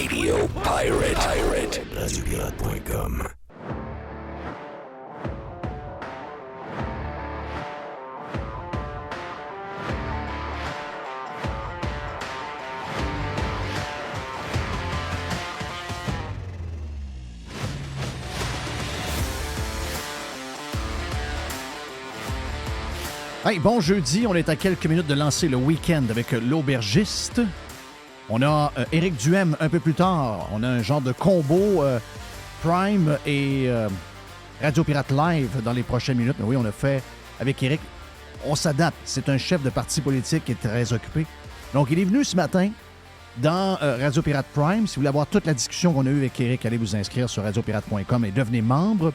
Radio Pirate. RadioPirate.com. Hey, bon jeudi, on est à quelques minutes de lancer le week-end avec l'aubergiste. On a Éric Duhem un peu plus tard. On a un genre de combo Prime et Radio Pirate Live dans les prochaines minutes. Mais oui, on a fait avec Éric. On s'adapte. C'est un chef de parti politique qui est très occupé. Donc, il est venu ce matin dans Radio Pirate Prime. Si vous voulez avoir toute la discussion qu'on a eue avec Éric, allez vous inscrire sur radiopirate.com et devenez membre.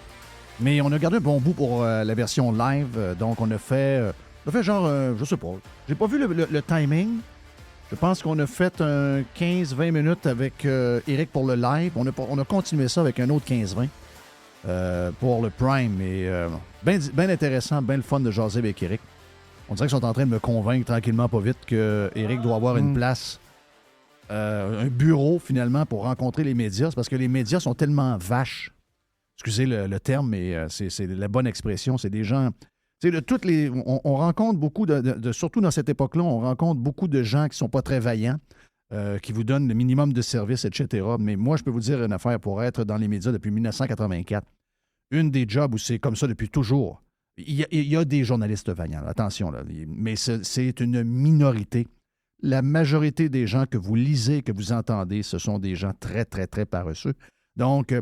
Mais on a gardé un bon bout pour la version live. Donc, on a fait genre, je sais pas. J'ai pas vu le timing. Je pense qu'on a fait un 15-20 minutes avec Éric pour le live. On a continué ça avec un autre 15-20 pour le Prime. Et bien intéressant, bien le fun de jaser avec Éric. On dirait qu'ils sont en train de me convaincre tranquillement, pas vite, que Éric doit avoir une place, un bureau finalement pour rencontrer les médias. C'est parce que les médias sont tellement vaches. Excusez le terme, mais c'est la bonne expression. C'est des gens... De toutes les, on rencontre beaucoup, surtout dans cette époque-là, on rencontre beaucoup de gens qui ne sont pas très vaillants, qui vous donnent le minimum de services, etc. Mais moi, je peux vous dire une affaire pour être dans les médias depuis 1984. Une des jobs où c'est comme ça depuis toujours. Il y a des journalistes vaillants, attention, là, mais c'est une minorité. La majorité des gens que vous lisez, que vous entendez, ce sont des gens très, très, très paresseux. Donc,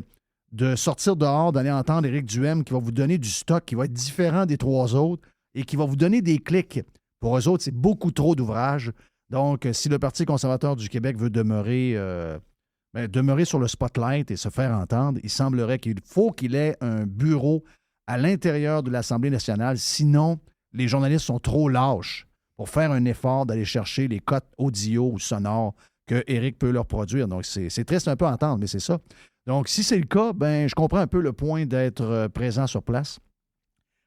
de sortir dehors, d'aller entendre Éric Duhem qui va vous donner du stock qui va être différent des trois autres et qui va vous donner des clics. Pour eux autres, c'est beaucoup trop d'ouvrages. Donc, si le Parti conservateur du Québec veut demeurer sur le spotlight et se faire entendre, il semblerait qu'il faut qu'il ait un bureau à l'intérieur de l'Assemblée nationale. Sinon, les journalistes sont trop lâches pour faire un effort d'aller chercher les cotes audio ou sonores que Éric peut leur produire. Donc, c'est triste un peu à entendre, mais c'est ça. Donc, si c'est le cas, je comprends un peu le point d'être présent sur place.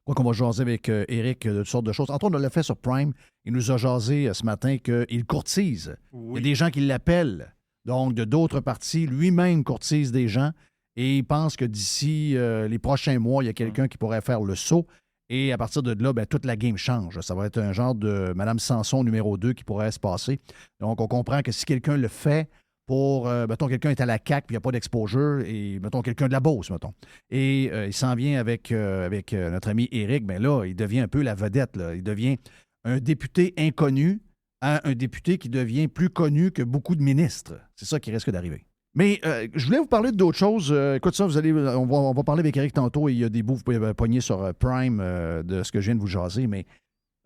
Quoi qu'on va jaser avec Éric de toutes sortes de choses. Entre autres, on l'a fait sur Prime. Il nous a jasé ce matin qu'il courtise. Oui. Il y a des gens qui l'appellent. Donc, de d'autres partis, lui-même courtise des gens et il pense que d'ici les prochains mois, il y a quelqu'un qui pourrait faire le saut. Et à partir de là, toute la game change. Ça va être un genre de Mme Samson numéro 2 qui pourrait se passer. Donc, on comprend que si quelqu'un le fait, pour, mettons, quelqu'un est à la CAQ puis il n'y a pas d'exposure, et, mettons, quelqu'un de la Beauce, mettons. Et il s'en vient avec notre ami Éric, bien là, il devient un peu la vedette, là. Il devient un député inconnu à un député qui devient plus connu que beaucoup de ministres. C'est ça qui risque d'arriver. Mais je voulais vous parler d'autres choses. Écoute ça, on va parler avec Éric tantôt, et il y a des bouts, vous pouvez pogner sur Prime de ce que je viens de vous jaser, mais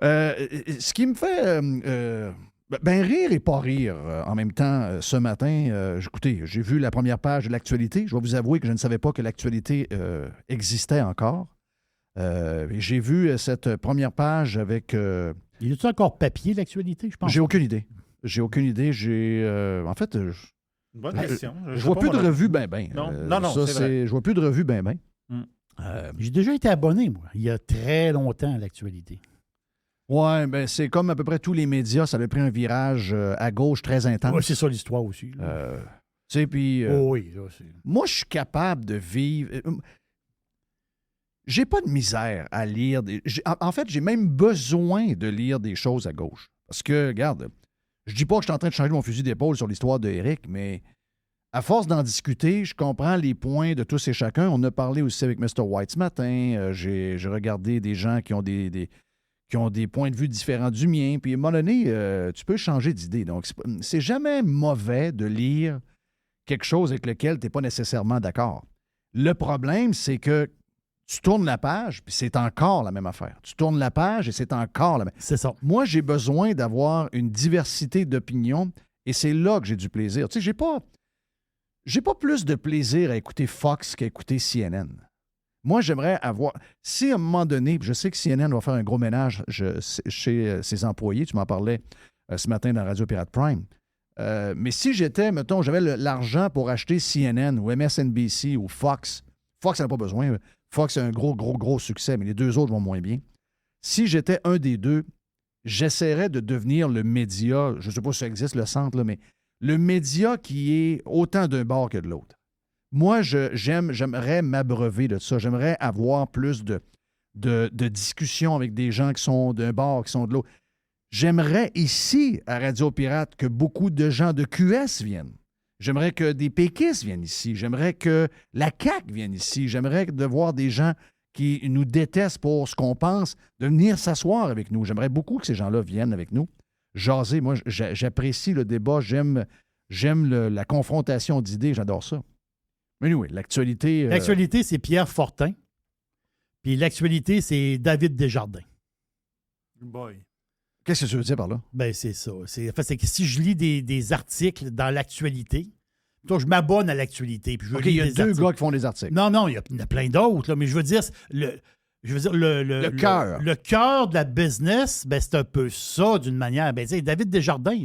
ce qui me fait... rire et pas rire en même temps ce matin. Écoutez, j'ai vu la première page de l'actualité. Je vais vous avouer que je ne savais pas que l'actualité existait encore. J'ai vu cette première page avec... Il y a encore papier, l'actualité, je pense? J'ai aucune idée. En fait... Bonne question. Je vois plus de revues Non, ça, c'est vrai. Je vois plus de revues J'ai déjà été abonné, moi, il y a très longtemps à l'actualité. Oui, c'est comme à peu près tous les médias, ça avait pris un virage à gauche très intense. Oui, c'est ça l'histoire aussi. Puis, oui, là, moi, je suis capable de vivre... J'ai pas de misère à lire... En fait, j'ai même besoin de lire des choses à gauche. Parce que, regarde, je dis pas que je suis en train de changer mon fusil d'épaule sur l'histoire de Éric, mais à force d'en discuter, je comprends les points de tous et chacun. On a parlé aussi avec Mr. White ce matin. J'ai regardé des gens qui ont qui ont des points de vue différents du mien. Puis à un moment donné, tu peux changer d'idée. Donc, c'est jamais mauvais de lire quelque chose avec lequel tu n'es pas nécessairement d'accord. Le problème, c'est que tu tournes la page, puis c'est encore la même affaire. Tu tournes la page et c'est encore la même. C'est ça. Moi, j'ai besoin d'avoir une diversité d'opinions et c'est là que j'ai du plaisir. Tu sais, j'ai pas plus de plaisir à écouter Fox qu'à écouter CNN. Moi, j'aimerais avoir... Si à un moment donné, je sais que CNN va faire un gros ménage chez ses employés, tu m'en parlais ce matin dans Radio Pirate Prime, mais si j'étais, mettons, j'avais l'argent pour acheter CNN ou MSNBC ou Fox, Fox n'a pas besoin. Fox a un gros succès, mais les deux autres vont moins bien. Si j'étais un des deux, j'essaierais de devenir le média, je ne sais pas si ça existe, le centre, là, mais le média qui est autant d'un bord que de l'autre. Moi, j'aimerais m'abreuver de ça. J'aimerais avoir plus de discussions avec des gens qui sont d'un bord, qui sont de l'autre. J'aimerais ici, à Radio Pirate, que beaucoup de gens de QS viennent. J'aimerais que des péquistes viennent ici. J'aimerais que la CAQ vienne ici. J'aimerais de voir des gens qui nous détestent pour ce qu'on pense, de venir s'asseoir avec nous. J'aimerais beaucoup que ces gens-là viennent avec nous. Jaser, moi, j'apprécie le débat. J'aime la confrontation d'idées. J'adore ça. Mais oui, l'actualité... L'actualité, c'est Pierre Fortin. Puis l'actualité, c'est David Desjardins. Boy. Qu'est-ce que tu veux dire par là? Ben, c'est ça. C'est que si je lis des articles dans l'actualité, donc je m'abonne à l'actualité. Puis OK, il y a deux gars qui font des articles. Non, il y en a plein d'autres. Là, mais je veux dire, le cœur. Le cœur de la business, ben, c'est un peu ça, d'une manière. Ben, David Desjardins...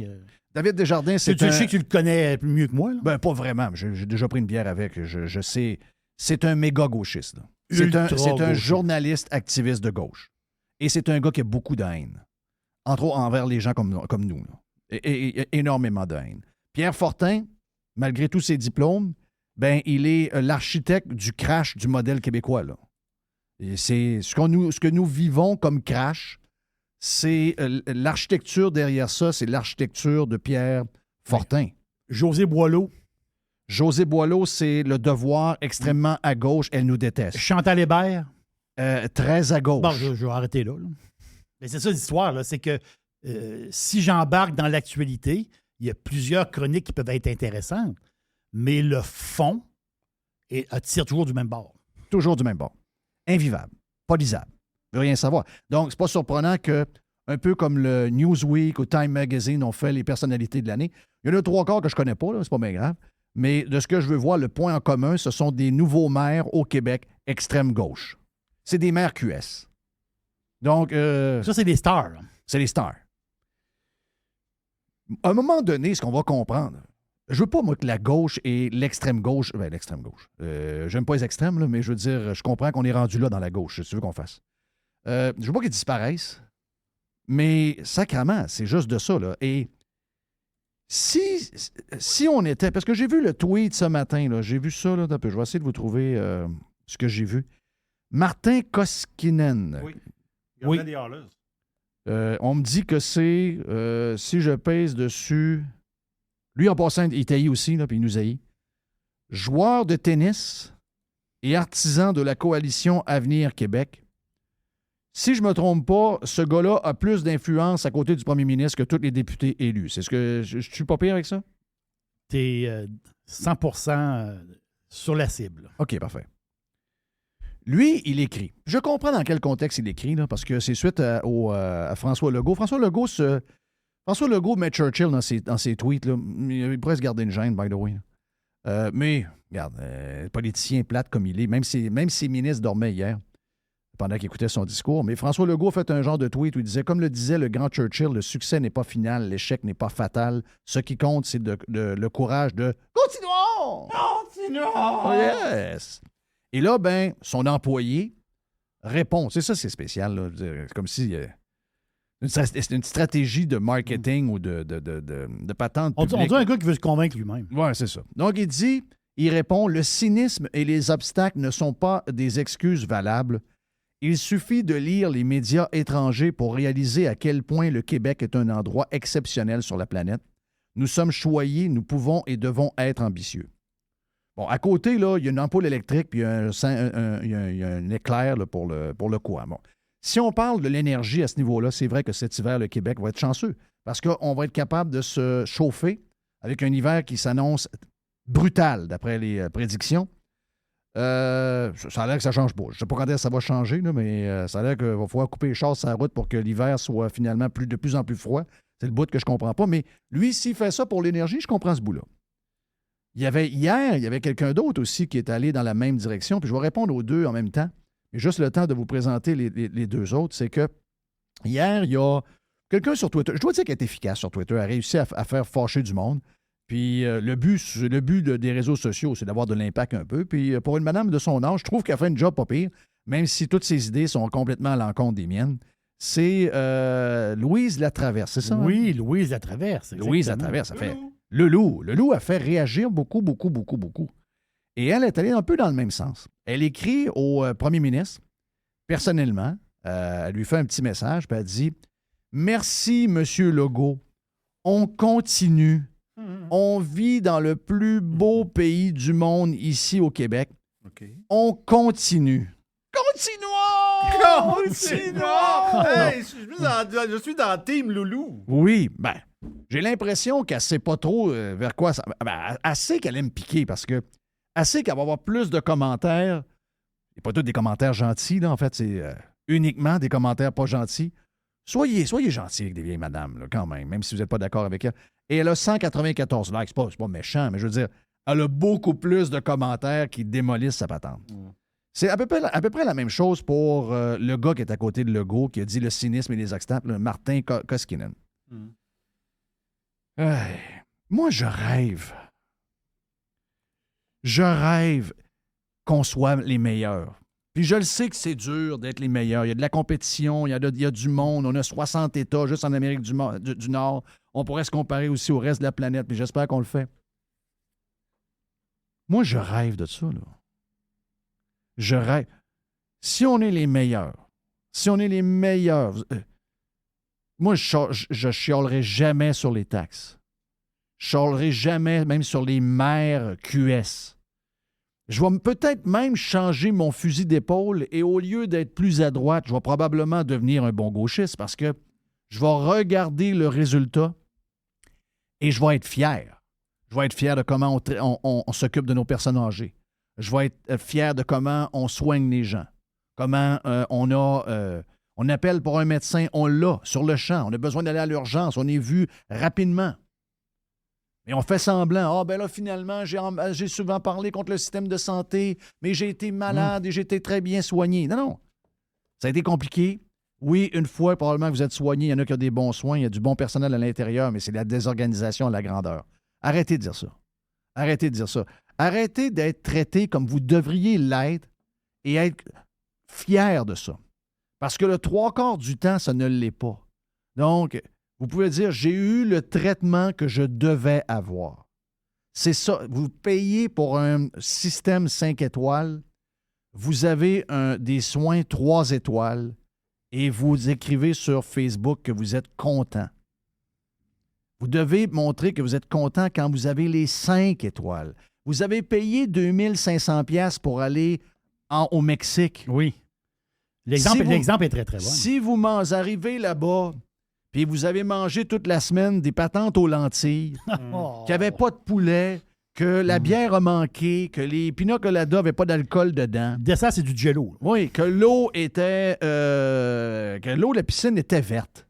David Desjardins, c'est tu sais que tu le connais mieux que moi. Là? Ben, pas vraiment. J'ai déjà pris une bière avec. Je sais. C'est un méga gauchiste. C'est un journaliste activiste de gauche. Et c'est un gars qui a beaucoup de haine. Entre autres, envers les gens comme nous. Là. Et énormément de haine. Pierre Fortin, malgré tous ses diplômes, ben, il est l'architecte du crash du modèle québécois. Là. Et c'est ce que nous vivons comme crash. C'est l'architecture derrière ça, c'est l'architecture de Pierre Fortin. José Boileau. José Boileau, c'est le devoir extrêmement à gauche. Elle nous déteste. Chantal Hébert. Très à gauche. Bon, je vais arrêter là. Mais c'est ça l'histoire, là. C'est que si j'embarque dans l'actualité, il y a plusieurs chroniques qui peuvent être intéressantes, mais le fond tire toujours du même bord. Toujours du même bord. Invivable. Pas lisable. Ne veut rien savoir. Donc, c'est pas surprenant que, un peu comme le Newsweek ou Time Magazine ont fait les personnalités de l'année, il y en a 3/4 que je connais pas, là, c'est pas bien grave, mais de ce que je veux voir, le point en commun, ce sont des nouveaux maires au Québec extrême gauche. C'est des maires QS. Donc... ça, c'est des stars. Là. C'est les stars. À un moment donné, ce qu'on va comprendre, je veux pas, moi, que la gauche et l'extrême gauche... Ben, l'extrême gauche. J'aime pas les extrêmes, là, mais je veux dire, je comprends qu'on est rendu là dans la gauche. Si tu veux qu'on fasse. Je veux pas qu'ils disparaissent, mais sacrément, c'est juste de ça, là. Et si on était... Parce que j'ai vu le tweet ce matin, là, j'ai vu ça, là, je vais essayer de vous trouver ce que j'ai vu. Martin Koskinen. Oui. Oui. On me dit que c'est, si je pèse dessus... Lui, en passant, il taillit aussi, là, puis il nous haït. Joueur de tennis et artisan de la coalition Avenir Québec. Si je ne me trompe pas, ce gars-là a plus d'influence à côté du premier ministre que tous les députés élus. C'est ce que je suis pas pire avec ça? Tu es 100% sur la cible. OK, parfait. Lui, il écrit. Je comprends dans quel contexte il écrit, là, parce que c'est suite à François Legault. François Legault met Churchill dans ses tweets. Là. Il pourrait se garder une gêne, by the way. Mais, regarde, politicien plate comme il est, même si ministre dormait hier, pendant qu'il écoutait son discours. Mais François Legault a fait un genre de tweet où il disait, comme le disait le grand Churchill, le succès n'est pas final, l'échec n'est pas fatal. Ce qui compte, c'est le courage de « Continuons! Continuons! Oh yes! » Et là, ben, son employé répond. C'est ça, c'est spécial. Là. C'est comme si... c'est une stratégie de marketing ou de patente publique. On dit un gars qui veut se convaincre lui-même. Oui, c'est ça. Donc, il répond, « Le cynisme et les obstacles ne sont pas des excuses valables. Il suffit de lire les médias étrangers pour réaliser à quel point le Québec est un endroit exceptionnel sur la planète. Nous sommes choyés, nous pouvons et devons être ambitieux. » Bon, à côté, là, il y a une ampoule électrique puis il y a un éclair là, pour le courant. Bon. Si on parle de l'énergie à ce niveau-là, c'est vrai que cet hiver, le Québec va être chanceux parce qu'on va être capable de se chauffer avec un hiver qui s'annonce brutal d'après les prédictions. Ça a l'air que ça ne change pas. Je ne sais pas quand est-ce que ça va changer, là, mais ça a l'air qu'il va falloir couper les chars sur la route pour que l'hiver soit finalement de plus en plus froid. C'est le bout que je ne comprends pas. Mais lui, s'il fait ça pour l'énergie, je comprends ce bout-là. Hier, il y avait quelqu'un d'autre aussi qui est allé dans la même direction. Puis je vais répondre aux deux en même temps. Mais juste le temps de vous présenter les deux autres, c'est que hier, il y a quelqu'un sur Twitter. Je dois dire qu'il est efficace sur Twitter, a réussi à faire fâcher du monde. Puis le but des réseaux sociaux, c'est d'avoir de l'impact un peu. Puis pour une madame de son âge, je trouve qu'elle fait une job pas pire, même si toutes ses idées sont complètement à l'encontre des miennes. C'est Louise Latraverse, c'est ça? Oui, Louise Latraverse. Louise Latraverse, ça fait Leloup a fait réagir beaucoup. Et elle est allée un peu dans le même sens. Elle écrit au premier ministre, personnellement, elle lui fait un petit message, puis elle dit « Merci, Monsieur Legault. On continue. On vit dans le plus beau pays du monde ici au Québec. On continue. Continuons! Hey, je suis dans Team Loulou. Oui, ben, j'ai l'impression qu'elle ne sait pas trop vers quoi ça... Ben, elle sait qu'elle aime piquer parce que elle sait qu'elle va avoir plus de commentaires. Et pas tous des commentaires gentils, là, en fait, c'est uniquement des commentaires pas gentils. Soyez gentils avec des vieilles madames, là, quand même si vous n'êtes pas d'accord avec elle. Et elle a 194 likes. C'est pas méchant, mais je veux dire, elle a beaucoup plus de commentaires qui démolissent sa patente. C'est à peu près la même chose pour le gars qui est à côté de Legault, qui a dit le cynisme et les obstacles, Martin Koskinen. Moi, je rêve. Je rêve qu'on soit les meilleurs. Puis je le sais que c'est dur d'être les meilleurs. Il y a de la compétition, il y a du monde. On a 60 États juste en Amérique du Nord. On pourrait se comparer aussi au reste de la planète, puis j'espère qu'on le fait. Moi, je rêve de ça, là. Je rêve. Si on est les meilleurs, moi, je chialerai jamais sur les taxes. Je chialerai jamais, même sur les maires QS. Je vais peut-être même changer mon fusil d'épaule et au lieu d'être plus à droite, je vais probablement devenir un bon gauchiste parce que je vais regarder le résultat et je vais être fier. Je vais être fier de comment on s'occupe de nos personnes âgées. Je vais être fier de comment on soigne les gens. Comment on appelle pour un médecin, on l'a sur le champ. On a besoin d'aller à l'urgence. On est vu rapidement. Mais on fait semblant. Ah, ben là, finalement, j'ai souvent parlé contre le système de santé, mais j'ai été malade et j'ai été très bien soigné. Non. Ça a été compliqué. Oui, une fois, probablement que vous êtes soigné. Il y en a qui ont des bons soins. Il y a du bon personnel à l'intérieur, mais c'est la désorganisation à la grandeur. Arrêtez de dire ça. Arrêtez d'être traité comme vous devriez l'être et être fier de ça. Parce que le 3/4 du temps, ça ne l'est pas. Donc, vous pouvez dire, j'ai eu le traitement que je devais avoir. C'est ça. Vous payez pour un système 5 étoiles, vous avez des soins 3 étoiles et vous écrivez sur Facebook que vous êtes content. Vous devez montrer que vous êtes content quand vous avez les 5 étoiles. Vous avez payé 2500 $ pour aller au Mexique. Oui. L'exemple est très, très bon. Si vous arrivez là-bas, puis vous avez mangé toute la semaine des patentes aux lentilles, qu'il n'y avait pas de poulet, que la bière a manqué, que les pina colada n'avaient pas d'alcool dedans. Ça, c'est du jello. Oui, que l'eau était... que l'eau de la piscine était verte.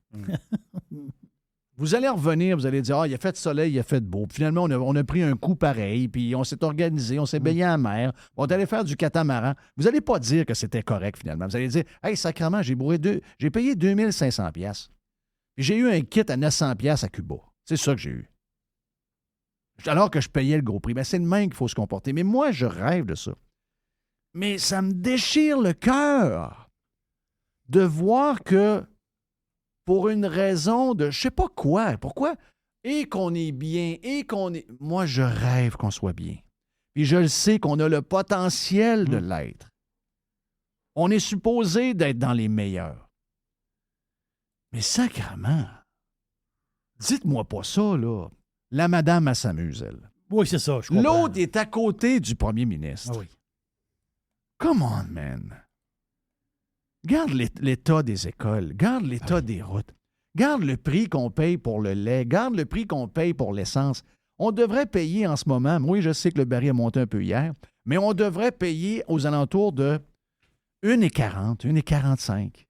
Vous allez revenir, vous allez dire, il a fait de soleil, il a fait de beau. Puis finalement, on a pris un coup pareil, puis on s'est organisé, on s'est baigné à la mer, on est allé faire du catamaran. Vous n'allez pas dire que c'était correct, finalement. Vous allez dire, hey, sacrément, j'ai payé 2500 $. Puis j'ai eu un kit à 900 $ à Cuba. C'est ça que j'ai eu. Alors que je payais le gros prix. Ben, c'est le même qu'il faut se comporter. Mais moi, je rêve de ça. Mais ça me déchire le cœur de voir que pour une raison de je sais pas quoi, pourquoi, et qu'on est bien, et qu'on est... Moi, je rêve qu'on soit bien. Puis je le sais qu'on a le potentiel de l'être. On est supposé d'être dans les meilleurs. Mais sacrément, dites-moi pas ça, là. La madame, elle s'amuse, elle. Oui, c'est ça, je comprends. L'autre est à côté du premier ministre. Ah oui. Come on, man. Garde l'état des écoles, garde l'état des routes, garde le prix qu'on paye pour le lait, garde le prix qu'on paye pour l'essence. On devrait payer en ce moment, oui, je sais que le baril a monté un peu hier, mais on devrait payer aux alentours de 1,40, 1,45.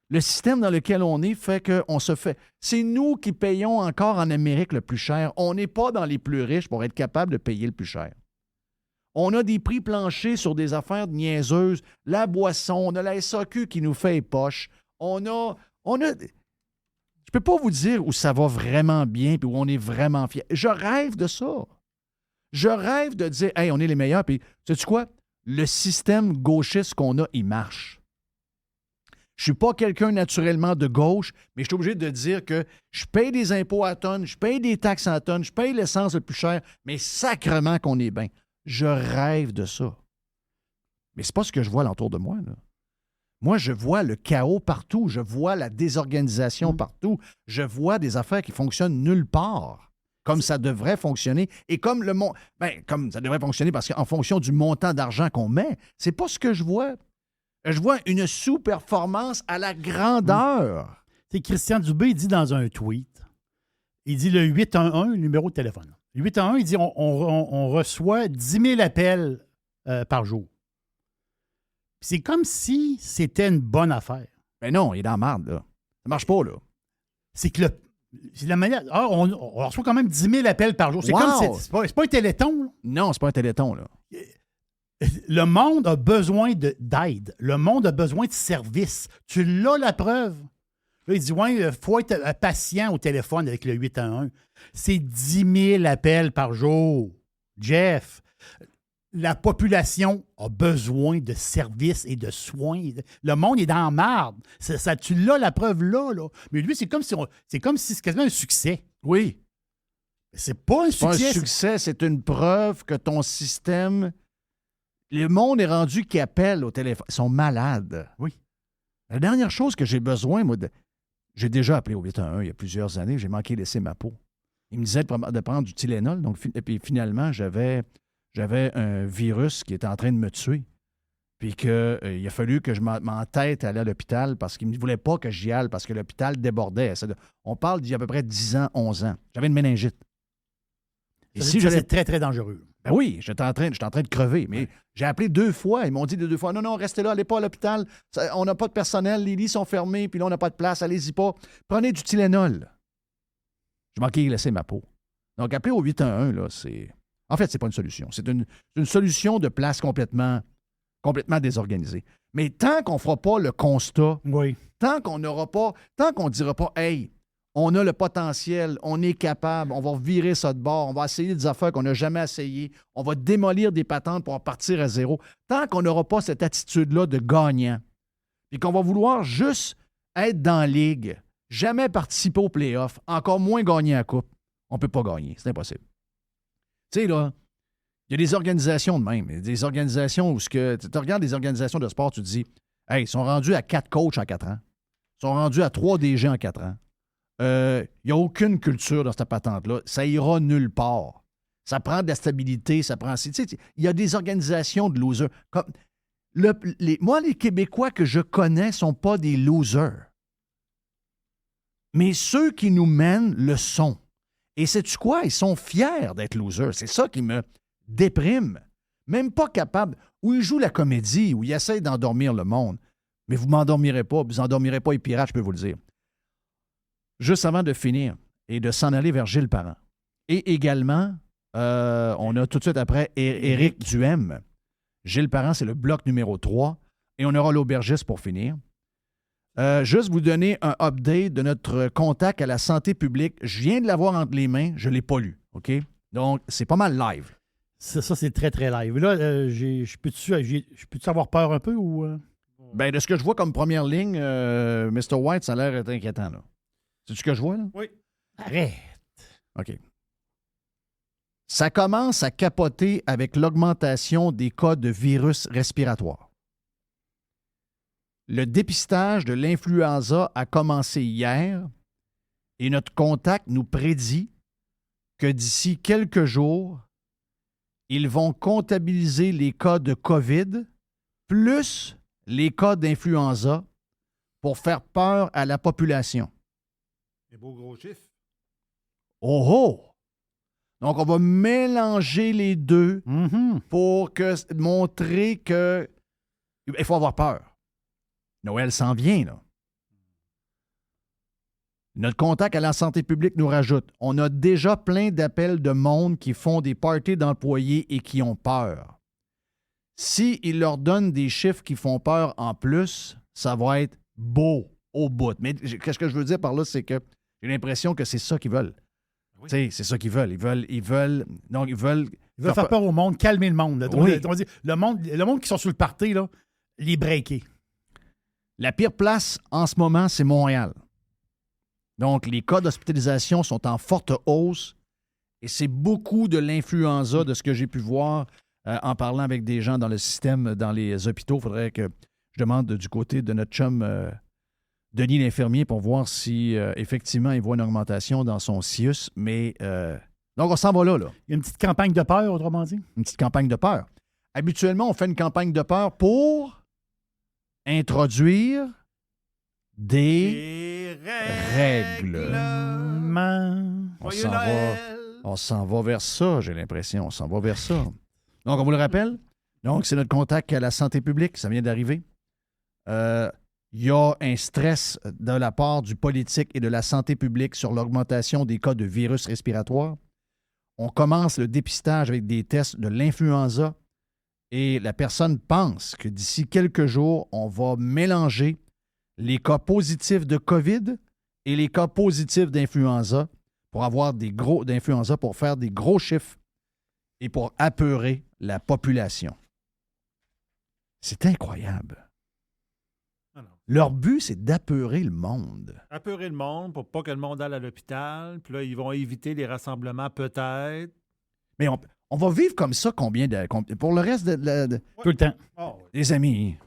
Le système dans lequel on est fait qu'on se fait... C'est nous qui payons encore en Amérique le plus cher. On n'est pas dans les plus riches pour être capable de payer le plus cher. On a des prix planchers sur des affaires niaiseuses. La boisson, on a la SAQ qui nous fait les poches. On a... Je peux pas vous dire où ça va vraiment bien puis où on est vraiment fier. Je rêve de ça. Je rêve de dire, hey, on est les meilleurs. Puis, sais-tu quoi? Le système gauchiste qu'on a, il marche. Je suis pas quelqu'un naturellement de gauche, mais je suis obligé de dire que je paye des impôts à tonnes, je paye des taxes à tonnes, je paye l'essence le plus cher, mais sacrement qu'on est bien. Je rêve de ça. Mais c'est pas ce que je vois alentour de moi, là. Moi, je vois le chaos partout, je vois la désorganisation partout, je vois des affaires qui fonctionnent nulle part, comme ça devrait fonctionner, et comme comme ça devrait fonctionner parce qu'en fonction du montant d'argent qu'on met, c'est pas ce que je vois. Je vois une sous-performance à la grandeur. C'est Christian Dubé, il dit dans un tweet, il dit le 811, le numéro de téléphone. Le 811, il dit on reçoit 10 000 appels par jour. Puis c'est comme si c'était une bonne affaire. Mais non, il est dans la merde, là. Ça marche pas, là. C'est que c'est la manière. Ah, on reçoit quand même 10 000 appels par jour. C'est comme c'est pas un téléthon, là. Non, c'est pas un téléthon, là. Le monde a besoin d'aide. Le monde a besoin de services. Tu l'as la preuve. Là, il dit, ouais, il faut être patient au téléphone avec le 811. C'est 10 000 appels par jour. Jeff, la population a besoin de services et de soins. Le monde est dans la marde. Ça, tu l'as la preuve là. Mais lui, c'est comme si c'est quasiment un succès. Oui. C'est pas un C'est pas succès. un succès, c'est une preuve que ton système... Le monde est rendu qui appelle au téléphone. Ils sont malades. Oui. La dernière chose que j'ai besoin, moi, j'ai déjà appelé au 811 il y a plusieurs années, j'ai manqué laisser ma peau. Il me disait de prendre du Tylenol, et puis finalement, j'avais un virus qui était en train de me tuer. Puis qu'il a fallu que je m'entête à aller à l'hôpital parce qu'il ne voulait pas que j'y aille, parce que l'hôpital débordait. On parle d'il y a à peu près 10 ans, 11 ans. J'avais une méningite. Et c'est très, très dangereux. Ben oui, j'étais en train de crever, mais j'ai appelé 2 fois. Ils m'ont dit 2 fois, non, restez là, allez pas à l'hôpital. On n'a pas de personnel, les lits sont fermés, puis là, on n'a pas de place, allez-y pas. Prenez du Tylenol. Je manquais de laisser ma peau. Donc, appeler au 811, là, c'est... En fait, c'est pas une solution. C'est une solution de place complètement désorganisée. Mais tant qu'on ne fera pas le constat, tant qu'on ne dira pas, hey, on a le potentiel, on est capable, on va virer ça de bord, on va essayer des affaires qu'on n'a jamais essayées, on va démolir des patentes pour en partir à zéro. Tant qu'on n'aura pas cette attitude-là de gagnant, et qu'on va vouloir juste être dans la ligue, jamais participer aux playoffs, encore moins gagner la coupe, on ne peut pas gagner. C'est impossible. Tu sais, là, il y a des organisations de même. Des organisations où tu regardes des organisations de sport, tu te dis, hey, ils sont rendus à 4 coachs en 4 ans. Ils sont rendus à 3 DG en 4 ans. Il n'y a aucune culture dans cette patente-là. Ça ira nulle part. Ça prend de la stabilité, ça prend... Il y a des organisations de losers. Moi, les Québécois que je connais ne sont pas des losers. Mais ceux qui nous mènent le sont. Et sais-tu quoi? Ils sont fiers d'être losers. C'est ça qui me déprime. Même pas capable. Où ils jouent la comédie, où ils essayent d'endormir le monde. Mais vous ne m'endormirez pas, vous n'endormirez pas les pirates, je peux vous le dire. Juste avant de finir et de s'en aller vers Gilles Parent. Et également, on a tout de suite après Éric Duhem. Gilles Parent, c'est le bloc numéro 3. Et on aura l'aubergiste pour finir. Juste vous donner un update de notre contact à la santé publique. Je viens de l'avoir entre les mains, je ne l'ai pas lu. OK? Donc, c'est pas mal live. Ça, c'est très, très live. Là, je peux-tu avoir peur un peu ou... Ben, de ce que je vois comme première ligne, Mr. White, ça a l'air inquiétant, là. C'est ce que je vois, là? Oui. Arrête. OK. Ça commence à capoter avec l'augmentation des cas de virus respiratoires. Le dépistage de l'influenza a commencé hier et notre contact nous prédit que d'ici quelques jours, ils vont comptabiliser les cas de COVID plus les cas d'influenza pour faire peur à la population. Des beaux gros chiffres. Oh oh! Donc, on va mélanger les deux pour montrer que il faut avoir peur. Noël s'en vient, là. Notre contact à la santé publique nous rajoute, on a déjà plein d'appels de monde qui font des parties d'employés et qui ont peur. S'ils leur donnent des chiffres qui font peur en plus, ça va être beau au bout. Mais qu'est-ce que je veux dire par là, c'est que j'ai l'impression que c'est ça qu'ils veulent. Oui. Tu sais, c'est ça qu'ils veulent. Ils veulent faire peur au monde, calmer le monde. Là. Oui. Le monde qui sont sur le party, là, les breaker. La pire place en ce moment, c'est Montréal. Donc, les cas d'hospitalisation sont en forte hausse et c'est beaucoup de l'influenza de ce que j'ai pu voir en parlant avec des gens dans le système, dans les hôpitaux. Il faudrait que je demande du côté de notre chum Denis l'infirmier pour voir si effectivement il voit une augmentation dans son CIUS. Mais donc, on s'en va là. Il y a une petite campagne de peur, autrement dit. Une petite campagne de peur. Habituellement, on fait une campagne de peur pour introduire des règles. On s'en va vers ça, j'ai l'impression. On s'en va vers ça. Donc, on vous le rappelle. Donc, c'est notre contact à la santé publique. Ça vient d'arriver. Il y a un stress de la part du politique et de la santé publique sur l'augmentation des cas de virus respiratoires. On commence le dépistage avec des tests de l'influenza et la personne pense que d'ici quelques jours, on va mélanger les cas positifs de COVID et les cas positifs d'influenza pour avoir des gros d'influenza, pour faire des gros chiffres et pour apeurer la population. C'est incroyable. Leur but, c'est d'apeurer le monde. Apeurer le monde pour pas que le monde aille à l'hôpital. Puis là, ils vont éviter les rassemblements peut-être. Mais on va vivre comme ça combien de... Pour le reste de... Tout le temps. Oh, oui. Les amis,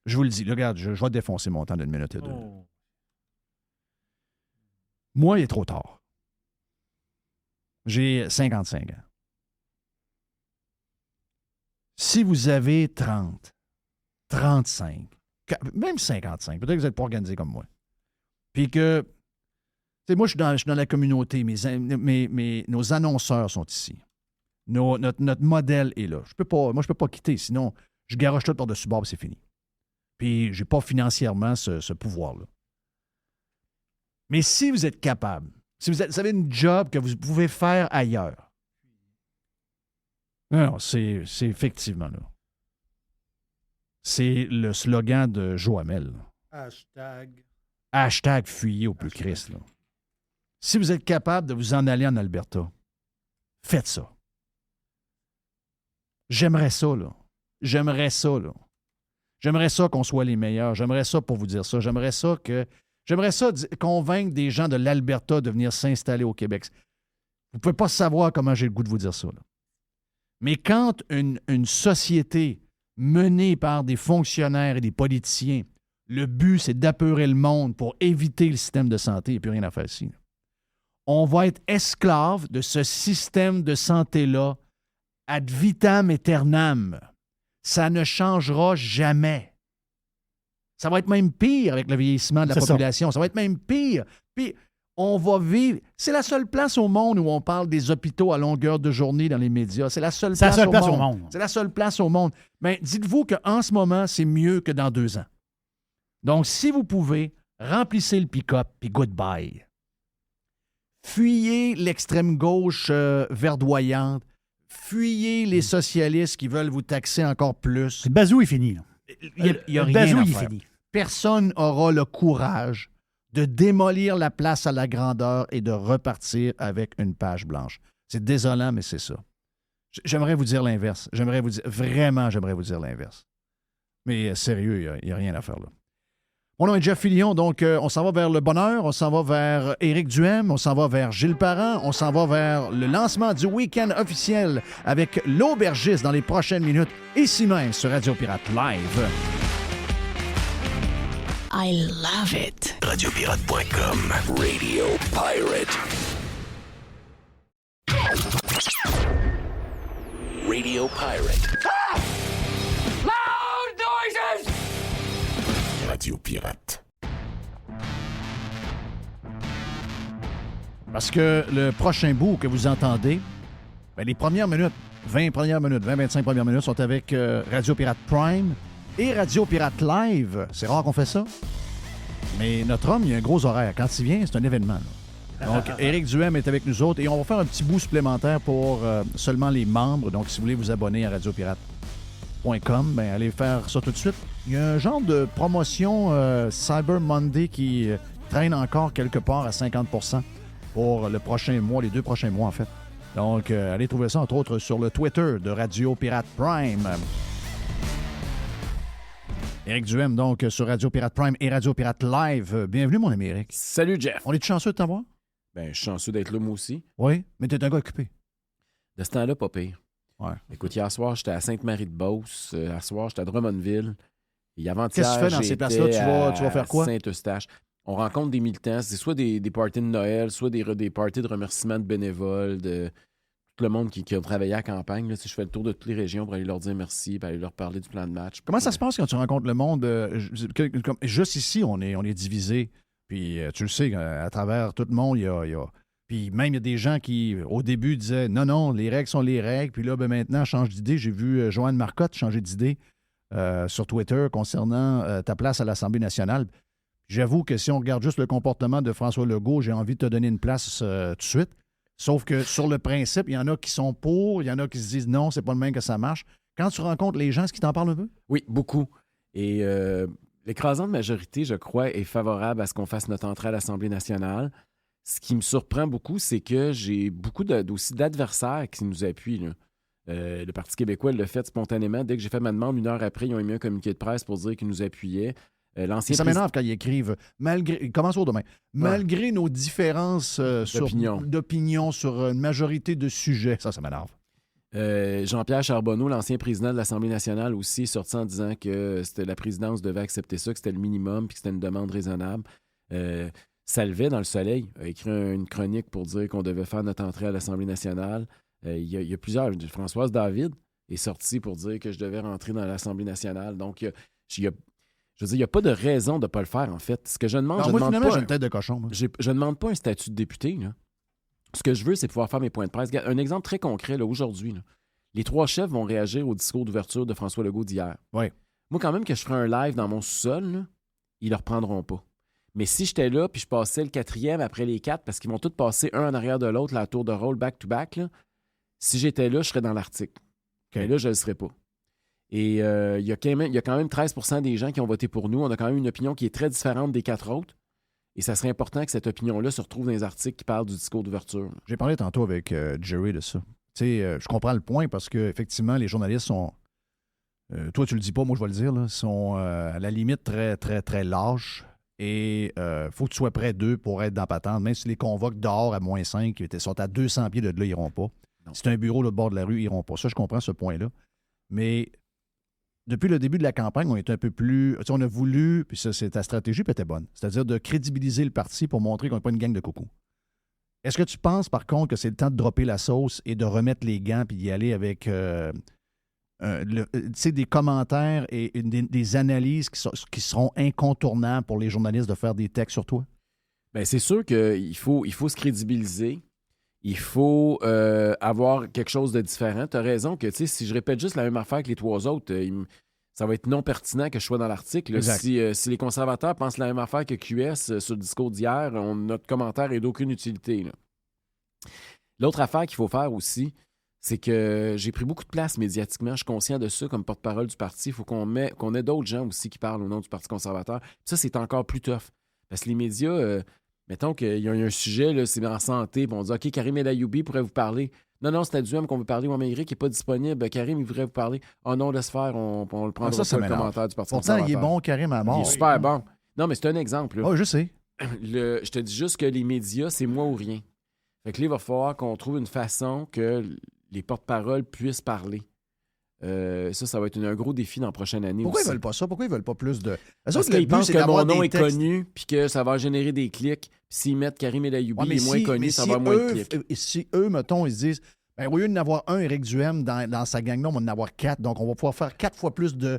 je vous le dis, regarde, je vais défoncer mon temps d'une minute et deux. Oh. Moi, il est trop tard. J'ai 55 ans. Si vous avez 30, 35, même 55, peut-être que vous n'êtes pas organisé comme moi, puis que, tu sais, moi, je suis dans la communauté, nos annonceurs sont ici. Notre modèle est là. Je peux pas quitter, sinon je garoche tout par-dessus bord et c'est fini. Puis, je n'ai pas financièrement ce pouvoir-là. Mais si vous êtes capable, si vous avez une job que vous pouvez faire ailleurs, non, c'est effectivement là. C'est le slogan de Joamel. Hashtag fuyez au plus Christ. Là. Si vous êtes capable de vous en aller en Alberta, faites ça. J'aimerais ça, là. J'aimerais ça qu'on soit les meilleurs. J'aimerais ça pour vous dire ça. J'aimerais ça convaincre des gens de l'Alberta de venir s'installer au Québec. Vous ne pouvez pas savoir comment j'ai le goût de vous dire ça. Là. Mais quand une société menée par des fonctionnaires et des politiciens, le but, c'est d'apeurer le monde pour éviter le système de santé, il n'y a plus rien à faire ici. On va être esclave de ce système de santé-là ad vitam aeternam. Ça ne changera jamais. Ça va être même pire avec le vieillissement de la population. Ça va être même pire. Puis, on va vivre... C'est la seule place au monde où on parle des hôpitaux à longueur de journée dans les médias. C'est la seule place au monde. C'est la seule place au monde. Mais dites-vous qu'en ce moment, c'est mieux que dans 2 ans. Donc, si vous pouvez, remplissez le pick-up et goodbye. Fuyez l'extrême gauche verdoyante. Fuyez les socialistes qui veulent vous taxer encore plus. Le bazou est fini. Là. Il y a rien bazou, à il est faire. fini. Personne n'aura le courage de démolir la place à la grandeur et de repartir avec une page blanche. C'est désolant, mais c'est ça. J'aimerais vous dire l'inverse. J'aimerais vous dire l'inverse. Mais sérieux, il n'y a rien à faire là. Mon nom est Jeff Fillion, donc on s'en va vers le bonheur, on s'en va vers Éric Duhem, on s'en va vers Gilles Parent, on s'en va vers le lancement du week-end officiel avec l'Aubergiste dans les prochaines minutes, ici même sur Radio Pirate Live. I love it. Radiopirate.com. Radio Pirate. Radio Pirate. Ah! Loud noises! Radio Pirate. Parce que le prochain bout que vous entendez, ben les premières minutes, 25 premières minutes sont avec Radio Pirate Prime et Radio Pirate Live. C'est rare qu'on fait ça. Mais notre homme, il a un gros horaire. Quand il vient, c'est un événement. Là. Donc, Éric Duhem est avec nous autres et on va faire un petit bout supplémentaire pour seulement les membres. Donc, si vous voulez vous abonner à radiopirate.com, ben allez faire ça tout de suite. Il y a un genre de promotion Cyber Monday qui traîne encore quelque part à 50% pour le prochain mois, les 2 prochains mois en fait. Donc, allez trouver ça entre autres sur le Twitter de Radio Pirate Prime. Éric Duhem, donc, sur Radio Pirate Prime et Radio Pirate Live. Bienvenue, mon ami Éric. Salut, Jeff. On est chanceux de t'avoir? Ben, je suis chanceux d'être là, moi aussi. Oui, mais t'es un gars occupé. De ce temps-là, pas pire. Ouais. Écoute, hier soir, j'étais à Sainte-Marie-de-Beauce. Hier soir, j'étais à Drummondville. Et avant-hier, Qu'est-ce que tu fais dans ces places-là? Tu vas faire quoi? Saint-Eustache. On rencontre des militants. C'est soit des parties de Noël, soit des parties de remerciements de bénévoles, de tout le monde qui a travaillé à la campagne. Là, je fais le tour de toutes les régions pour aller leur dire merci, pour aller leur parler du plan de match. Comment ça se passe quand tu rencontres le monde? Juste ici, on est divisé. Puis tu le sais, à travers tout le monde, il y a... Puis même, il y a des gens qui, au début, disaient « Non, les règles sont les règles. » Puis là, maintenant, change d'idée. J'ai vu Joanne Marcotte changer d'idée sur Twitter concernant ta place à l'Assemblée nationale. J'avoue que si on regarde juste le comportement de François Legault, j'ai envie de te donner une place tout de suite. Sauf que sur le principe, il y en a qui sont pour, il y en a qui se disent non, c'est pas le même que ça marche. Quand tu rencontres les gens, est-ce qu'ils t'en parlent un peu? Oui, beaucoup. Et l'écrasante majorité, je crois, est favorable à ce qu'on fasse notre entrée à l'Assemblée nationale. Ce qui me surprend beaucoup, c'est que j'ai beaucoup aussi d'adversaires qui nous appuient. Là. Le Parti québécois l'a fait spontanément. Dès que j'ai fait ma demande, 1 heure après, ils ont émis un communiqué de presse pour dire qu'ils nous appuyaient. Ça m'énerve quand ils écrivent, commençons demain, malgré nos différences d'opinion sur une majorité de sujets. Ça m'énerve. Jean-Pierre Charbonneau, l'ancien président de l'Assemblée nationale, aussi est sorti en disant que la présidence devait accepter ça, que c'était le minimum puis que c'était une demande raisonnable. Salvet, dans Le Soleil, a écrit une chronique pour dire qu'on devait faire notre entrée à l'Assemblée nationale. Il y a plusieurs. Françoise David est sortie pour dire que je devais rentrer dans l'Assemblée nationale. Donc, je veux dire, il n'y a pas de raison de ne pas le faire, en fait. Ce que je demande, j'ai une tête de cochon. Moi. Je ne demande pas un statut de député. Là. Ce que je veux, c'est pouvoir faire mes points de presse. Un exemple très concret, là, aujourd'hui. Là. Les 3 chefs vont réagir au discours d'ouverture de François Legault d'hier. Oui. Moi, quand même, que je ferai un live dans mon sous-sol, là, ils ne le reprendront pas. Mais si j'étais là, puis je passais le 4e après les 4, parce qu'ils vont tous passer un en arrière de l'autre, la tour de rôle back-to-back, là, si j'étais là, je serais dans l'article. Mais là, je ne le serais pas. Et il y a quand même 13% des gens qui ont voté pour nous. On a quand même une opinion qui est très différente des 4 autres. Et ça serait important que cette opinion-là se retrouve dans les articles qui parlent du discours d'ouverture. J'ai parlé tantôt avec Jerry de ça. Tu sais, je comprends le point parce qu'effectivement, les journalistes sont... toi, tu le dis pas, moi, je vais le dire, là, sont à la limite très, très, très lâches. Et faut que tu sois près d'eux pour être dans la patente. Même si les convoques dehors à -5, qui sont à 200 pieds de là, ils n'iront pas. Non. Si c'est un bureau là, de bord de la rue, ils n'iront pas. Ça, je comprends ce point-là. Mais depuis le début de la campagne, on est un peu plus... On a voulu, puis ça, c'est ta stratégie, puis elle était bonne. C'est-à-dire de crédibiliser le parti pour montrer qu'on n'est pas une gang de cocos. Est-ce que tu penses, par contre, que c'est le temps de dropper la sauce et de remettre les gants puis d'y aller avec des commentaires et des analyses qui seront incontournables pour les journalistes de faire des textes sur toi? Bien, c'est sûr qu'il faut se crédibiliser. Il faut avoir quelque chose de différent. Tu as raison que si je répète juste la même affaire que les 3 autres, ça va être non pertinent que je sois dans l'article. Si les conservateurs pensent la même affaire que QS sur le discours d'hier, notre commentaire est d'aucune utilité. Là. L'autre affaire qu'il faut faire aussi, c'est que j'ai pris beaucoup de place médiatiquement. Je suis conscient de ça comme porte-parole du parti. Il faut qu'on ait d'autres gens aussi qui parlent au nom du Parti conservateur. Puis ça, c'est encore plus tough. Parce que les médias... mettons qu'il y a un sujet, là, c'est en santé, puis on dit « OK, Karim El Ayoumi pourrait vous parler. » Non, c'est à Duhem qu'on veut parler. « Mais Éric n'est pas disponible. Karim, il voudrait vous parler. » « Oh non, laisse faire, on le prendra pas le commentaire du Parti conservateur. » Pourtant, il est bon, Karim, à mort. Il est super bon. Non, mais c'est un exemple. Oui, je sais. Je te dis juste que les médias, c'est moi ou rien. Fait que là, il va falloir qu'on trouve une façon que les porte-paroles puissent parler. Ça va être un gros défi dans la prochaine année. Pourquoi aussi. ils veulent pas ça? Pourquoi ils veulent pas plus de... Parce qu'ils pensent que mon nom est connu puis que ça va générer des clics. Puis s'ils mettent Karim El Ayoumi, il est moins connu, ça va avoir moins de clics. Si eux, mettons, ils se disent, ben, au lieu d'en avoir un Éric Duhem dans sa gang-là, on va en avoir 4. Donc, on va pouvoir faire 4 fois plus de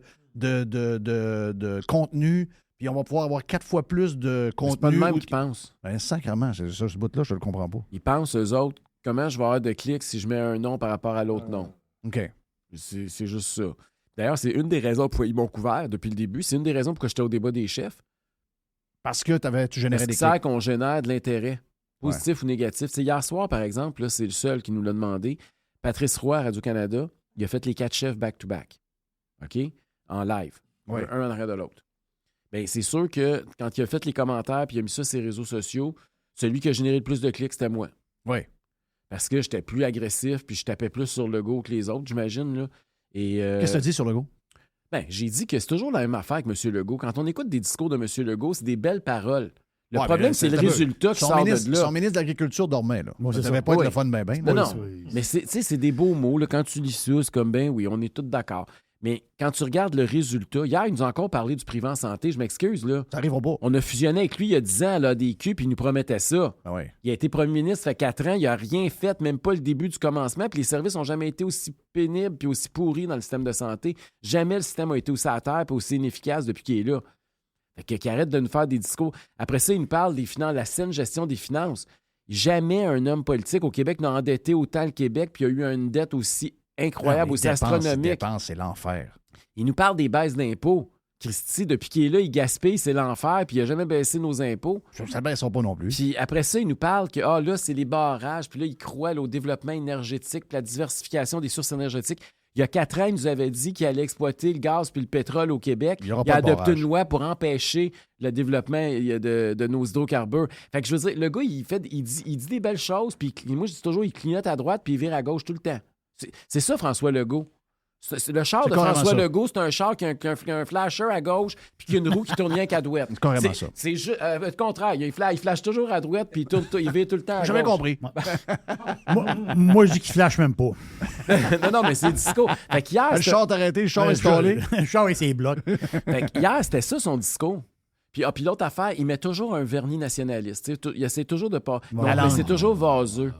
contenu, puis on va pouvoir avoir 4 fois plus de contenu. C'est pas le même qu'ils pensent. Ben, sacrément, ce bout-là, je le comprends pas. Ils pensent, eux autres, comment je vais avoir de clics si je mets un nom par rapport à l'autre nom. OK. C'est juste ça. D'ailleurs, c'est une des raisons pourquoi ils m'ont couvert depuis le début. C'est une des raisons pourquoi j'étais au débat des chefs. Parce que tu générais des clics. C'est ça qu'on génère de l'intérêt, positif ou négatif. T'sais, hier soir, par exemple, là, c'est le seul qui nous l'a demandé. Patrice Roy à Radio-Canada, il a fait les 4 chefs back-to-back. OK? En live. Ouais. Un en arrière de l'autre. Bien, c'est sûr que quand il a fait les commentaires puis il a mis ça sur ses réseaux sociaux, celui qui a généré le plus de clics, c'était moi. Oui. Parce que j'étais plus agressif puis je tapais plus sur le go que les autres, j'imagine. Là. Et, qu'est-ce que tu as dit sur le go? Ben, j'ai dit que c'est toujours la même affaire avec M. Legault. Quand on écoute des discours de M. Legault, c'est des belles paroles. Le Ouais, problème, mais c'est le un peu. résultat qui sort de là. Son ministre de l'Agriculture dormait, là. Moi, Ça c'est devait ça. pas être Oui. le fun, ben. Non, Oui, mais c'est des beaux mots. Là, quand tu lis ça, c'est comme, ben oui, on est tous d'accord. Mais quand tu regardes le résultat, hier, il nous a encore parlé du privé en santé. Je m'excuse, là. Ça arrivera pas. On a fusionné avec lui il y a 10 ans à l'ADQ, puis il nous promettait ça. Ah ouais. Il a été premier ministre, ça fait 4 ans, il n'a rien fait, même pas le début du commencement, puis les services n'ont jamais été aussi pénibles puis aussi pourris dans le système de santé. Jamais le système a été aussi à terre et aussi inefficace depuis qu'il est là. Fait qu'il arrête de nous faire des discours. Après ça, il nous parle des finances, la saine gestion des finances. Jamais un homme politique au Québec n'a endetté autant le Québec, puis il y a eu une dette aussi incroyable, aussi astronomique. Dépenses, c'est l'enfer. Il nous parle des baisses d'impôts. Christy, depuis qu'il est là, il gaspille, c'est l'enfer, puis il n'a jamais baissé nos impôts. Ça ne baissera pas non plus. Puis après ça, il nous parle que là, c'est les barrages, puis là, il croit là, au développement énergétique, puis la diversification des sources énergétiques. Il y a 4 ans, il nous avait dit qu'il allait exploiter le gaz puis le pétrole au Québec. Il y aura a pas de adopté barrage. une loi pour empêcher le développement de nos hydrocarbures. Fait que je veux dire, le gars, il dit des belles choses, puis moi, je dis toujours, il clignote à droite puis il vire à gauche tout le temps. C'est ça, François Legault. Le char C'est de carrément François ça. Legault, c'est un char qui a un flasher à gauche puis qui a une roue qui tourne rien qu'à droite. C'est carrément ça. C'est le contraire. Il flash toujours à droite puis il vire tout le temps à J'avais gauche. compris. moi, je dis qu'il flash même pas. non, mais c'est le discours. Fait qu'hier, Le char est arrêté, le char est installé. Le char et ses blocs. Fait que hier, c'était ça son discours. Puis l'autre affaire, il met toujours un vernis nationaliste. Tu sais, il essaie toujours de pas. Voilà. Mais c'est toujours vaseux.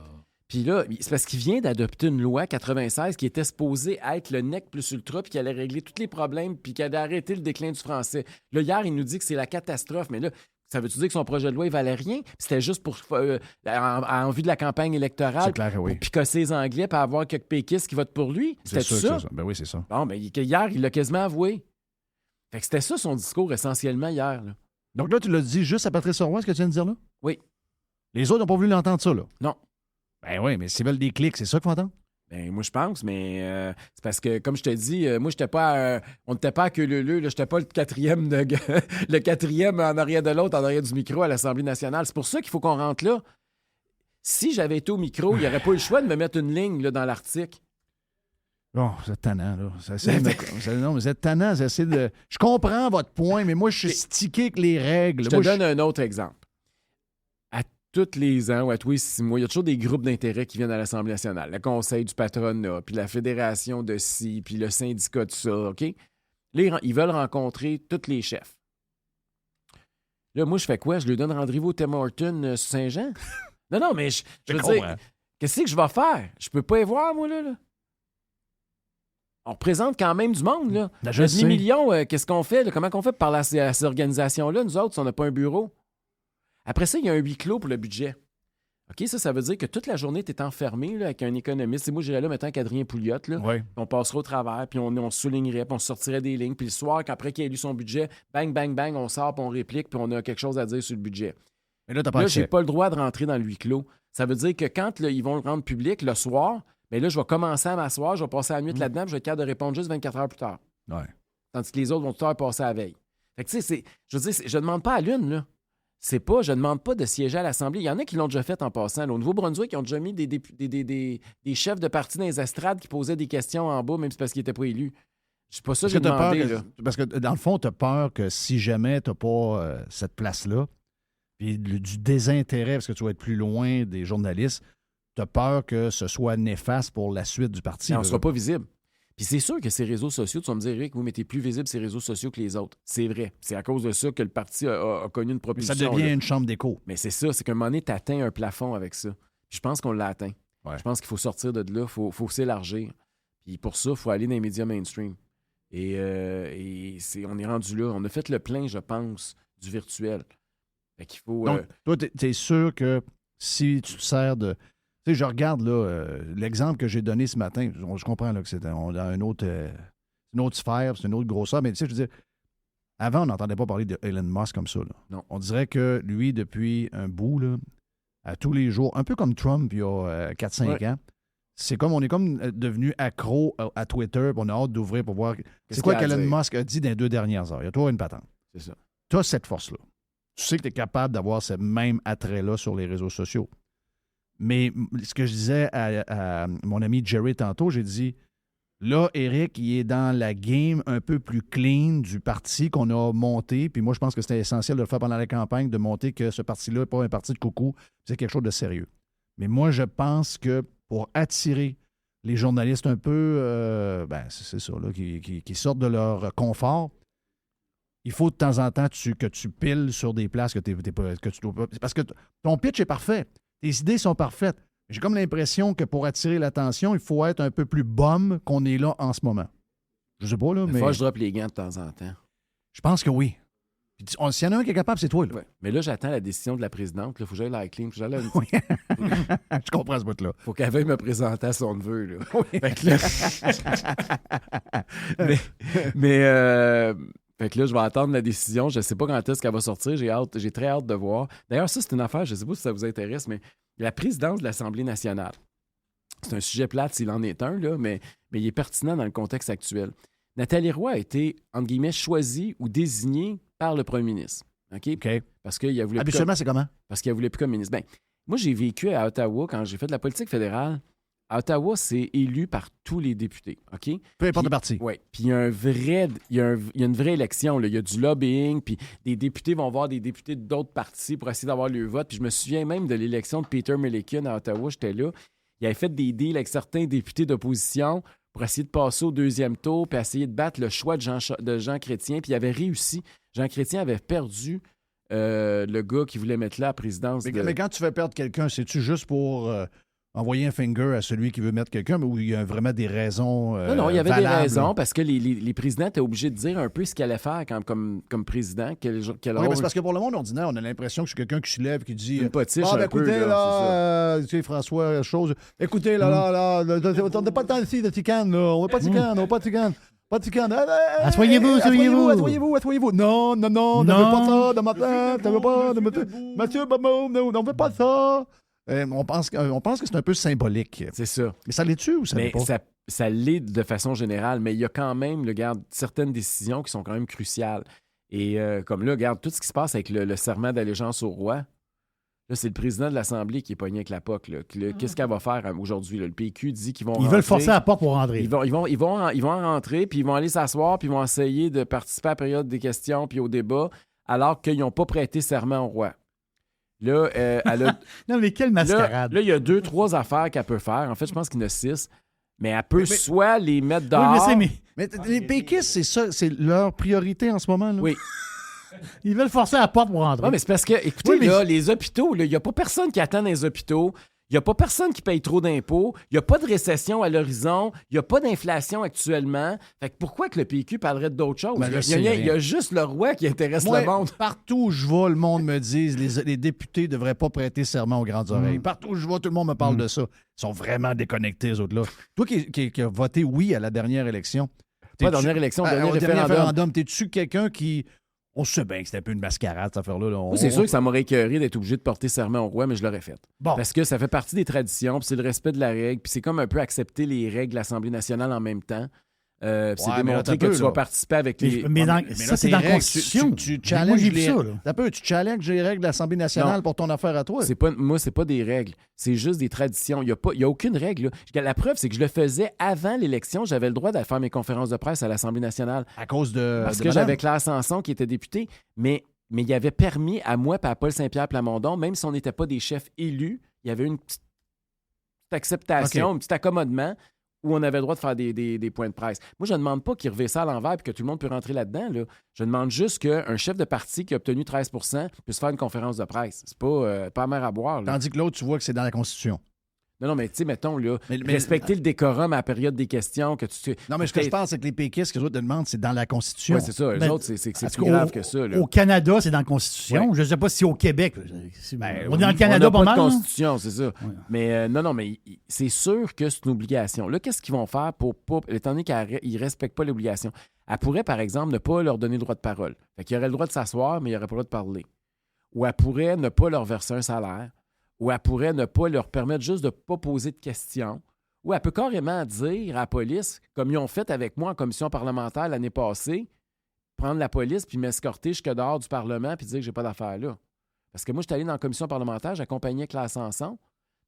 Puis là, c'est parce qu'il vient d'adopter une loi 96 qui était supposée être le nec plus ultra, puis qui allait régler tous les problèmes, puis qui allait arrêter le déclin du français. Là, hier, il nous dit que c'est la catastrophe. Mais là, ça veut-tu dire que son projet de loi, il valait rien? Puis c'était juste pour en vue de la campagne électorale, C'est clair que oui. pour picosser les Anglais, puis avoir quelques péquistes qui votent pour lui? C'est C'était sûr ça? que c'est ça. Ben oui, c'est ça. Bon, mais hier, il l'a quasiment avoué. Fait que c'était ça son discours essentiellement hier. Là. Donc là, tu l'as dit juste à Patrice Roy, ce que tu viens de dire là? Oui. Les autres n'ont pas voulu l'entendre, ça, là? Non. Ben oui, mais s'ils veulent des clics, c'est ça qu'il faut entendre? Ben, moi, je pense, mais c'est parce que, comme je te dis, moi, j'étais pas on n'était pas à queue leu-leu, là, j'étais pas le quatrième le quatrième en arrière de l'autre, en arrière du micro à l'Assemblée nationale. C'est pour ça qu'il faut qu'on rentre là. Si j'avais été au micro, il n'y aurait pas eu le choix de me mettre une ligne là, dans l'article. Bon, vous êtes tannant, là. Non, mais vous êtes tannant. Je comprends votre point, mais moi, je suis stické avec les règles. Je te Moi, donne un autre exemple. À tous les ans ou à tous les 6 mois, il y a toujours des groupes d'intérêt qui viennent à l'Assemblée nationale. Le Conseil du patronat, puis la Fédération de ci, puis le syndicat de ça, OK? Là, ils veulent rencontrer tous les chefs. Là, moi, je fais quoi? Je lui donne rendez-vous au Tim Hortons sur Saint-Jean? Non, mais je veux dire, qu'est-ce que je vais faire? Je peux pas y voir, moi, là. On représente quand même du monde, là. Ben, je Le sais. demi-million, qu'est-ce qu'on fait? Là? Comment qu'on fait pour parler à ces organisations-là, nous autres, si on n'a pas un bureau? Après ça, il y a un huis clos pour le budget. OK, ça veut dire que toute la journée, tu es enfermé là, avec un économiste. Et moi, j'irais là maintenant avec Adrien Pouliot. Là. Oui. On passerait au travers, puis on soulignerait, puis on sortirait des lignes. Puis le soir, après qu'il ait lu son budget, bang, bang, bang, on sort, puis on réplique, puis on a quelque chose à dire sur le budget. Mais là, t'as pas Là, accès. j'ai pas le droit de rentrer dans le huis clos. Ça veut dire que quand là, ils vont le rendre public le soir, bien là, je vais commencer à m'asseoir, je vais passer la nuit là-dedans, puis je vais être capable de répondre juste 24 heures plus tard. Ouais. Tandis que les autres vont tout le temps passer à la veille. Fait que tu sais, je veux dire, je demande pas à l'une, là. Je ne demande pas de siéger à l'Assemblée. Il y en a qui l'ont déjà fait en passant. Là. Au Nouveau-Brunswick, ils ont déjà mis des chefs de parti dans les estrades qui posaient des questions en bas, même si c'est parce qu'ils n'étaient pas élus. C'est pas ça que j'ai demandé. Là. Parce que dans le fond, tu as peur que si jamais tu n'as pas cette place-là, puis du désintérêt, parce que tu vas être plus loin des journalistes, tu as peur que ce soit néfaste pour la suite du parti. On ne là. sera pas visible. Puis c'est sûr que ces réseaux sociaux, tu vas me dire, Eric, vous mettez plus visible ces réseaux sociaux que les autres. C'est vrai. C'est à cause de ça que le parti a connu une Mais propulsion. ça devient là. une chambre d'écho. Mais c'est ça, c'est qu'à un moment donné, tu atteins un plafond avec ça. Puis je pense qu'on l'a atteint. Ouais. Je pense qu'il faut sortir de là, il faut s'élargir. Puis pour ça, il faut aller dans les médias mainstream. Et on est rendu là. On a fait le plein, je pense, du virtuel. Fait qu'il faut... Donc, toi, tu es sûr que si tu te sers de... Tu sais, je regarde là, l'exemple que j'ai donné ce matin. Je comprends là, que c'est on a une autre sphère, c'est une autre grosseur, mais tu sais, je veux dire, avant, on n'entendait pas parler de Elon Musk comme ça. Là. Non. On dirait que lui, depuis un bout, là, à tous les jours, un peu comme Trump il y a 4-5 ans, on est comme devenu accro à Twitter, puis on a hâte d'ouvrir pour voir c'est quoi qu'il y a à qu'Elon dire? Musk a dit dans les 2 dernières heures. Il y a toujours une patente. C'est ça. Tu as cette force-là. Tu sais que tu es capable d'avoir ce même attrait-là sur les réseaux sociaux. Mais ce que je disais à mon ami Jerry tantôt, j'ai dit, Là, Éric, il est dans la game un peu plus clean du parti qu'on a monté. Puis moi, je pense que c'était essentiel de le faire pendant la campagne, de monter que ce parti-là n'est pas un parti de coucou, c'est quelque chose de sérieux. Mais moi, je pense que pour attirer les journalistes un peu, c'est ça, là, qui sortent de leur confort, il faut de temps en temps que tu piles sur des places que tu dois pas. Parce que ton pitch est parfait. Tes idées sont parfaites. J'ai comme l'impression que pour attirer l'attention, il faut être un peu plus bum qu'on est là en ce moment. Je sais pas, là, mais. Faut que je droppe les gants de temps en temps. Je pense que oui. Puis, s'il y en a un qui est capable, c'est toi, là. Ouais. Mais là, j'attends la décision de la présidente. Il faut que j'aille la clean. Oui. Je comprends ce bout-là. Faut qu'elle veuille me présenter à son neveu. Là. Fait que là... Fait que là, je vais attendre la décision. Je ne sais pas quand est-ce qu'elle va sortir. J'ai très hâte de voir. D'ailleurs, ça, c'est une affaire, je ne sais pas si ça vous intéresse, mais la présidence de l'Assemblée nationale, c'est un sujet plate s'il en est un, là, mais il est pertinent dans le contexte actuel. Nathalie Roy a été, entre guillemets, choisie ou désignée par le premier ministre. OK? Parce qu'il voulu habituellement, c'est comment? Parce qu'elle voulait plus comme ministre. Bien, moi, j'ai vécu à Ottawa quand j'ai fait de la politique fédérale. À Ottawa, c'est élu par tous les députés, OK? Peu importe le parti. Oui. Puis il y a une vraie élection. Là. Il y a du lobbying, puis des députés vont voir des députés d'autres partis pour essayer d'avoir le vote. Puis je me souviens même de l'élection de Peter Milliken à Ottawa, j'étais là. Il avait fait des deals avec certains députés d'opposition pour essayer de passer au deuxième tour, puis essayer de battre le choix de Jean Chrétien. Puis il avait réussi. Jean Chrétien avait perdu le gars qui voulait mettre là à la présidence. Mais quand tu fais perdre quelqu'un, c'est-tu juste pour envoyer un finger à celui qui veut mettre quelqu'un, mais où il y a vraiment des raisons Non, il y avait valables, des raisons parce que les présidents étaient obligés de dire un peu ce qu'ils allaient faire comme président. Quel oui, rôle... mais c'est parce que pour le monde ordinaire, on a l'impression que c'est quelqu'un qui se lève qui dit une potiche un écoutez, peu, là, tu sais, François, chose. Écoutez, là, on n'a pas le temps ici de ticane, là. On n'a pas de ticane, on n'a pas de ticane. Pas de ticane. Asseyez-vous. Asseyez-vous. Non, ne veux pas ça de matin. Ne veux pas de matin. Mathieu, non, on ne veut pas ça. On pense que c'est un peu symbolique. C'est ça. Mais ça l'est-tu ou ça l'est pas? Ça l'est de façon générale, mais il y a quand même, regarde, certaines décisions qui sont quand même cruciales. Et comme là, regarde, tout ce qui se passe avec le serment d'allégeance au roi, là, c'est le président de l'Assemblée qui est pogné avec la POC. Qu'est-ce qu'elle va faire aujourd'hui? Là? Le PQ dit qu'ils vont rentrer. Ils veulent forcer la porte pour rentrer. Ils vont en rentrer, puis ils vont aller s'asseoir, puis ils vont essayer de participer à la période des questions puis au débat, alors qu'ils n'ont pas prêté serment au roi. Là, elle a... Non, mais quelle mascarade. Là, il y a 2-3 affaires qu'elle peut faire. En fait, je pense qu'il y en a 6. Mais elle peut soit les mettre dehors... Oui, mais les péquistes, c'est ça, c'est leur priorité en ce moment. Là. Oui. Ils veulent forcer la porte pour rentrer. Non, mais c'est parce que, écoutez, là, les hôpitaux, il n'y a pas personne qui attend dans les hôpitaux. Il n'y a pas personne qui paye trop d'impôts. Il n'y a pas de récession à l'horizon. Il n'y a pas d'inflation actuellement. Fait que pourquoi que le PQ parlerait d'autres choses? Il y a juste le roi qui intéresse le monde. Partout où je vais, le monde me dit les députés ne devraient pas prêter serment aux grandes oreilles. Partout où je vais, tout le monde me parle de ça. Ils sont vraiment déconnectés, les autres-là. Toi qui as voté oui à la dernière élection. Pas dernière élection, dernier référendum. référendum. T'es-tu quelqu'un qui... On sait bien que c'était un peu une mascarade, cette affaire-là. Moi, c'est sûr que ça m'aurait écœuré d'être obligé de porter serment au roi, mais je l'aurais fait. Bon. Parce que ça fait partie des traditions, puis c'est le respect de la règle, puis c'est comme un peu accepter les règles de l'Assemblée nationale en même temps. C'est démontrer que tu vas participer avec les... Mais ça, c'est dans la Constitution. Tu challenges tu challenges les règles de l'Assemblée nationale pour ton affaire à toi. Moi, c'est pas des règles. C'est juste des traditions. Il n'y a aucune règle. Là. La preuve, c'est que je le faisais avant l'élection. J'avais le droit d'aller faire mes conférences de presse à l'Assemblée nationale. À cause de... Parce que j'avais Claire Sanson qui était députée. Mais il avait permis à moi et à Paul Saint-Pierre Plamondon, même si on n'était pas des chefs élus, il y avait une petite acceptation, un petit accommodement où on avait le droit de faire des points de presse. Moi, je ne demande pas qu'il revêt ça à l'envers et que tout le monde peut rentrer là-dedans. Là. Je demande juste qu'un chef de parti qui a obtenu 13 puisse faire une conférence de presse. C'est pas à mer à boire. Là. Tandis que l'autre, tu vois que c'est dans la Constitution. Non, mais tu sais, mettons, là, respecter le décorum à la période des questions. Non, mais ce que je pense, c'est que les péquistes, ce que les autres te demandent, c'est dans la Constitution. Oui, c'est ça. Les autres, c'est plus grave que ça. Là. Au Canada, c'est dans la Constitution. Je ne sais pas si au Québec. On est dans le Canada pas mal. On n'a pas de Constitution, c'est ça. Ouais. Mais mais c'est sûr que c'est une obligation. Là, qu'est-ce qu'ils vont faire pour pas... Étant donné qu'ils ne respectent pas l'obligation, elle pourrait, par exemple, ne pas leur donner le droit de parole. Fait qu'il aurait le droit de s'asseoir, mais il n'aurait pas le droit de parler. Ou elle pourrait ne pas leur verser un salaire. Ou elle pourrait ne pas leur permettre juste de ne pas poser de questions. Ou elle peut carrément dire à la police, comme ils ont fait avec moi en commission parlementaire l'année passée, prendre la police puis m'escorter jusque dehors du Parlement puis dire que j'ai pas d'affaires là. Parce que moi, je suis allé dans la commission parlementaire, j'accompagnais Claire Sanson.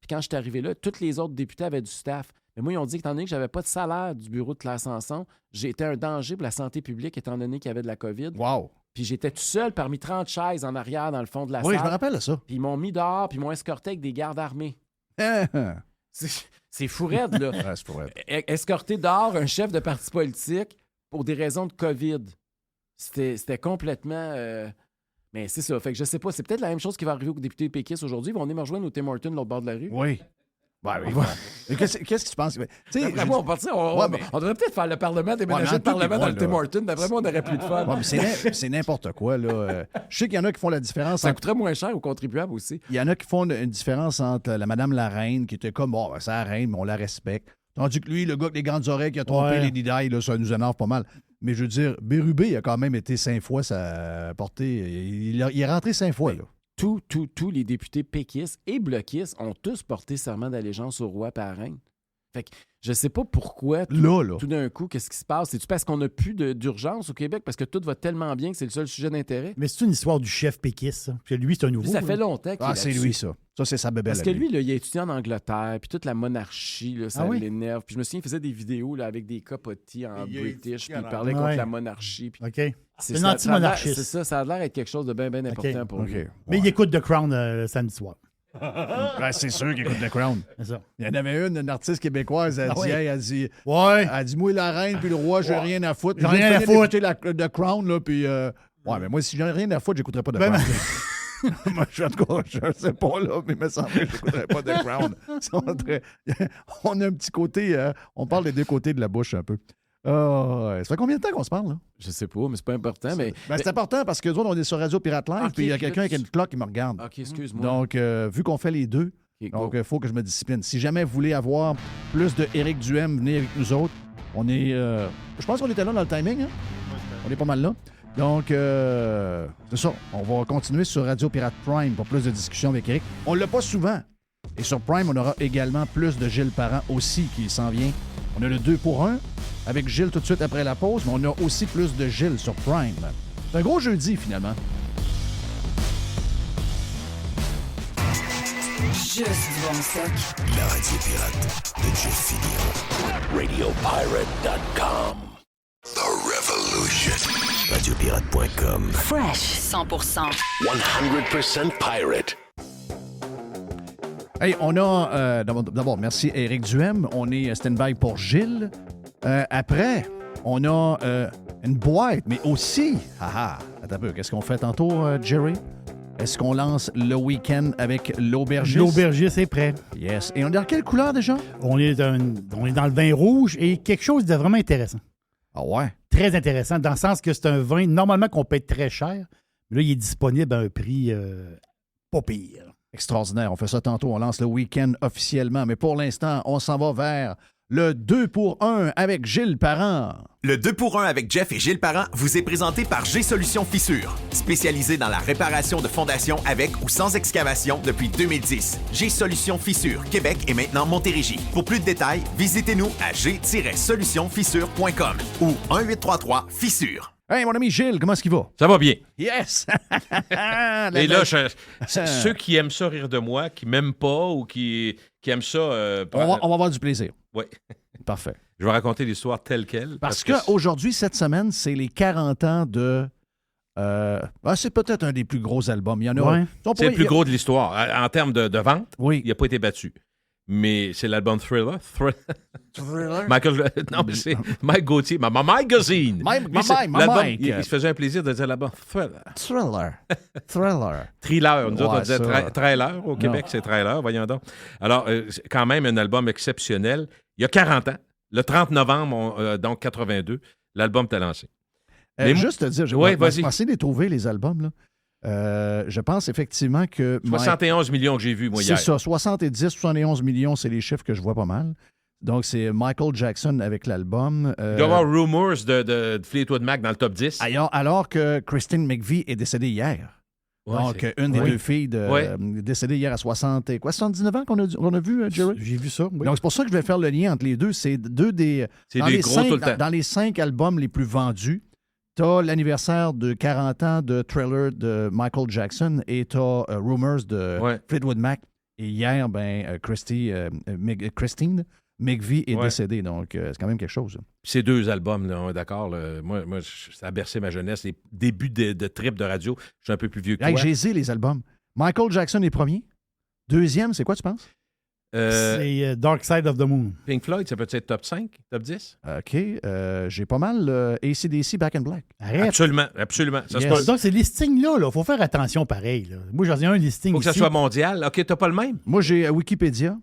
Puis quand je suis arrivé là, tous les autres députés avaient du staff. Mais moi, ils ont dit qu'étant donné que je n'avais pas de salaire du bureau de Claire Sanson, j'étais un danger pour la santé publique étant donné qu'il y avait de la COVID. Wow. Puis j'étais tout seul parmi 30 chaises en arrière dans le fond de la Oui, salle. je me rappelle de ça. Puis ils m'ont mis dehors, puis ils m'ont escorté avec des gardes armés. Ouais, C'est fou raide, là. c'est pour vrai. Escorter dehors un chef de parti politique pour des raisons de COVID. C'était complètement... Mais c'est ça. Fait que je sais pas. C'est peut-être la même chose qui va arriver aux députés péquistes aujourd'hui. Ils vont venir me rejoindre au Tim Hortons de l'autre bord de la rue. Oui. Ben, oui. Mais qu'est-ce que tu penses? Tu sais, D'après moi, on devrait peut-être faire le Parlement, déménager mais le Parlement en dans tout le cas, Tim Hortons. D'après moi, on aurait plus de fun. ouais, mais c'est n'importe quoi, là. Je sais qu'il y en a qui font la différence Ça entre... coûterait moins cher aux contribuables aussi. Il y en a qui font une différence entre la Madame la Reine, qui était comme, bon, ben, c'est la Reine, mais on la respecte. Tandis que lui, le gars avec les grandes oreilles qui a trompé Ouais. Lady Di, là, ça nous énerve pas mal. Mais je veux dire, Bérubé a quand même été 5 fois sa portée. Il est rentré 5 fois, là. Tous les députés péquistes et bloquistes ont tous porté serment d'allégeance au roi et à la reine. Fait que je sais pas pourquoi, Là. tout d'un coup, qu'est-ce qui se passe? C'est-tu parce qu'on n'a plus d'urgence au Québec? Parce que tout va tellement bien que c'est le seul sujet d'intérêt? Mais c'est une histoire du chef péquiste, ça. Puis lui, c'est un nouveau. Lui, ça là. fait longtemps qu'il Ah, est c'est là-dessus. lui, ça. Ça, c'est sa bébelle. Parce que lui, là, il a étudié en Angleterre, puis toute la monarchie, là, ça Ah oui? l'énerve. Puis je me souviens, il faisait des vidéos là, avec des capotis en Il a British, puis étudié il en parlait Angleterre. contre Ouais. la monarchie. Puis OK. C'est un ça a l'air- anti-monarchiste. C'est ça, ça a l'air d'être quelque chose de bien important pour lui. OK. Mais il écoute The Crown samedi soir. Ben, c'est sûr qu'il écoute The Crown. C'est ça. Il y en avait une artiste québécoise, elle Ah dit, oui? hey, elle dit, Ouais. moi, la reine puis le roi, j'ai rien à foutre. J'ai Je viens rien de à finir foutre. d'écouter The Crown, là, puis... Ouais, mais moi, si j'ai rien à foutre, j'écouterais pas The Ben, Crown. Moi, en tout cas, je sais pas, là, mais il me semble que j'écouterais pas The Crown. On a un petit côté... on parle des deux côtés de la bouche, un peu. Ça fait combien de temps qu'on se parle, là? Je sais pas, mais c'est pas important. Mais... Ben, c'est important parce que nous autres, on est sur Radio Pirate Live, Ok, puis il y a puis quelqu'un là, avec une cloque qui me regarde. OK, excuse-moi. Donc, vu qu'on fait les deux, OK, donc, go. il faut que je me discipline. Si jamais vous voulez avoir plus de Éric Duhem, venez avec nous autres. On est... je pense qu'on était là dans le timing, hein? On est pas mal là. Donc, c'est ça. On va continuer sur Radio Pirate Prime pour plus de discussions avec Éric. On l'a pas souvent. Et sur Prime, on aura également plus de Gilles Parent aussi qui s'en vient. On a le 2 pour 1 avec Gilles tout de suite après la pause, mais on a aussi plus de Gilles sur Prime. C'est un gros jeudi, finalement. Juste du bon stock. La radio pirate de Jeff Fillion. RadioPirate.com. The Revolution. RadioPirate.com. Fresh 100%. 100% pirate. Hey, on a... d'abord, merci Éric Duhem. On est stand-by pour Gilles. Après, on a une boîte, mais aussi... Attends un peu. Qu'est-ce qu'on fait tantôt, Jerry? Est-ce qu'on lance le week-end avec l'aubergiste? L'aubergiste est prêt. Yes. Et on est dans quelle couleur déjà? On est dans le vin rouge et quelque chose de vraiment intéressant. Ah ouais? Très intéressant, dans le sens que c'est un vin, normalement, qu'on paye très cher. Mais là, il est disponible à un prix pas pire. Extraordinaire. On fait ça tantôt. On lance le week-end officiellement. Mais pour l'instant, on s'en va vers le 2 pour 1 avec Gilles Parent. Le 2 pour 1 avec Jeff et Gilles Parent vous est présenté par G-Solutions Fissures, spécialisé dans la réparation de fondations avec ou sans excavation depuis 2010. G-Solutions Fissures, Québec et maintenant Montérégie. Pour plus de détails, visitez-nous à g-solutionfissures.com ou 1-833-FISSURES. Hey, mon ami Gilles, comment est-ce qu'il va? Ça va bien. Yes! Et là, ceux qui aiment ça rire de moi, qui m'aiment pas ou qui aiment ça... on va avoir du plaisir. Oui. Parfait. Je vais raconter l'histoire telle qu'elle. Parce qu'aujourd'hui, cette semaine, c'est les 40 ans de... c'est peut-être un des plus gros albums. Il y en a... Ouais. c'est le plus gros de l'histoire. En termes de vente, Oui. il n'a pas été battu. Mais c'est l'album Thriller. Thriller? Non, mais c'est Mike Gauthier. Ma magazine. Mike. Il se faisait un plaisir de dire l'album Thriller. Thriller. Thriller. Nous autres, Ouais, on disait ça. trailer. Au Québec, c'est trailer. Voyons donc. Alors, c'est quand même un album exceptionnel. Il y a 40 ans, le 30 novembre, donc 82, l'album t'a lancé. Mais juste te dire, Ouais, vas-y. pensé de les trouver, les albums, là. Je pense effectivement que... 71 millions que j'ai vus, moi, C'est hier. ça, 70, 71 millions, c'est les chiffres que je vois pas mal. Donc, c'est Michael Jackson avec l'album. Il doit y avoir Rumors de Fleetwood Mac dans le top 10. Alors que Christine McVie est décédée hier. Ouais, Donc, c'est- une des Oui. deux filles Ouais. décédée hier à 79 ans qu'on a vu, Jerry? J'ai vu ça, oui. Donc, c'est pour ça que je vais faire le lien entre les deux. C'est deux des... C'est dans des les gros cinq- tout le temps. Dans les 5 albums les plus vendus, t'as l'anniversaire de 40 ans de Thriller de Michael Jackson et t'as Rumors de Ouais. Fleetwood Mac. Et hier, Christine Mick V est Ouais. décédé, donc c'est quand même quelque chose. Ces 2 albums, là, on est d'accord. Là, moi, ça a bercé ma jeunesse. Les débuts de trip de radio. Je suis un peu plus vieux que Hey, toi. j'ai les albums. Michael Jackson est premier. Deuxième, c'est quoi, tu penses? C'est Dark Side of the Moon. Pink Floyd, ça peut être top 5, top 10? OK. J'ai pas mal AC/DC Back in Black. Arrête. Absolument, absolument. Ça, Yes. c'est Donc, ces listings-là, il faut faire attention pareil. Là. Moi, j'en ai un listing faut que ça ici. soit mondial. OK, t'as pas le même? Moi, j'ai Wikipédia.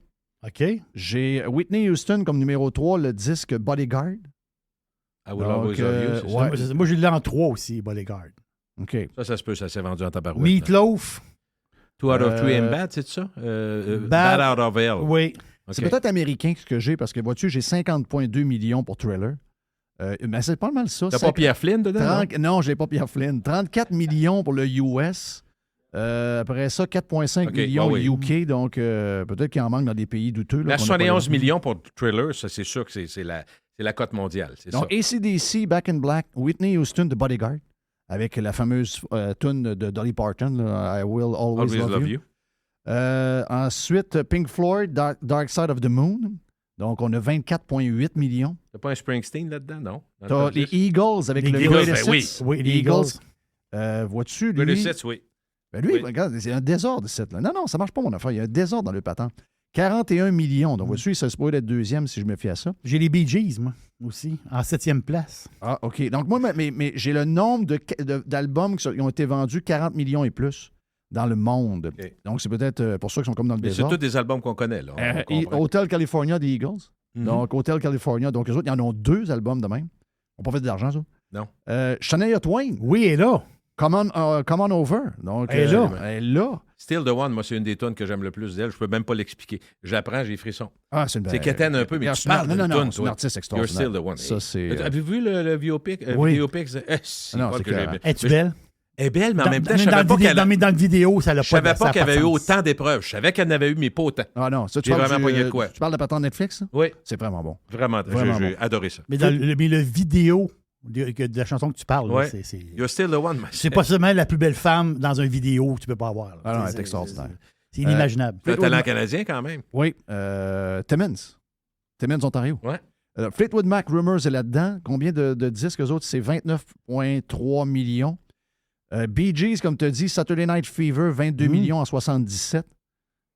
OK. J'ai Whitney Houston comme numéro 3, le disque Bodyguard. I Will Donc, Always Love You, c'est ça? ouais. Moi, j'ai l'ai en 3 aussi, Bodyguard. OK. Ça se peut, ça s'est vendu en tabarouette. Meatloaf. 2 out of 3 and Euh, bad, c'est ça? Bad- Bad Out of Hell. Oui. OK. C'est peut-être américain ce que j'ai, parce que vois-tu, j'ai 50,2 millions pour Thriller. Mais c'est pas mal ça. T'as pas Pierre Flynn dedans? non? Non, j'ai pas Pierre Flynn. 34 millions pour le US. Après ça, 4,5 OK, millions oui. UK. Donc, peut-être qu'il en manque dans des pays douteux. là, La qu'on n'a pas 71 les- millions pour Thriller, ça, c'est sûr que c'est la cote mondiale. C'est Donc, ça. AC/DC, Back in Black, Whitney Houston de Bodyguard, avec la fameuse tune de Dolly Parton, là, I Will Always, Love You. Ensuite, Pink Floyd, Dark Side of the Moon. Donc, on a 24,8 millions. T'as pas un Springsteen là-dedans, non? Dans le T'as top les 10? Eagles avec Les le Eagles, Greatest ben oui. Hits. Oui, les Eagles. Vois-tu, lui? Greatest Hits, oui. Ben lui, Oui. regarde, c'est un désordre, cette là. Non, ça marche pas, mon affaire. Il y a un désordre dans le patent. 41 millions. Donc, vois-tu, il se pourrait être deuxième si je me fie à ça. J'ai les Bee Gees, moi, aussi, en 7e place. Ah, OK. Donc, moi, mais j'ai le nombre d'albums qui ont été vendus, 40 millions et plus dans le monde. OK. Donc, c'est peut-être pour ça qu'ils sont comme dans le Mais c'est désordre. tous des albums qu'on connaît, là. On comprend. Hotel California des Eagles. Mhm. Donc, Hotel California. Donc, eux autres, ils en ont 2 albums de même. On n'a pas fait de l'argent, ça. Non. Shania Twain, Oui, elle est là. Come on Over. Donc, Elle est là. Elle est là. Still the One, moi, c'est une des tunes que j'aime le plus d'elle. Je peux même pas l'expliquer. J'apprends, j'ai frisson. Ah, c'est une C'est quétaine un peu, mais tu non, parles non, d'une non, toune, c'est un toi. artiste You're extraordinaire. still the one. Ça, c'est... Avez-vous vu le biopic? Oui. Biopic, c'est Non, pas c'est que j'ai clair. bien. Es-tu belle? Elle est belle, mais en même temps, Dans- je savais dans pas le vidéo- qu'elle dans le vidéo, ça l'a je savais ça pas a qu'elle avait eu de sens. autant d'épreuves. Je savais qu'elle n'avait eu, mais pas autant. Ah non, ça, tu J'ai parles vraiment pogné de quoi? Tu parles de patente Netflix, ça? Oui, C'est vraiment bon. vraiment. Vraiment J'ai bon. adoré ça. Mais le vidéo de la chanson que tu parles, là, Ouais. c'est You're still the one. c'est pas seulement la plus belle femme dans un vidéo que tu peux pas avoir. là. Ah non, elle est C'est- extraordinaire. C'est inimaginable. Le talent canadien, quand même. Oui, Timmins, Ontario. Ouais. Fleetwood Mac, Rumors est là-dedans. Combien de disques, eux autres? C'est 29,3 millions. Bee Gees, comme tu as dit, Saturday Night Fever, 22 millions en 77.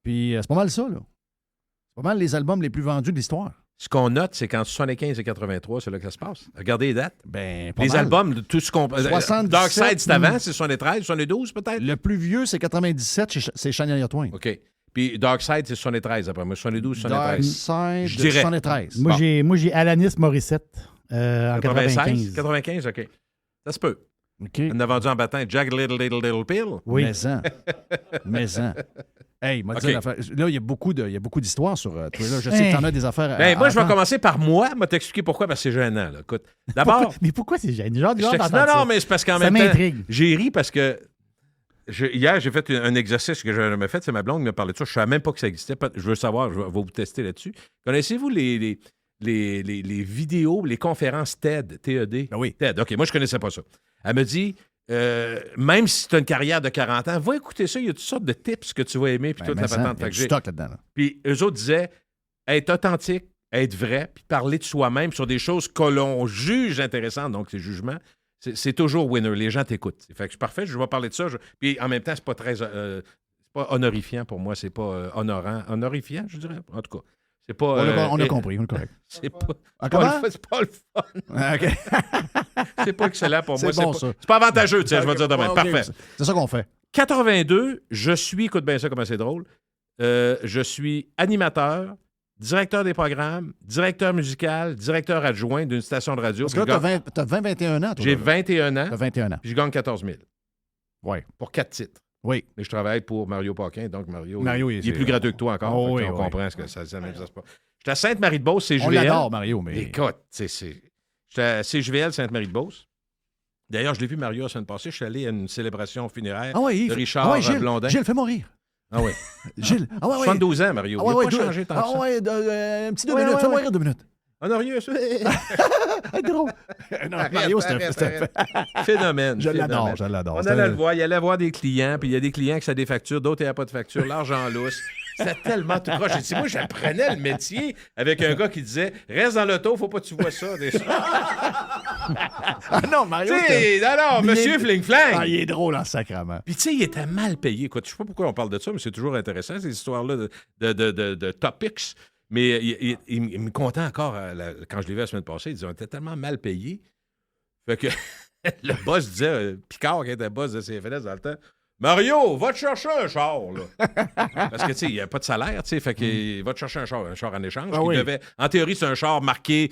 Puis c'est pas mal ça, là. C'est pas mal les albums les plus vendus de l'histoire. Ce qu'on note, c'est qu'en 75 et 83, c'est là que ça se passe. Regardez les dates. Ben, pas Les mal. albums, de tout ce qu'on... 77, Dark Side, c'est avant, c'est 73, 72 peut-être? Le plus vieux, c'est 97, c'est Shania Twain. OK. Puis Dark Side, c'est 73 après moi. 72, Dark 73. Side, Je dirais. 73. Moi, Bon. j'ai Alanis Morissette en 96? 95. 95, OK. Ça se peut. OK. On a vendu en battant Jagged Little Pill. Oui. Maison. Maison. Hey, m'a dit OK. une affaire. Là, il y a beaucoup d'histoires sur Thriller. Je sais que tu en as des affaires. Ben, moi, je vais attends. commencer par moi. Je vais t'expliquer pourquoi, parce que c'est gênant. Là. Écoute, d'abord... Mais pourquoi c'est gênant? Genre, je genre t'ex- d'entendre non, ça. non, mais c'est parce qu'en Ça même temps, m'intrigue. j'ai ri parce que hier, j'ai fait un exercice que je jamais fait. C'est ma blonde qui me parlait de ça. Je ne savais même pas que ça existait. Je veux savoir, je vais vous tester là-dessus. Connaissez-vous les vidéos, les conférences TED, TED? Ben oui. TED, OK, moi, je ne connaissais pas ça. Elle me dit, même si tu as une carrière de 40 ans, va écouter ça. Il y a toutes sortes de tips que tu vas aimer. Puis Ben, toute la mais ça, patente. il y a Fait du que j'ai- stock là-dedans. là. Puis eux autres disaient être authentique, être vrai, puis parler de soi-même sur des choses que l'on juge intéressantes, donc les jugements, c'est toujours winner. Les gens t'écoutent. Fait que je suis parfait, je vais parler de ça. Puis en même temps, c'est pas très... c'est pas honorifiant pour moi, c'est pas honorant. Honorifiant, je dirais, en tout cas. C'est pas... On a compris, on est correct. C'est pas, Ah, c'est pas comment? le, c'est pas le fun. Ah, OK. C'est pas excellent pour C'est moi. bon, pas, ça. c'est pas avantageux, tu sais, je vais dire demain. OK, Parfait. C'est ça qu'on fait. 82, je suis, écoute bien ça comme c'est drôle, je suis animateur, directeur des programmes, directeur musical, directeur adjoint d'une station de radio. Parce que là, t'as 21 ans, toi. J'ai là. 21 ans, T'as 21 ans. puis je gagne 14 000 Oui. pour 4 titres. Oui. Mais je travaille pour Mario Paquin, donc Mario, Mario, il est plus gratuit que toi encore. Oh, Fait oui, on oui. comprend ce que ça n'existe pas. J'étais à Sainte-Marie-de-Beauce, c'est On JVL. l'adore, Mario, mais... Écoute, j'étais à CJVL, Sainte-Marie-de-Beauce. D'ailleurs, je l'ai vu Mario la semaine passée. Je suis allé à une célébration funéraire Ah ouais, de Richard Gilles, Blondin. Gilles, fais mourir. Ah oui. Gilles. Ah ouais, ouais. 72 ans, Mario. Ah Il ouais, n'a ouais, pas changé tant que ah ça. ouais, un petit 2 Ouais, minutes. ouais, Fais ouais. mourir 2 minutes. Honorius. Drôle. Non, Mario, c'est un Phénomène. Je l'adore, phénomène. je l'adore. On C'est allait un- le voir. Il allait voir des clients, puis il y a des clients qui ont des factures, d'autres, il n'y a pas de facture. L'argent lousse. C'était tellement tout proche. J'ai dit, moi, j'apprenais le métier avec un gars qui disait reste dans l'auto, faut pas que tu vois ça. Ah non, Mario, Tu sais, non, Il monsieur est- Fling-Flang. Ah, il est drôle en sacrament. Puis, tu sais, il était mal payé. Écoute, je sais pas pourquoi on parle de ça, mais c'est toujours intéressant, ces histoires-là de topics. Mais il me contait encore, quand je l'ai vu la semaine passée, il disait on était tellement mal payé. Fait que le boss disait, Picard, qui était boss de CFLS dans le temps, Mario, va te chercher un char, là. Parce que, tu sais, il n'y a pas de salaire, tu sais, fait qu'il va te chercher un char en échange. Ah oui. En théorie, c'est un char marqué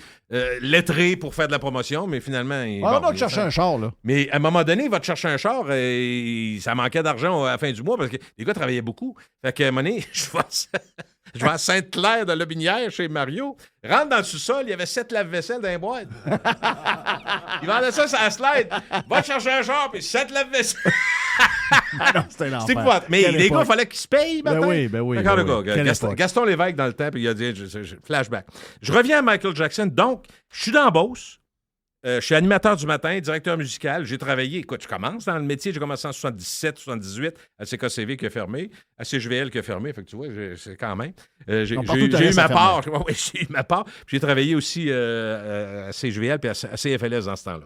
lettré pour faire de la promotion, mais finalement... On va te chercher un char, là. Mais à un moment donné, il va te chercher un char et ça manquait d'argent à la fin du mois parce que les gars travaillaient beaucoup. Fait qu'à un moment donné, je vais à Sainte-Claire de Lobinière chez Mario. Rentre dans le sous-sol, il y avait 7 lave-vaisselle dans les boîtes. Il vendait ça sur la slide. Va te chercher un char puis 7 lave-vaisselle. Ah non, c'était l'enfer. C'est épouvantable. Mais Quelle les gars, époque. il fallait qu'ils se payent Ben maintenant. oui, ben oui. D'accord, ben le oui. gars. Quelle époque. Gaston Lévesque dans le temps, puis il a dit flashback. Je reviens à Michael Jackson. Donc, je suis dans Beauce. Je suis animateur du matin, directeur musical. J'ai travaillé. Écoute, je commence dans le métier. J'ai commencé en 77, 78 à CKCV qui a fermé, à CGVL qui a fermé. Fait que tu vois, c'est quand même. J'ai partout, eu t'as rien, ma ça part. Oui, j'ai eu ma part. Puis j'ai travaillé aussi à CGVL puis à CFLS dans ce temps-là.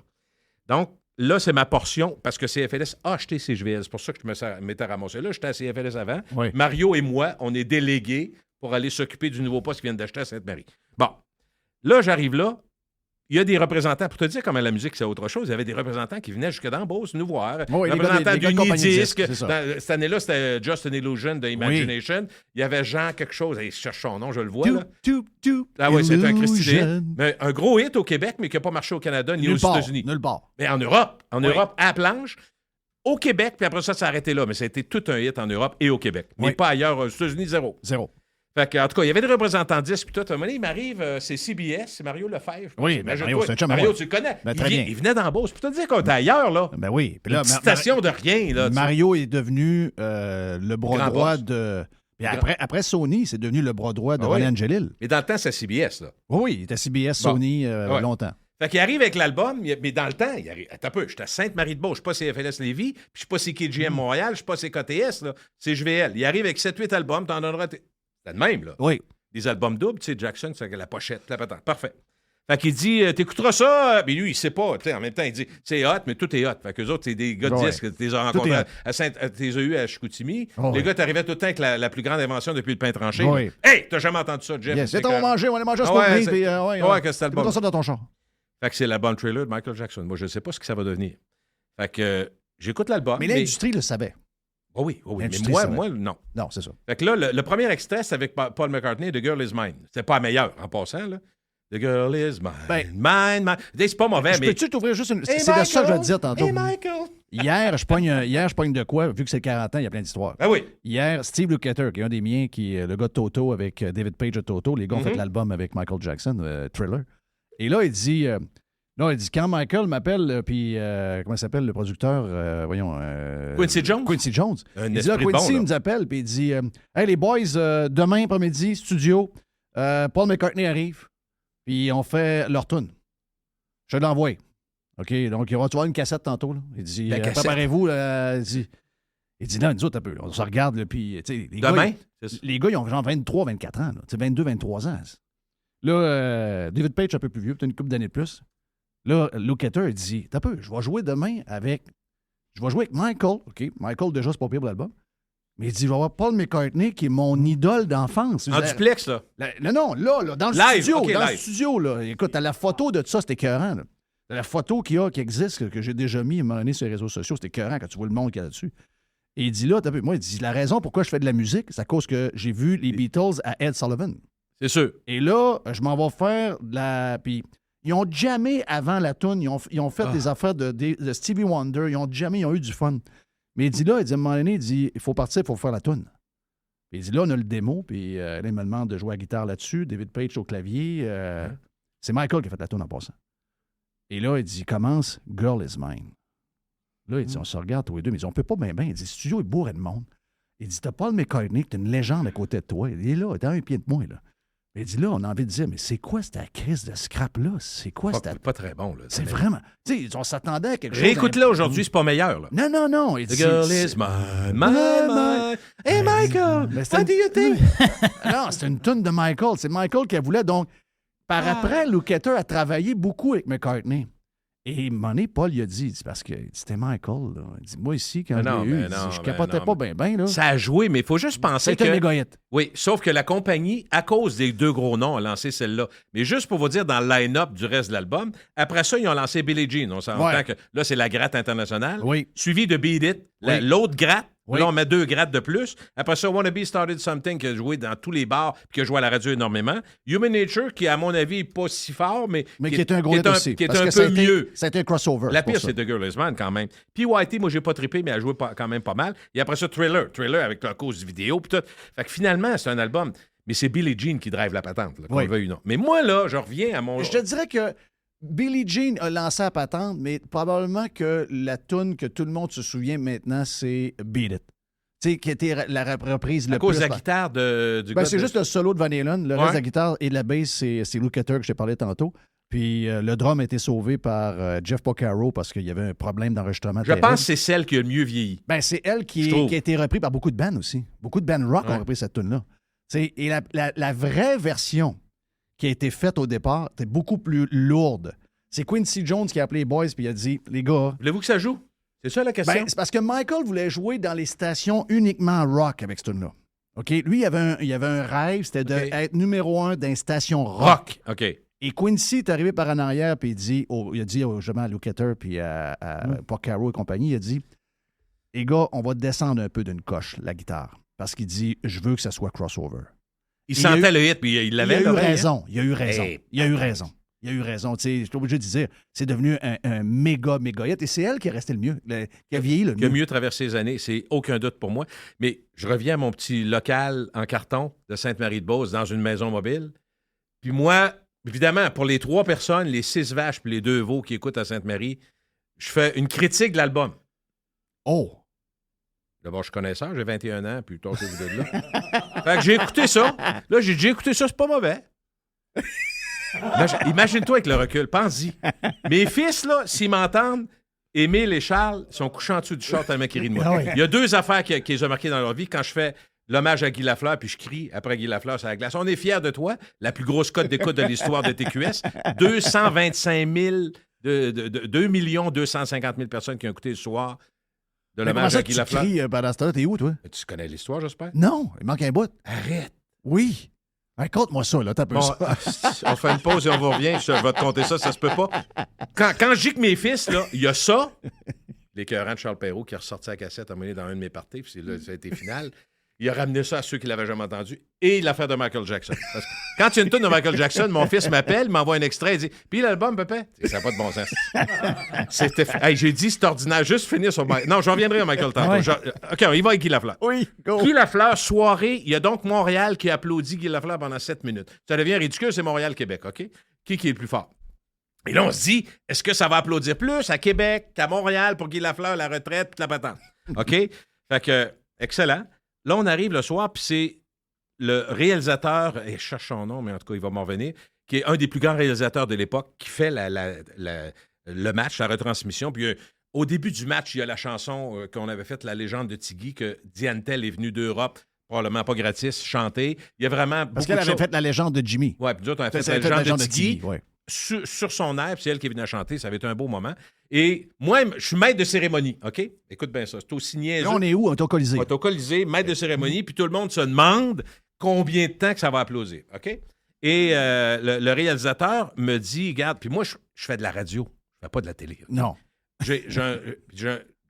Donc, là, c'est ma portion parce que CFLS a acheté CGVL. C'est pour ça que je m'étais ramassé là. J'étais à CFLS avant. Oui. Mario et moi, on est délégués pour aller s'occuper du nouveau poste qu'ils viennent d'acheter à Sainte-Marie. Bon. Là, j'arrive là. Il y a des représentants, pour te dire comment la musique, c'est autre chose, il y avait des représentants qui venaient jusque dans Beauce nous voir. Oui, les représentants gars de compagnie d'Unidisc. disque, c'est ça. Cette année-là, c'était Just an Illusion de Imagination. Il y avait Jean quelque chose. Je cherche son nom, je le vois. Là. Ah oui, c'est un Christy de hit. Mais un gros hit au Québec, mais qui n'a pas marché au Canada ni aux États-Unis. Nulle part. Mais en Europe, à la planche, au Québec, puis après ça s'est arrêté là. Mais ça a été tout un hit en Europe et au Québec. Mais Oui. pas ailleurs, aux États-Unis, zéro. Fait que, en tout cas, il y avait des représentants disques, puis tout. À un moment donné, il m'arrive, c'est CBS, c'est Mario Lefebvre. Oui, ben Imagine-toi, Mario, c'est un chum à Mario, moi. tu le connais. Ben, très bien. Il venait d'en Beauce. Pour te dire qu'on était ailleurs, là. Ben oui. Puis Une là, petite station de rien, là. tu sais. Mario est devenu le bras Grand droit boss. de... Puis après Sony, c'est devenu le bras droit de Ah René oui. Angelil. Mais dans le temps, c'est CBS, là. Oui, il était CBS, Bon. Sony Ouais. longtemps. Fait qu'il arrive avec l'album, mais dans le temps, il arrive. Attends un peu, j'étais à Sainte-Marie-de-Beauce, je suis pas CFLS Lévis, puis je suis pas CKGM Montréal, je suis pas CKTS, là. C'est JVL. Il arrive avec 7-8 albums, t'en donneras. C'est le même, là. Oui. Des albums doubles, tu sais, Jackson, c'est la pochette, la patente. Parfait. Fait qu'il dit, t'écouteras ça, mais lui, il sait pas. Tu sais, en même temps, il dit, c'est hot, mais tout est hot. Fait qu'eux autres, c'est des gars de Ouais. disques, tu les as Tout rencontrés est hot. t'es eu à Chicoutimi. Oh, les ouais. gars, t'arrivais tout le temps avec la plus grande invention depuis le pain tranché. Oui. Hey, t'as jamais entendu ça, Jeff? Yes. C'est on va que- manger, on va aller manger à Ah ouais, Smoke Meat, c'est- puis, ouais, que c'est l'album. Mets-toi ça dans ton char. Fait que c'est l'album trailer de Michael Jackson. Moi, je ne sais pas ce que ça va devenir. Fait que j'écoute l'album. Mais l'industrie le savait. Oh oui, oh oui. Mais L'industrie moi, savait. non. Non, c'est ça. Fait que là, le premier extrait, c'est avec Paul McCartney, The Girl Is Mine. C'est pas la meilleure, en passant, là. The Girl Is Mine. Ben, mine. C'est pas mauvais, mais. Peux-tu t'ouvrir juste une... Hey, C'est de ça que je vais te Michael! dire tantôt. Hey, Michael! Hier, je pogne de quoi? Vu que c'est 40 ans, il y a plein d'histoires. Ah oui. Hier, Steve Lukather, qui est un des miens, qui est le gars de Toto avec David Page de Toto, les gars ont fait l'album avec Michael Jackson, Thriller. Et là, il dit, quand Michael m'appelle, puis comment il s'appelle le producteur? Quincy Jones? Quincy Jones. Un Il dit là, esprit Quincy bon, là. nous appelle, puis il dit hey les boys, demain après-midi, studio, Paul McCartney arrive, puis on fait leur tune. Je te l'envoie. OK, donc tu vas avoir une cassette tantôt. Là. Il dit La cassette. préparez-vous. Là, il dit non, nous autres, un peu. On se regarde, là, puis tu sais, Demain? les gars, ils ont genre 23, 24 ans. Là, 22, 23 ans. Là, David Page, un peu plus vieux, peut-être une couple d'années de plus. Là, Lukather, il dit t'as peu, je vais jouer demain avec. Je vais jouer avec Michael. OK, Michael, déjà, c'est pas pire pour l'album. Mais il dit je vais avoir Paul McCartney, qui est mon idole d'enfance. En duplex, là. Non, là, dans le Live, studio. OK, dans le live. studio, là. Écoute, t'as la photo de ça, c'était écœurant. Là. T'as la photo qui existe, que j'ai déjà mis à un moment donné sur les réseaux sociaux, c'était écœurant quand tu vois le monde qu'il y a là-dessus. Et il dit là, moi, il dit la raison pourquoi je fais de la musique, c'est à cause que j'ai vu les Beatles à Ed Sullivan. C'est sûr. Et là, je m'en vais faire de la. Puis, ils ont jamais, avant la toune, ils ont fait des affaires de Stevie Wonder, ils ont eu du fun. Mais il dit là, à un moment donné, il dit il faut partir, il faut faire la toune. Puis il dit là, on a le démo, puis là, il me demande de jouer à la guitare là-dessus, David Page au clavier. C'est Michael qui a fait la toune en passant. Et là, il dit commence Girl Is Mine. Là, il dit on se regarde tous les deux, mais il dit on peut pas bien. Il dit le studio est bourré de monde. Il dit t'as Paul McCartney, t'as une légende à côté de toi. Il est là, t'as un pied de moi, là. Il dit là, on a envie de dire, mais c'est quoi cette crise de scrap-là? C'est quoi cette... Pas très bon, là. C'est vraiment... Tu sais, on s'attendait à quelque chose... Réécoute-le aujourd'hui, c'est pas meilleur, là. Non. Il The dit, girl is mine. Hey, Michael, Mais what do you think? Non, c'est une toune de Michael. C'est Michael qui voulait. Donc, par après, Lukather a travaillé beaucoup avec McCartney. Et Money, Paul, il a dit, parce que c'était Michael. Là. Il dit, moi ici, quand je l'ai eu, je capotais pas bien. Là. Ça a joué, mais il faut juste penser que... C'est un méga hit. Oui, sauf que la compagnie, à cause des 2 gros noms, a lancé celle-là. Mais juste pour vous dire, dans le line-up du reste de l'album, après ça, ils ont lancé Billie Jean. On s'entend que là, c'est la gratte internationale. Oui. Suivi de Beat It, l'autre gratte. Oui. Là, on met 2 grattes de plus. Après ça, Wannabe Started Something, qui a joué dans tous les bars puis qui a joué à la radio énormément. Human Nature, qui, à mon avis, n'est pas si fort, mais qui est un gros hit aussi. Qui est un peu mieux. C'était un crossover. La pire, c'est The Girl Is Mine, quand même. Puis Whitey, moi, j'ai pas trippé, mais elle a joué quand même pas mal. Et après ça, Thriller avec la cause vidéo, puis tout. Fait que finalement, c'est un album. Mais c'est Billie Jean qui drive la patente, là, qu'on le veuille ou non. Mais moi, là, je reviens à mon... Je te dirais que Billie Jean a lancé la patente, mais probablement que la toune que tout le monde se souvient maintenant, c'est Beat It. Tu sais, qui était la reprise le plus... À cause de la guitare du gars... C'est juste le solo de Van Halen. Le reste de la guitare et de la bass, c'est Lukather que j'ai parlé tantôt. Puis le drum a été sauvé par Jeff Porcaro parce qu'il y avait un problème d'enregistrement. Je pense que c'est celle qui a le mieux vieilli. Ben, c'est elle qui a été reprise par beaucoup de bands aussi. Beaucoup de bands rock ont repris cette tune-là. Et la vraie version qui a été faite au départ était beaucoup plus lourde. C'est Quincy Jones qui a appelé les boys puis il a dit, les gars... Voulez-vous que ça joue? C'est ça la question? Ben, c'est parce que Michael voulait jouer dans les stations uniquement rock avec ce tune-là. OK? Lui, il avait un rêve, c'était d'être numéro 1 dans les stations rock. OK. Et Quincy est arrivé par en arrière, puis il a dit justement à Lukather puis à Porcaro et compagnie, il a dit, les gars, on va descendre un peu d'une coche, la guitare. Parce qu'il dit, je veux que ça soit crossover. Il sentait le hit, puis il l'avait. Il a eu raison. Il a eu raison. Il a eu raison. Je suis obligé de dire, c'est devenu un méga hit. Et c'est elle qui est restée le mieux, qui a vieilli le mieux. Qui a mieux traversé les années, c'est aucun doute pour moi. Mais je reviens à mon petit local en carton de Sainte-Marie-de-Beauce dans une maison mobile. Puis moi, évidemment, pour les 3 personnes, les 6 vaches puis les 2 veaux qui écoutent à Sainte-Marie, je fais une critique de l'album. Oh! D'abord, je connais ça, j'ai 21 ans, puis toi, vous de là. Fait que j'ai écouté ça. Là, j'ai dit, écouté ça, c'est pas mauvais. Imagine-toi avec le recul, pense-y. Mes fils, là, s'ils m'entendent, Émile et Charles sont couchés en dessous du short tellement qu'ils rient de moi. Il y a 2 affaires qui les ont marquées dans leur vie. Quand je fais l'hommage à Guy Lafleur, puis je crie après Guy Lafleur sur la glace. On est fiers de toi, la plus grosse cote d'écoute de l'histoire de TQS. 225 000, 2 250 000 personnes qui ont écouté le soir de l'hommage à Guy Lafleur. Tu cries pendant ce temps-là, t'es où, toi? Tu connais l'histoire, j'espère? Non, il manque un bout. Arrête. Oui. Raconte-moi ça, là, t'as peu ça. On fait une pause et on va revient. Je vais te compter ça se peut pas. Quand je dis que mes fils, là, il y a ça, l'écœurant de Charles Perrault qui a ressorti la cassette à mener dans un de mes parties, puis là, ça a été final. Il a ramené ça à ceux qui l'avaient jamais entendu. Et l'affaire de Michael Jackson. Parce que quand il y a une toune de Michael Jackson, mon fils m'appelle, m'envoie un extrait, il dit « Puis l'album, papa? » Ça n'a pas de bon sens. Hey, j'ai dit, c'est ordinaire. Juste finir sur Michael. Non, je reviendrai à Michael tantôt. OK, on y va avec Guy Lafleur. Oui, go. Guy Lafleur, soirée. Il y a donc Montréal qui applaudit Guy Lafleur pendant 7 minutes. Ça devient ridicule, c'est Montréal-Québec, OK? Qui est le plus fort? Et là, on se dit, est-ce que ça va applaudir plus à Québec qu'à Montréal pour Guy Lafleur, la retraite, toute la patente? OK? Fait que, excellent. Là, on arrive le soir, puis c'est le réalisateur, et je cherche son nom, mais en tout cas, il va m'en revenir, qui est un des plus grands réalisateurs de l'époque, qui fait le match, la retransmission. Puis au début du match, il y a la chanson qu'on avait faite, La légende de Tiggy, que Diane Tell est venue d'Europe, probablement pas gratis, chanter. Il y a vraiment Parce qu'elle avait fait la légende de Jimmy. Oui, puis nous autres, on a fait la légende de Tiggy. Ouais. Sur son air, puis c'est elle qui est venue chanter. Ça avait été un beau moment. Et moi, je suis maître de cérémonie, OK? Écoute bien ça. C'est aussi niaiseux. Là, on est où? On est au Colisée. On est au Colisée, maître de cérémonie, puis tout le monde se demande combien de temps que ça va applaudir, OK? Et le réalisateur me dit, regarde, puis moi, je fais de la radio. Je fais pas de la télé. Okay? Non.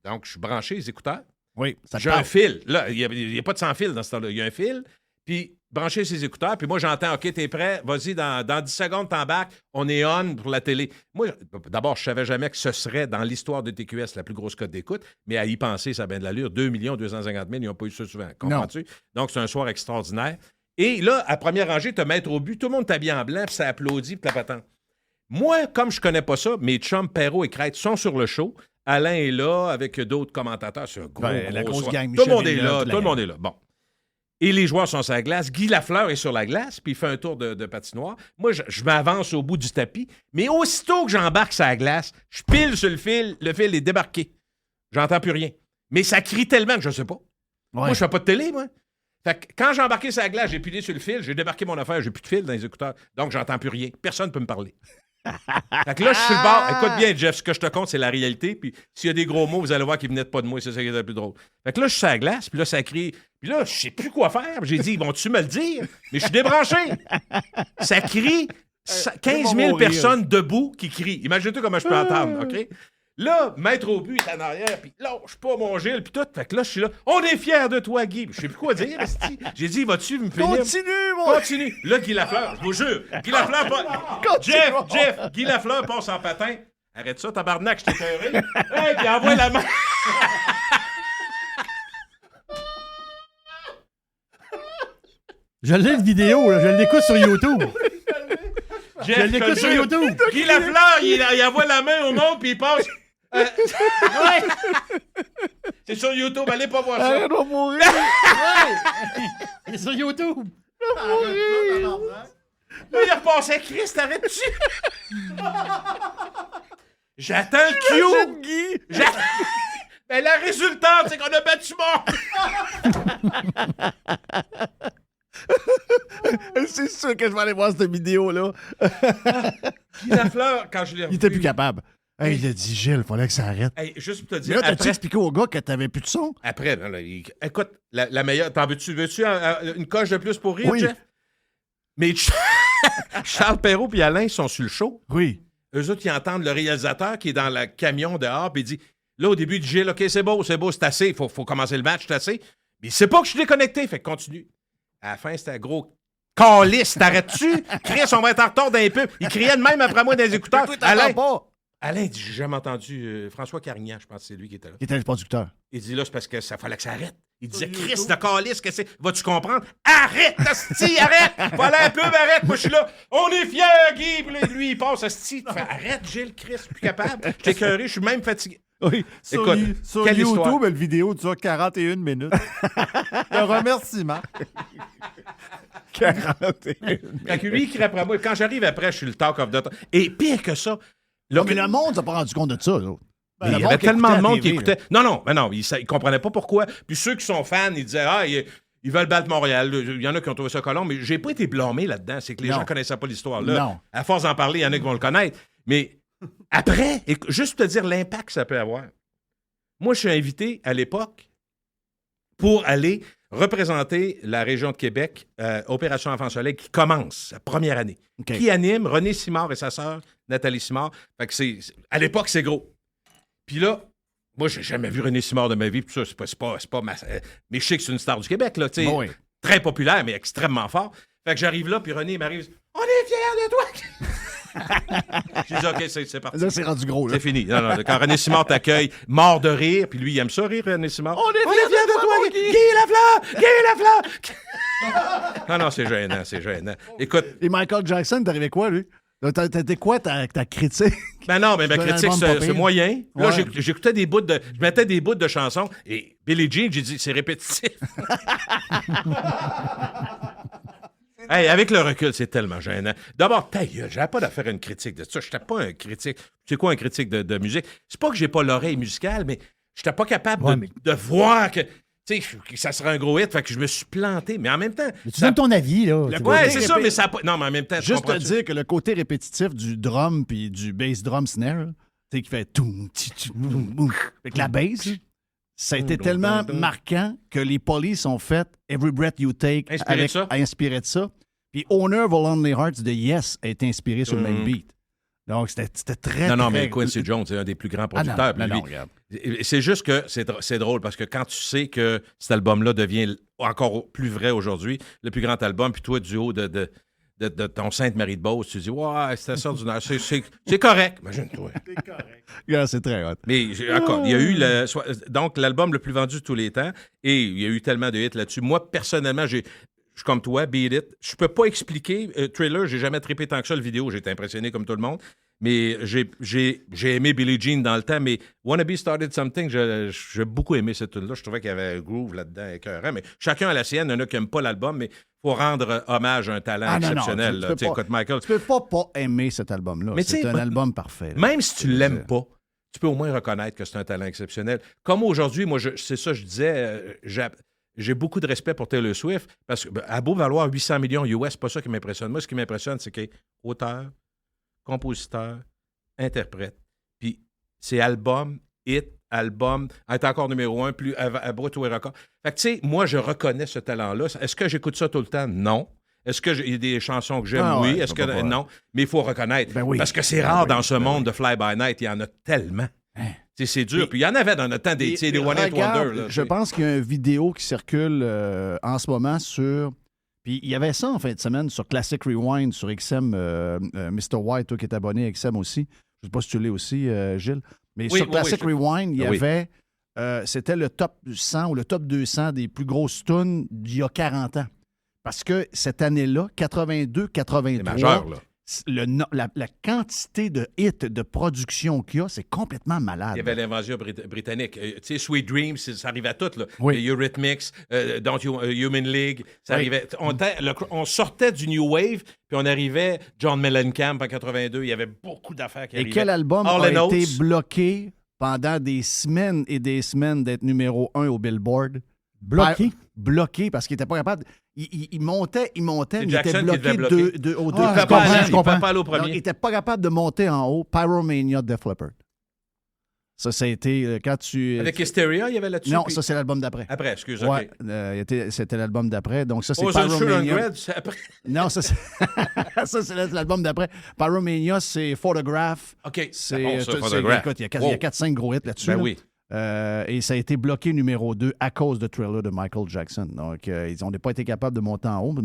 Donc, je suis branché les écouteurs. Oui, ça J'ai un fil. Là, il n'y a pas de sans fil dans ce temps-là. Il y a un fil, puis brancher ses écouteurs, puis moi, j'entends, OK, t'es prêt? Vas-y, dans 10 secondes, t'embarques. On est on pour la télé. Moi, d'abord, je savais jamais que ce serait, dans l'histoire de TQS, la plus grosse cote d'écoute, mais à y penser, ça a bien de l'allure. 2 250 000, ils n'ont pas eu ça souvent. Comprends-tu? Donc, c'est un soir extraordinaire. Et là, à première rangée, te mettre au but, tout le monde t'habille en blanc, puis ça applaudit, puis la patente. Moi, comme je connais pas ça, mes chums Perrault et Crête sont sur le show. Alain est là avec d'autres commentateurs. C'est un gros la grosse soir. gang. Tout le monde est là. Tout le monde est là. Bon. et les joueurs sont sur la glace. Guy Lafleur est sur la glace, puis il fait un tour de patinoire. Moi, je m'avance au bout du tapis, mais aussitôt que j'embarque sur la glace, je pile sur le fil est débarqué. J'entends plus rien. Mais ça crie tellement que je sais pas. Ouais. Moi, je fais pas de télé, moi. Fait que quand j'ai embarqué sur la glace, j'ai pilé sur le fil, j'ai débarqué mon affaire, j'ai plus de fil dans les écouteurs, donc j'entends plus rien. Personne ne peut me parler. Fait que là, je suis sur le bord. Écoute bien, Jeff, ce que je te compte, c'est la réalité. Puis s'il y a des gros mots, vous allez voir qu'ils venaient pas de moi. C'est ça qui est le plus drôle. Fait que là, je suis sur la glace, puis là, ça crie. Puis là, je sais plus quoi faire. Puis j'ai dit, vont-tu me le dire? Mais je suis débranché. Ça crie. 15 000 personnes debout qui crient. Imagine-toi comment je peux entendre, OK? Là, Maître au but est en arrière, puis lâche pas mon Gilles, puis tout. Fait que là, je suis là. On est fiers de toi, Guy. Je sais plus quoi dire, esti. J'ai dit, vas-tu me finir? Continue. Là, Guy Lafleur, je vous jure. Guy Lafleur passe. Jeff, Guy Lafleur passe en patin. Arrête ça, tabarnak, je t'ai écœuré. Hey, puis envoie la main. Je l'ai une vidéo, là, je l'écoute sur YouTube. Jeff, Je l'écoute sur YouTube. Guy Lafleur, il envoie la main au monde, puis il passe. Ouais. C'est sur YouTube, allez pas voir ça. On va mourir. C'est sur YouTube. Là, il repassait. Christ, arrête-tu? J'attends le Q. Mais la résultante, c'est qu'on a battu mort. C'est sûr que je vais aller voir cette vidéo-là. Guy Lafleur, quand je l'ai revu... Il était plus capable. Hey, il a dit, Gilles, il fallait que ça arrête. Hey, juste pour te Mais dire, là, t'as-tu après... expliqué au gars que t'avais plus de son? Après, là, écoute, la meilleure... T'en veux-tu une coche de plus pour rire, Oui. Jeff? Mais Charles Perrault et Alain sont sur le show. Oui. Eux autres, ils entendent le réalisateur qui est dans le camion dehors, puis il dit, là, au début, il dit, Gilles, OK, c'est beau, c'est assez, il faut commencer le match, c'est assez. Mais c'est pas que je suis déconnecté, fait que continue. À la fin, c'était un gros calice, t'arrêtes-tu? Chris, on va être en retard d'un peu. Il criait de même après moi dans les écouteurs. Alain dit, j'ai jamais entendu François Carignan, je pense que c'est lui qui était là. Il était le producteur. Il dit, là, c'est parce que ça fallait que ça arrête. Il disait, Chris, le calice, que c'est? Vas-tu comprendre? Arrête, asti, arrête! Fallait un peu, arrête. Moi, je suis là. On est fiers, Guy. Puis là, lui, il passe, asti. Tu fais, arrête, Gilles, Chris, je suis plus capable. Je t'ai écœuré, je suis même fatigué. Oui, Écoute, sur quelle YouTube, histoire. la vidéo dure 41 minutes. Un remerciement. 41. Fait que lui, il crie après moi. Quand j'arrive après, je suis le talk of the talk. Et pire que ça, Non, mais le monde s'est pas rendu compte de ça, là. il y avait tellement de monde qui écoutait. Non, ils ne comprenaient pas pourquoi. Puis ceux qui sont fans, ils disaient, ils veulent battre Montréal. Il y en a qui ont trouvé ça colon, mais j'ai pas été blâmé là-dedans. C'est que les gens ne connaissaient pas l'histoire. Là, Non. à force d'en parler, il y en a qui vont le connaître. Mais après, juste te dire l'impact que ça peut avoir. Moi, je suis invité à l'époque pour aller représenter la région de Québec, Opération Enfant Soleil, qui commence, la première année. OK. Qui anime René Simard et sa sœur, Nathalie Simard. Fait que à l'époque, c'est gros. Puis là, moi, j'ai jamais vu René Simard de ma vie, puis ça, c'est pas ma... mais je sais que c'est une star du Québec, là, tu sais. Bon, oui. Très populaire, mais extrêmement fort. Fait que j'arrive là, puis René m'arrive, on est fiers de toi! J'ai dit, OK, c'est parti. Là, c'est rendu gros, là. C'est fini. Non, quand René Simard t'accueille, mort de rire, puis lui, il aime ça rire, René Simard. On est fiers de toi, Guy Lafleur! Non, c'est gênant, c'est gênant. Écoute, Et Michael Jackson, t'arrivais quoi, lui? T'étais quoi ta critique? ben non, mais ma C'est un critique, album pas c'est pire. moyen. Là, Ouais. j'écoutais des bouts de... Je mettais des bouts de chansons, et Billie Jean, j'ai dit, c'est répétitif. Hey, avec le recul, c'est tellement gênant. D'abord, ta gueule, j'avais pas d'affaire à une critique de ça. J'étais pas un critique. C'est quoi un critique de musique? C'est pas que j'ai pas l'oreille musicale, mais j'étais pas capable de voir que, tu sais, que ça serait un gros hit. Fait que je me suis planté. Mais en même temps... Mais tu donnes ton avis, là. Tu Ouais, vois. c'est ça, mais ça a pas... Non, mais en même temps, tu Juste te comprends-tu? dire que le côté répétitif du drum puis du bass drum snare, tu sais, qui fait toum, ti, ti, toum, boum, avec la bass, ça a été tellement marquant que les Police ont fait Every Breath You Take Inspiré de ça. inspiré de ça. Puis Owner of a Lonely Hearts de Yes a été inspiré sur le même beat. Donc, c'était très, Non, très... mais Quincy Jones, c'est un des plus grands Ah non, producteurs. non, Puis non, lui- regarde. Et c'est juste que c'est drôle parce que quand tu sais que cet album-là devient encore plus vrai aujourd'hui, le plus grand album, puis toi, du haut de ton Sainte-Marie de Beauce, tu dis, ouais, c'est ça du Nord. C'est correct. Imagine-toi. Yeah, c'est très hot. Mais encore, il y a eu donc l'album le plus vendu de tous les temps et il y a eu tellement de hits là-dessus. Moi, personnellement, je suis comme toi, Beat It. Je peux pas expliquer. Thriller, j'ai jamais trippé tant que ça le vidéo. J'ai été impressionné comme tout le monde. Mais j'ai aimé Billie Jean dans le temps, mais Wannabe Started Something, j'ai beaucoup aimé cette tune-là. Je trouvais qu'il y avait un groove là-dedans écœurant, mais chacun a la sienne. Il y en a qui n'aiment pas l'album, mais il faut rendre hommage à un talent exceptionnel. Non, tu peux pas, Michael, tu peux pas aimer cet album-là. Mais c'est un album parfait. Là. Même si tu l'aimes pas, tu peux au moins reconnaître que c'est un talent exceptionnel. Comme aujourd'hui, moi, c'est ça, je disais, j'ai beaucoup de respect pour Taylor Swift, parce qu'à beau valoir 800 millions US, c'est pas ça qui m'impressionne. Moi, ce qui m'impressionne, c'est qu'il est auteur, compositeur, interprète. Puis c'est album, hit, album, est encore numéro 1, plus à bras tous les records. Fait que, tu sais, moi, je reconnais ce talent-là. Est-ce que j'écoute ça tout le temps? Non. Est-ce qu'il y a des chansons que j'aime? Oui. Est-ce que non? Mais il faut reconnaître. Ben oui. Parce que c'est rare dans ce monde de Fly-By-Night. Il y en a tellement. C'est dur. Puis il y en avait dans notre temps des One Hit Wonder. Là, je pense qu'il y a une vidéo qui circule en ce moment sur... Puis il y avait ça en fin de semaine sur Classic Rewind, sur XM, Mr. White, toi qui es abonné à XM aussi. Je ne sais pas si tu l'es aussi, Gilles. Mais sur Classic Rewind, il y avait... c'était le top 100 ou le top 200 des plus grosses tunes d'il y a 40 ans. Parce que cette année-là, 82-83... C'est majeur, là. La quantité de hits, de production qu'il y a, c'est complètement malade. Il y avait l'invasion britannique. Tu sais, Sweet Dreams, ça arrivait à tout. Là. Oui. Eurythmics, Don't You, Human League, ça arrivait. On sortait du New Wave, puis on arrivait John Mellencamp en 82. Il y avait beaucoup d'affaires qui arrivaient. Et quel album a été bloqué pendant des semaines et des semaines d'être numéro 1 au Billboard? Bloqué parce qu'il n'était pas capable... Il montait, mais il était bloqué au deux. Je comprends pas aller au premier. Il n'était pas capable de monter en haut. Pyromania de Def Leppard. Ça a été quand tu... Avec Hysteria, il y avait là-dessus? Non, ça, c'est l'album d'après. Après, excuse, ouais, c'était l'album d'après. Donc, ça, c'est Pyromania. C'est après? Non, ça, c'est l'album d'après. Pyromania, c'est Photograph. OK, c'est bon, ça, Photograph. Écoute, il y a 4-5 gros hits là-dessus. Ben là. oui. Et ça a été bloqué numéro 2 à cause de Thriller de Michael Jackson. Donc, on n'a pas été capable de monter en haut, mais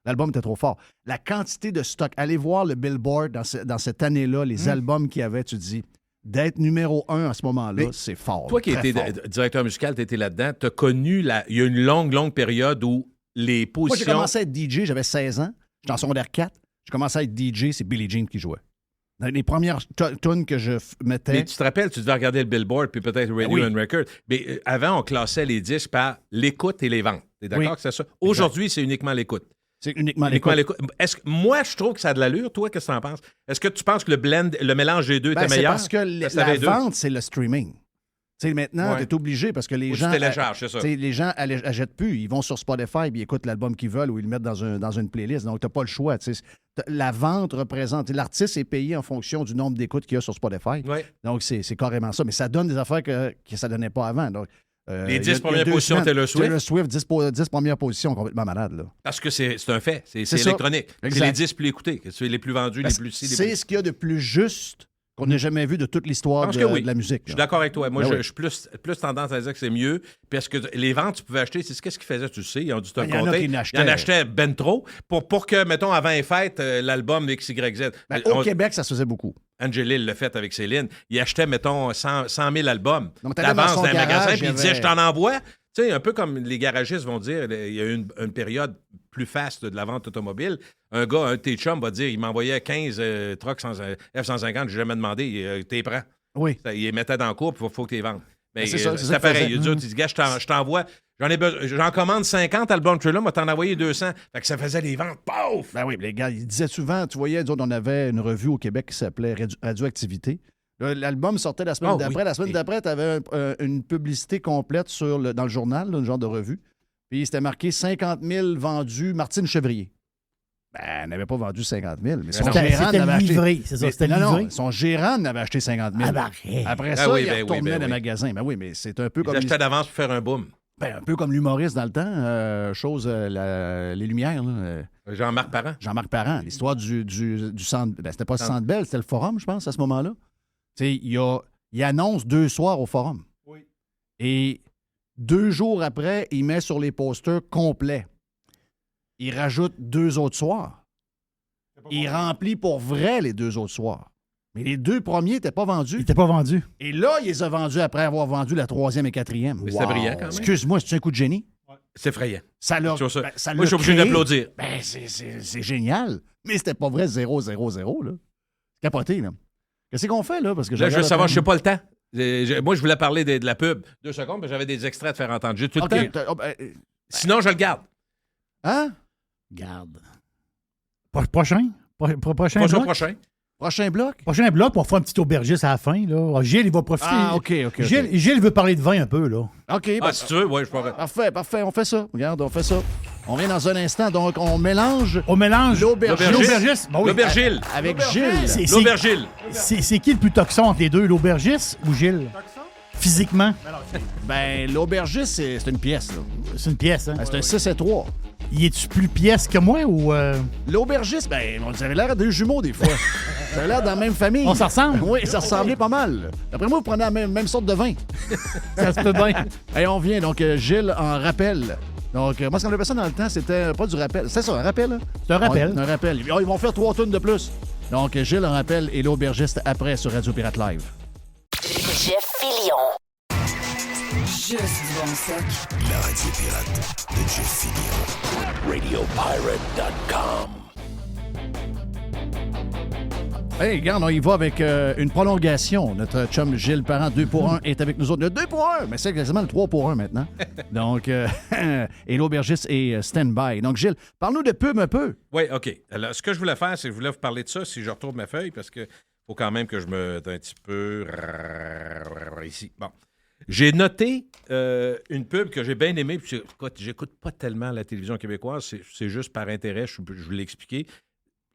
l'album était trop fort. La quantité de stock, allez voir le Billboard dans cette année-là, les albums qu'il y avait, tu te dis, d'être numéro 1 à ce moment-là, c'est fort. Toi qui étais directeur musical, tu étais là-dedans, tu as connu, il y a une longue période où les positions... Moi, j'ai commencé à être DJ, j'avais 16 ans, j'étais en secondaire 4, j'ai commencé à être DJ, c'est Billie Jean qui jouait. Dans les premières tunes que je mettais... Mais tu te rappelles, tu devais regarder le Billboard puis peut-être Radio and Record. Mais avant, on classait les disques par l'écoute et les ventes. T'es d'accord que c'est ça? Aujourd'hui, c'est uniquement l'écoute. C'est uniquement l'écoute. Moi, je trouve que ça a de l'allure. Toi, qu'est-ce que tu en penses? Est-ce que tu penses que le mélange des deux était meilleur? C'est parce que la vente, c'est le streaming. Tu sais, maintenant, tu es obligé parce que les gens... télécharges, c'est ça. Les gens n'achètent plus. Ils vont sur Spotify et ils écoutent l'album qu'ils veulent ou ils le mettent dans une playlist. Donc, tu n'as pas le choix. La vente représente... L'artiste est payé en fonction du nombre d'écoutes qu'il y a sur Spotify. Ouais. Donc, c'est carrément ça. Mais ça donne des affaires que ça ne donnait pas avant. Donc, les 10 premières positions, Taylor Swift. Taylor Swift, 10 premières positions, complètement malade. Là. Parce que c'est un fait. C'est électronique. C'est les 10 plus écoutés. C'est les plus vendus, les plus... C'est ce qu'il y a de plus juste qu'on n'a jamais vu de toute l'histoire de la musique. Je suis d'accord avec toi. Moi, je suis plus tendance à dire que c'est mieux. Parce que les ventes, tu pouvais acheter, c'est qu'est-ce qu'ils faisaient, tu sais, ils ont dû te compter. Ils en achetaient ben trop pour que, mettons, avant les fêtes, l'album XYZ. Au Québec, ça se faisait beaucoup. Angelil l'a fait avec Céline. Il achetait, mettons, 100 000 albums d'avance dans un magasin, puis il disait, je t'en envoie. Tu sais, un peu comme les garagistes vont dire, il y a eu une période plus faste de la vente automobile. Un de tes chums va dire, il m'envoyait 15 trucks F-150, j'ai jamais demandé, t'es prends. Oui. Il les mettait dans le cours, puis il faut que tu les vendes. C'est pareil. Il dit, tu dis, gars, je t'envoie, j'en commande 50 albums Thriller, moi t'en envoyé 200. Fait que ça faisait des ventes, pauvres! Ben oui, les gars, ils disaient souvent, tu voyais, on avait une revue au Québec qui s'appelait Radioactivité. L'album sortait la semaine d'après. La semaine d'après, tu avais une publicité complète dans le journal, un genre de revue. Puis c'était marqué 50 000 vendus Martine Chevrier. Ben, elle n'avait pas vendu 50 000. Mais son gérant n'avait acheté. C'est ça, c'était livré. Non, son gérant n'avait acheté 50 000. Après ça, il retournait dans le magasin. Ben oui, mais c'est un peu comme... Il achetait d'avance pour faire un boom. Ben, un peu comme l'humoriste dans le temps, les Lumières. Là, Jean-Marc Parent. Jean-Marc Parent. L'histoire du centre... Ben, c'était pas le Centre Bell, c'était le Forum, je pense, à ce moment-là. Tu sais, il annonce 2 soirs au Forum. Oui. Et 2 jours après, il met sur les posters complets. Il rajoute 2 autres soirs. Il remplit pour vrai les 2 autres soirs. Mais les 2 premiers n'étaient pas vendus. Ils n'étaient pas vendus. Et là, il les a vendus après avoir vendu la 3e et 4e. Mais c'était brillant quand même. Excuse-moi, c'est un coup de génie? Ouais. C'est effrayant. Moi, je suis obligé d'applaudir. Ben, c'est génial. Mais c'était pas vrai 0-0-0, là. Capoté, là. Qu'est-ce qu'on fait, là? Parce que Là, je veux savoir, je n'ai pas le temps. Moi, je voulais parler de la pub. 2 secondes, mais j'avais des extraits à te faire entendre. J'ai tout le temps. Sinon, je le garde. Hein? Garde. Prochain? Prochain bloc? Prochain bloc? Prochain bloc, on fera un petit aubergiste à la fin. Là. Gilles, il va profiter. Ah, OK. Gilles veut parler de vin un peu, là. OK. Si tu veux, oui, je pourrais. Parfait. On fait ça. Regarde, on fait ça. On vient dans un instant, donc on mélange... l'aubergiste. Bon, oui, L'aubergile. Avec Gilles. L'aubergile. C'est qui le plus toxon entre les deux, l'aubergiste ou Gilles? Physiquement? Ben, l'aubergiste, c'est une pièce, là. C'est une pièce, hein? C'est un 6 et 3. Y es-tu plus pièce que moi ou... L'aubergiste, ben, on avait l'air de jumeaux des fois. Ça avait l'air dans la même famille. On s'en ressemble? Oui, ça ressemblait pas mal. D'après moi, vous prenez la même sorte de vin. Ça se peut bien. Et on vient, donc, Gilles en rappel. Donc, moi, ce qu'on appelait ça dans le temps, c'était pas du rappel. C'est ça, un rappel? Hein? C'est un rappel. Un rappel. Ils vont faire 3 tonnes de plus. Donc, Gilles en rappel et l'aubergiste après sur Radio Pirate Live. Jeff Fillion. Juste du bon stock. La radio pirate de Jeff Fillion. RadioPirate.com. Hey, regarde, on y va avec une prolongation. Notre chum Gilles Parent, 2 pour 1, est avec nous autres. Le 2 pour 1, mais c'est quasiment le 3 pour 1 maintenant. Donc, et l'aubergiste est stand-by. Donc, Gilles, parle-nous de pub un peu. Oui, OK. Alors, ce que je voulais faire, c'est que je voulais vous parler de ça si je retrouve ma feuille, parce que faut quand même que je me... un petit peu... ici. Bon. J'ai noté une pub que j'ai bien aimée. Puis, j'écoute pas tellement la télévision québécoise. C'est juste par intérêt, je vous l'ai expliqué.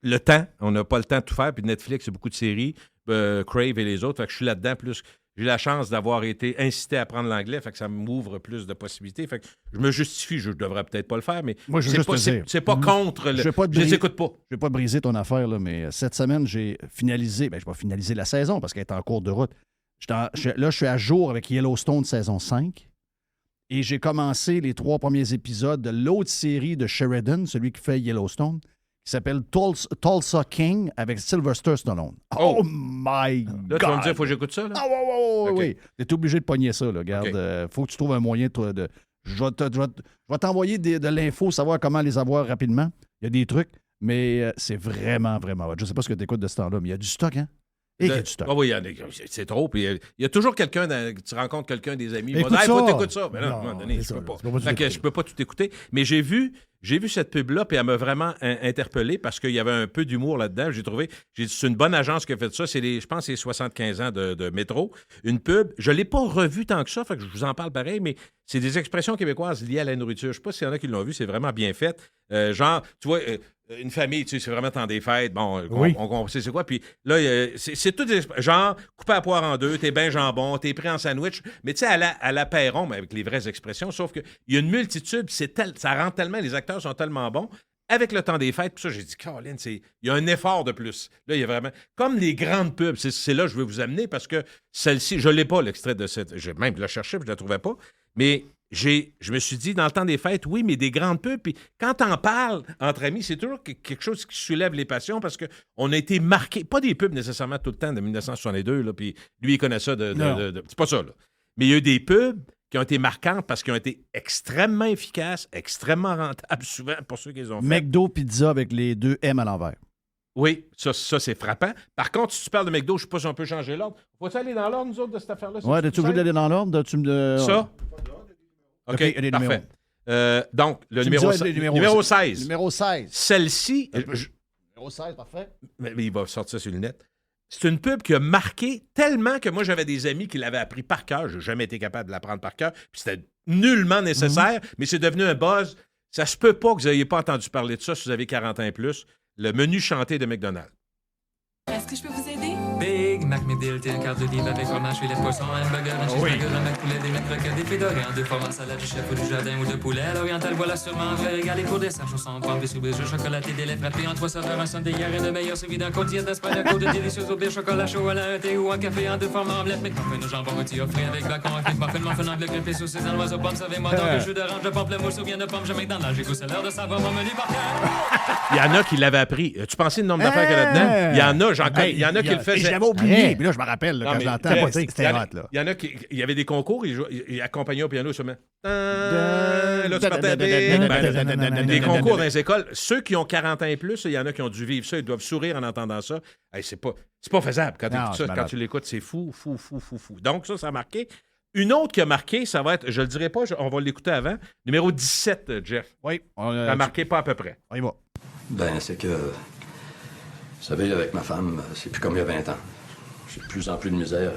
Le temps, on n'a pas le temps de tout faire. Puis Netflix, c'est beaucoup de séries, Crave et les autres. Fait que je suis là-dedans plus. J'ai la chance d'avoir été incité à apprendre l'anglais, fait que ça m'ouvre plus de possibilités. Fait que je me justifie, je devrais peut-être pas le faire, mais moi, je veux juste te dire. C'est pas contre le. Je les écoute pas. Je vais pas briser ton affaire, là, mais cette semaine, j'ai finalisé. Ben, je vais pas finaliser la saison parce qu'elle est en cours de route. Là, je suis à jour avec Yellowstone saison 5. Et j'ai commencé les 3 premiers épisodes de l'autre série de Sheridan, celui qui fait Yellowstone, qui s'appelle Tulsa King avec Sylvester Stallone. Oh my God! Là, tu vas me dire, il faut que j'écoute ça, là? Ah, oui. T'es obligé de pogner ça, là. Regarde, faut que tu trouves un moyen de... Je vais t'envoyer de l'info, savoir comment les avoir rapidement. Il y a des trucs, mais c'est vraiment, vraiment hot. Je sais pas ce que tu écoutes de ce temps-là, mais il y a du stock, hein? Et il y a du stock. Ah oui, c'est trop. Puis il y a toujours quelqu'un, tu rencontres quelqu'un des amis. Écoute il faut ça. t'écouter ça. Mais non, à un moment donné, je peux pas. Je peux pas tout écouter. Mais j'ai vu cette pub-là, puis elle m'a vraiment interpellé parce qu'il y avait un peu d'humour là-dedans. J'ai trouvé, c'est une bonne agence qui a fait ça. Je pense que c'est 75 ans de métro. Une pub. Je ne l'ai pas revue tant que ça, fait que je vous en parle pareil, mais c'est des expressions québécoises liées à la nourriture. Je ne sais pas s'il y en a qui l'ont vu, c'est vraiment bien fait. Genre, tu vois, une famille, tu sais, c'est vraiment temps des fêtes. Bon, oui. on sait c'est quoi. Puis là, c'est tout genre, coupé à poire en deux, t'es ben jambon, t'es pris en sandwich. Mais tu sais, à la Perron, mais avec les vraies expressions, sauf qu'il y a une multitude, ça rentre tellement, les acteurs sont tellement bons. Avec le temps des fêtes, puis ça, j'ai dit, Caroline, il y a un effort de plus. Là, il y a vraiment... Comme les grandes pubs, c'est là que je veux vous amener parce que celle-ci, je ne l'ai pas, l'extrait de cette... J'ai même la cherché, puis je ne la trouvais pas. Mais je me suis dit, dans le temps des fêtes, oui, mais des grandes pubs. Puis quand t'en parles entre amis, c'est toujours quelque chose qui soulève les passions parce qu'on a été marqués, pas des pubs nécessairement tout le temps de 1962, là, puis lui, il connaît ça c'est pas ça, là. Mais il y a eu des pubs qui ont été marquantes parce qu'ils ont été extrêmement efficaces, extrêmement rentables, souvent, pour ceux qui les ont fait. McDo Pizza avec les 2 M à l'envers. Oui, ça c'est frappant. Par contre, si tu parles de McDo, je ne sais pas si on peut changer l'ordre. Faut-tu aller dans l'ordre, nous autres, de cette affaire-là? Ouais, es-tu obligé d'aller dans l'ordre? Ça? OK, les parfait. Donc, le numéro 16. Numéro 16. Celle-ci... Numéro 16, parfait. Mais il va sortir sur le net. C'est une pub qui a marqué tellement que moi, j'avais des amis qui l'avaient appris par cœur. Je n'ai jamais été capable de l'apprendre par cœur. Puis c'était nullement nécessaire, mais c'est devenu un buzz. Ça se peut pas que vous n'ayez pas entendu parler de ça si vous avez 40 ans et plus. Le menu chanté de McDonald's. Est-ce que je peux vous aider? Big Mac McDill, t'es un quart de livre avec fromage, filet de poisson, hamburger, un cheeseburger, un mac poulet, des mac croquettes, des fédorés, en 2 formats, salade du chef ou du jardin ou de poulet. À l'oriental, voilà sûrement un vrai régal. Et pour dessert, chausson, pommes, des soubis, jeux chocolatés, des laits frappés en 3 saveurs, un sundae hier et de meilleur suivi d'un côtier d'Espagne, côte de délicieux au bière, chocolat chaud à la thé ou un café en 2 formats, omelette, McMuffin au jambon rôti offré avec bacon, un clip muffin, muffin anglais, grimpé saucisse, un oiseau pomme, savez-moi donc le jus d'orange, de pamplemousse ou bien de pomme, jamais dans l'âge, j'ai goût, c'est l'heure de savoir mon menu par cœur. Il y en a qui l'avaient appris. Tu pensais le nombre d'affaires qu'il y a là-dedans? Il y en a, j'en connais. il y en a qui le faisaient. J'avais oublié, puis là, je me rappelle, là, Non, quand mais je l'entends, Jeff, c'était hot, là. Il y en a qui... Il y avait des concours, ils accompagnaient au piano seulement. Là, tu partais des concours dans les écoles. Ceux qui ont 40 ans et plus, il y en a qui ont dû vivre ça, ils doivent sourire en entendant ça. Hey, c'est pas faisable. Quand tu écoutes ça, quand tu l'écoutes, c'est fou. Donc, ça a marqué. Une autre qui a marqué, ça va être, je le dirai pas, on va l'écouter avant, numéro 17, Jeff. Oui. Ça a marqué pas à peu près. On y va. Ben, c'est que, vous savez, avec ma femme, c'est plus comme il y a 20 ans. J'ai de plus en plus de misère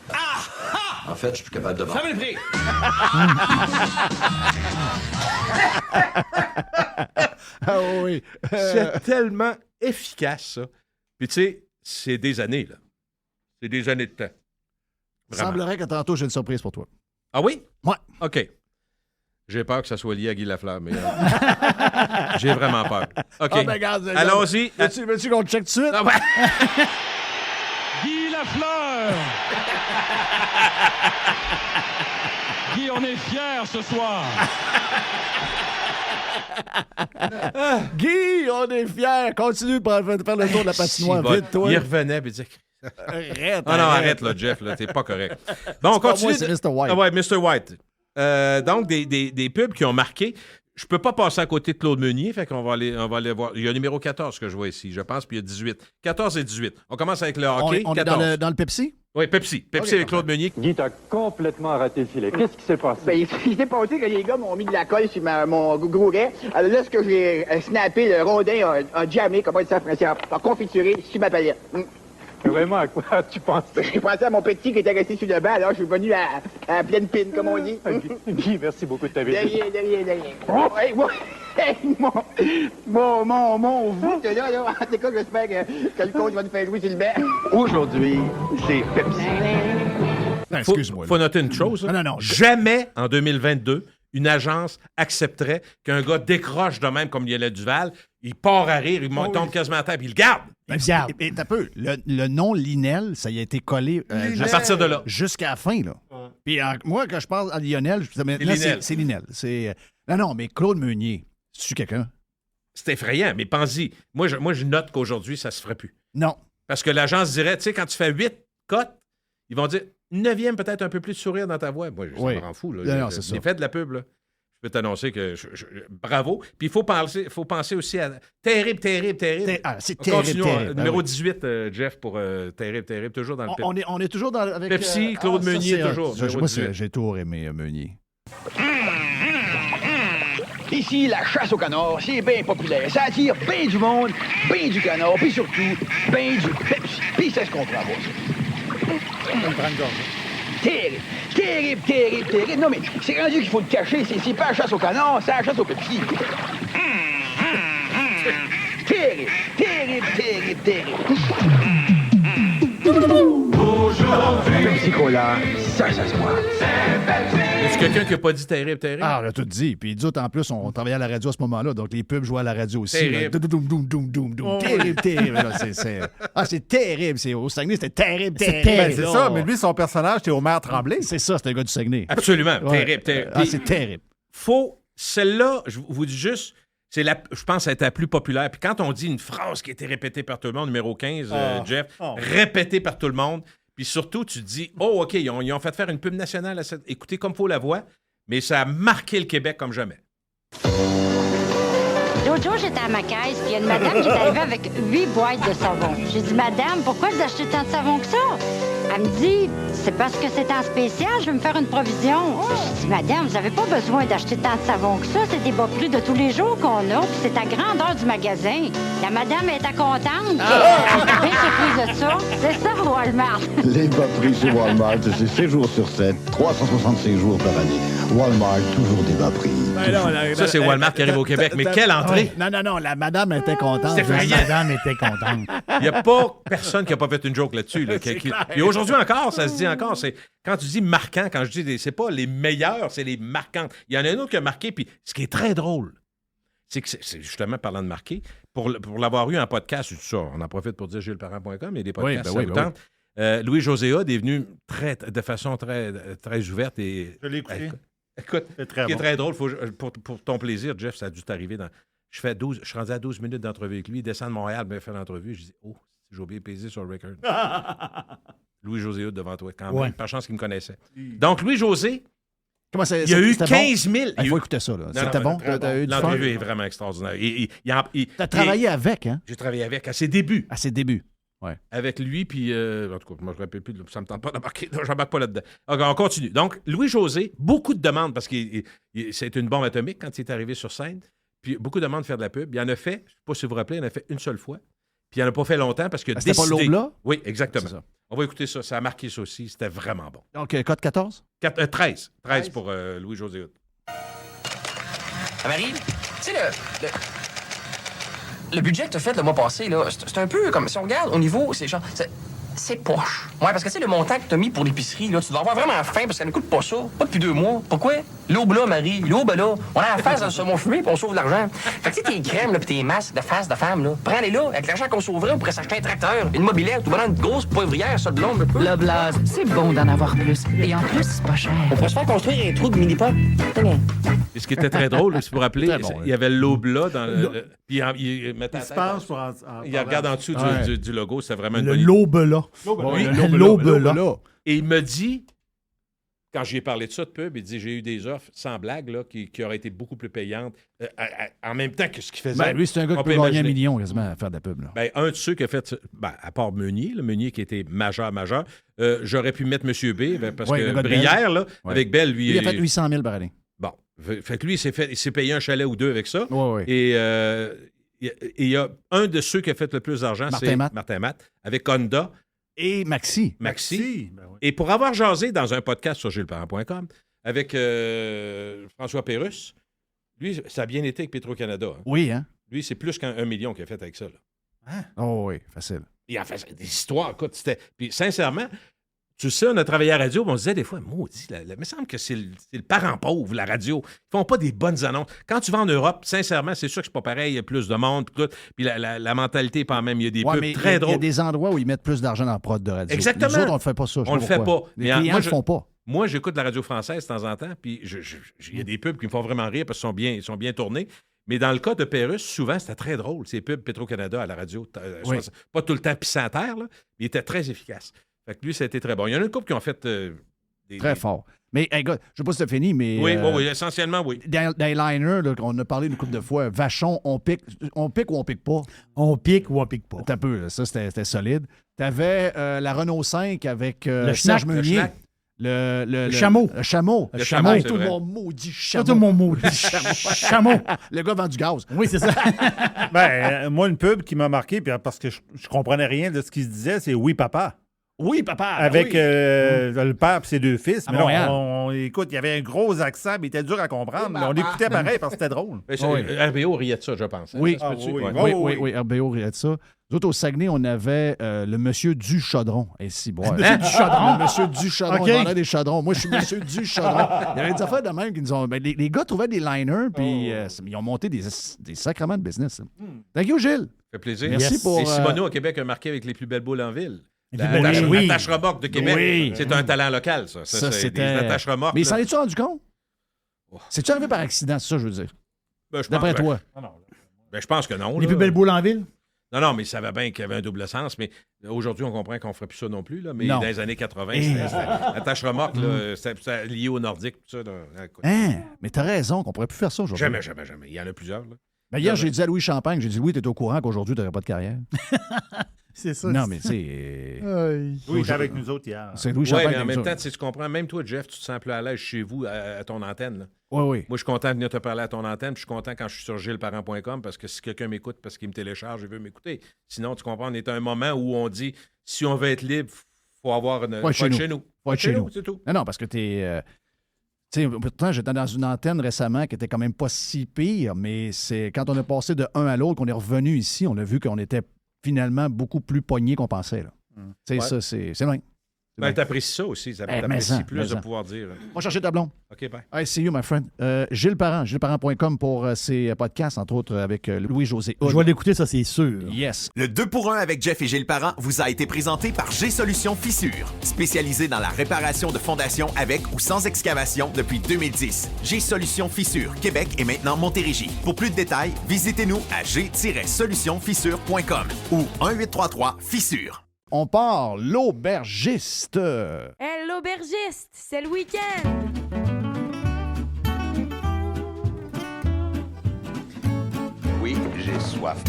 à... En fait, je suis plus capable de vendre. Fermez le prix! Ah oui. C'est tellement efficace, ça. Puis tu sais, c'est des années, là. C'est des années de temps. Il semblerait que tantôt, j'ai une surprise pour toi. Ah oui? Ouais. OK. J'ai peur que ça soit lié à Guy Lafleur, mais j'ai vraiment peur. OK. Ah, ben, regarde, allons-y. Veux-tu qu'on le check tout de suite? Ah, ouais. Guy Lafleur! Guy, on est fiers ce soir! Guy, on est fiers. Continue de faire le tour de la patinoire. Vite, toi. Il revenait et disait... Arrête. Ah non, arrête, là, Jeff, là, t'es pas correct. Bon, on continue. Moi, c'est Mr. White. Ah ouais, Mr. White. Donc, des pubs qui ont marqué. Je peux pas passer à côté de Claude Meunier, fait qu'on va aller voir. Il y a numéro 14 que je vois ici, je pense, puis il y a 18. 14 et 18. On commence avec le hockey. On est dans le Pepsi? Oui, Pepsi. Pepsi avec Claude Meunier. Guy, t'as complètement raté le filet. Qu'est-ce qui s'est passé? Ben, il s'est passé que les gars m'ont mis de la colle sur mon gouret. Alors là, ce que j'ai snappé, le rondin a jammé, comment dire ça, français, a confituré sur ma palette. Vraiment, à quoi tu pensais? J'ai pensé à mon petit qui était resté sur le banc, alors je suis venu à pleine pine, comme on dit. Guy, merci beaucoup de ta visite. De rien. Mon voûte, là, en tout cas, j'espère que le coach va nous faire jouer sur le banc. Aujourd'hui, c'est Pepsi. Excuse-moi. Faut noter une chose. Non. Jamais, en 2022, une agence accepterait qu'un gars décroche de même comme Lionel Duval, il part à rire, il tombe quasiment à terre, puis il le garde. Et t'as peu. Le nom Linel, ça y a été collé à partir de là. Jusqu'à la fin, là. Ouais. Puis moi, quand je parle à Lionel, je me dis, c'est Linel. Non, mais Claude Meunier, c'est-tu quelqu'un? C'est effrayant, mais pense-y. Moi, je note qu'aujourd'hui, ça se ferait plus. Non. Parce que l'agence dirait, tu sais, quand tu fais 8 cotes, ils vont dire 9e, peut-être un peu plus de sourire dans ta voix. Moi, ça me rend fou. Là. C'est ça. J'ai fait de la pub, là. Je peux t'annoncer que... bravo. Puis il faut penser aussi à... Terrible. C'est terrible. Numéro 18, Jeff, pour terrible. Toujours dans le on est toujours dans... Avec, Pepsi, Claude Meunier, toujours. Moi, j'ai toujours aimé Meunier. Ici, la chasse au canard, c'est bien populaire. Ça attire bien du monde, bien du canard, puis surtout, bien du Pepsi. Puis c'est ce qu'on prend, Terrible. Non, mais c'est rendu qu'il faut le cacher. C'est pas la chasse au canard, c'est la chasse au Pepsi. Terrible. Aujourd'hui, Pepsi Cola, ça se voit. Est-ce quelqu'un qui n'a pas dit terrible? Ah, on a tout dit. Puis nous autres, en plus, on travaillait à la radio à ce moment-là, donc les pubs jouaient à la radio aussi. Terrible. Terrible. C'est terrible. Au Saguenay, c'était terrible. Ben, c'est ça, mais lui, son personnage, c'était Omer Tremblay. C'est ça, c'était un gars du Saguenay. Absolument. Ouais. Terrible. C'est terrible. Celle-là, je vous dis juste, je pense que ça a été la plus populaire. Puis quand on dit une phrase qui a été répétée par tout le monde, numéro 15, Jeff, répétée par tout le monde, puis surtout, tu te dis, oh, OK, ils ont fait faire une pub nationale, écoutez comme faut la voix, mais ça a marqué le Québec comme jamais. L'autre jour, j'étais à ma caisse, puis il y a une madame qui est arrivée avec 8 boîtes de savon. J'ai dit, madame, pourquoi vous achetez tant de savon que ça? Elle me dit, c'est parce que c'est en spécial, je vais me faire une provision. J'ai dit, madame, vous n'avez pas besoin d'acheter tant de savon que ça, c'est des bas prix de tous les jours qu'on a, puis c'est à grandeur du magasin. La madame était contente. Elle était bien surprise de ça. C'est ça, Walmart. Les bas prix chez Walmart, c'est 7 jours sur 7, 365 jours par année. Walmart, toujours des bas prix. Ça, c'est Walmart qui arrive au Québec. Mais quelle entrée! Non, la madame était contente. C'était effrayant. La madame était contente. Il n'y a pas personne qui n'a pas fait une joke là-dessus. Et aujourd'hui encore, ça se dit encore. Quand tu dis marquant, quand je dis, c'est pas les meilleurs, c'est les marquantes. Il y en a un autre qui a marqué, puis ce qui est très drôle, c'est que c'est justement parlant de marquer, pour l'avoir eu en podcast, tout ça, on en profite pour dire gilesparent.com, il y a des podcasts, ça vous tente. Louis José Hod est venu de façon très, très ouverte. Et, je l'ai écouté. Écoute, ce qui est très drôle, pour ton plaisir, Jeff, ça a dû t'arriver dans... Je suis rendu à 12 minutes d'entrevue avec lui. Il descend de Montréal, me fait l'entrevue. Je dis, oh, j'ai oublié de peser sur le record. Louis-José Hood devant toi, quand même. Ouais. Par chance qu'il me connaissait. Donc, Louis-José, Comment ça, il y a eu c'était 15 000. Il faut écouter ça. Là. C'était bon? T'as eu du fun? L'entrevue est vraiment extraordinaire. T'as travaillé avec, hein? J'ai travaillé avec à ses débuts. À ses débuts, ouais. Avec lui, puis en tout cas, moi, je ne me rappelle plus, ça ne me tente pas d'embarquer. Je n'embarque pas là-dedans. OK, on continue. Donc, Louis-José, beaucoup de demandes, parce que c'est une bombe atomique quand il est arrivé sur scène. Puis beaucoup de demandes de faire de la pub. Il en a fait, je ne sais pas si vous vous rappelez, il en a fait une seule fois. Puis il n'en a pas fait longtemps parce que c'était pas l'Aube-là? Oui, exactement. On va écouter ça. Ça a marqué ça aussi. C'était vraiment bon. Donc, code 14? 13. 13 pour Louis-José Hood. Marie, tu sais, le budget que tu as fait le mois passé, là, c'est un peu comme si on regarde au niveau, c'est poche. Ouais, parce que tu sais, le montant que tu as mis pour l'épicerie, là, tu dois avoir vraiment faim parce qu'elle ne coûte pas ça, pas depuis 2 mois. Pourquoi? L'aube là, Marie, l'aube là, on a la face dans le saumon fumé puis on sauve de l'argent. Fait que tu sais, tes crèmes là, puis tes masques de face de femme, là, prends-les là. Avec l'argent qu'on sauverait, on pourrait s'acheter un tracteur, une mobilette ou vraiment une grosse poivrière, ça de blonde un peu. Le blase, c'est bon d'en avoir plus. Et en plus, c'est pas cher. On pourrait se faire construire un trou de mini-pot. Et ce qui était très drôle, si vous vous rappelez, il y avait l'aube là dans le. Puis il mettait se penche pour il regarde en dessous du logo, c'est vraiment une Le bonne l'aube là. L'aube là. Et il me dit, quand j'y ai parlé de ça de pub, il dit j'ai eu des offres, sans blague, là, qui auraient été beaucoup plus payantes, en même temps que ce qu'il faisait. Ben, lui, c'est un gars qui peut gagner 1 million quasiment à faire de la pub. Là. Ben, un de ceux qui a fait, à part Meunier, le Meunier qui était majeur, j'aurais pu mettre M. B, parce que Brière, là, avec Belle, lui... Il a fait 800 000 par année. Bon. Fait que lui, il s'est payé un chalet ou deux avec ça. Ouais. Et il y a un de ceux qui a fait le plus d'argent, c'est Martin Matt, avec Honda. Et Maxi. Ben oui. Et pour avoir jasé dans un podcast sur gilesparent.com avec François Pérusse, lui, ça a bien été avec Petro-Canada. Hein. Oui, hein? Lui, c'est plus qu'1 million qu'il a fait avec ça. Là. Hein? Oh oui, facile. Il a fait des histoires, écoute, c'était... Puis sincèrement, tu sais, on a travaillé à la radio, on se disait des fois, maudit, il me semble que c'est le parent pauvre, la radio. Ils font pas des bonnes annonces. Quand tu vas en Europe, sincèrement, c'est sûr que c'est pas pareil, il y a plus de monde, puis la mentalité n'est pas la même. Il y a des pubs très drôles. Il y a des endroits où ils mettent plus d'argent dans le prod de radio. Exactement. Nous autres, on ne fait pas ça. On le fait pas. Les clients ne le font pas. Moi, j'écoute la radio française de temps en temps, puis il y a des pubs qui me font vraiment rire parce qu'ils sont bien tournés. Mais dans le cas de Pérusse, souvent, c'était très drôle, ces pubs Petro-Canada à la radio. Oui. Pas tout le temps pissant à terre, là, mais il était très efficace. Fait que lui, ça a été très bon. Il y en a une couple qui ont fait... Très fort. Mais, hey, gars, je ne sais pas si c'est fini, mais... Oui, essentiellement, oui. Dans les liners, là, on a parlé une couple de fois, Vachon, on pique ou on pique pas? On pique ou on pique pas. T'as un peu, là, ça, c'était solide. T'avais la Renault 5 avec le Serge Meunier. Le chameau. Le chameau. Le chameau, Hey, c'est tout vrai. mon maudit chameau. Tout mon maudit chameau. Le gars vend du gaz. Oui, c'est ça. Moi, une pub qui m'a marqué, puis parce que je comprenais rien de ce qu'il se disait, c'est Oui, papa. Oui, papa. Avec oui. le père et ses 2 fils. À Mais Montréal. là, écoute, il y avait un gros accent, mais il était dur à comprendre. Mais on écoutait pareil parce que c'était drôle. RBO riait de ça, je pense. Hein? Oui. Ça se peut-tu? Oui, RBO riait de ça. Nous autres, au Saguenay, on avait le monsieur du chaudron. Et si, bon, Monsieur du chaudron. Le monsieur du chaudron. OK. Il vendait des chaudrons. Moi, je suis monsieur du chaudron. Il y avait des affaires de même qui nous ont... Ben, les gars trouvaient des liners, puis ils ont monté des sacrements de business. Thank you, Gilles. Ça fait plaisir. Merci pour... Et Simoneau, au Québec, a marqué avec les plus belles boules en ville. Oui. L'attache-remorque de Québec. Oui. C'est un talent local, ça. Ça, c'est c'était... des attaches-remorques. Mais il là. s'en est-tu rendu compte? C'est-tu arrivé par accident, c'est ça, je veux dire? Ben, je D'après pense- toi? Ben, je pense que non. Les là. plus belles boules en ville? Non, mais il savait bien qu'il y avait un double sens. Mais aujourd'hui, on comprend qu'on ne ferait plus ça non plus. Là. Mais Non. dans les années 80, l'attache-remorque, c'était lié au nordique. Tout ça, là. Écoute. Hein? Mais t'as raison qu'on pourrait plus faire ça aujourd'hui. Jamais. Il y en a plusieurs. Là. Ben, hier, j'ai dit à Louis Champagne, j'ai dit, Louis, t'es au courant qu'aujourd'hui, t'aurais pas de carrière? C'est ça. Non, mais tu sais... Oui, il était avec nous autres hier. C'est Louis Oui, Champagne. mais en qui même nous a- temps, tu comprends, même toi, Jeff, tu te sens plus à l'aise chez vous, à ton antenne. Là. Oui. Moi, je suis content de venir te parler à ton antenne, puis je suis content quand je suis sur gilesparent.com parce que si quelqu'un m'écoute parce qu'il me télécharge, il veut m'écouter. Sinon, tu comprends, on est à un moment où on dit, si on veut être libre, il faut avoir une... Faut être chez nous. Faut être chez nous. C'est tout. Non, parce que t'es... tu sais, pourtant, j'étais dans une antenne récemment qui était quand même pas si pire, mais c'est quand on est passé de un à l'autre, qu'on est revenu ici, on a vu qu'on était finalement beaucoup plus pogné qu'on pensait. Là. Tu sais, ça, c'est loin. Ben, t'apprécies ça aussi. T'apprécies plus de pouvoir dire. Va chercher ta blonde. OK, bye. I see you, my friend. Gilles Parent, gillesparent.com pour ses podcasts, entre autres, avec Louis-José Hood. Je vais l'écouter, ça, c'est sûr. Yes. Le 2 pour 1 avec Jeff et Gilles Parent vous a été présenté par G-Solutions Fissure, spécialisé dans la réparation de fondations avec ou sans excavation depuis 2010. G-Solutions Fissure, Québec et maintenant Montérégie. Pour plus de détails, visitez-nous à g-solutionfissure.com ou 1-833-FISSURE. On part l'aubergiste. Hey, l'aubergiste, c'est le week-end. Oui, j'ai soif.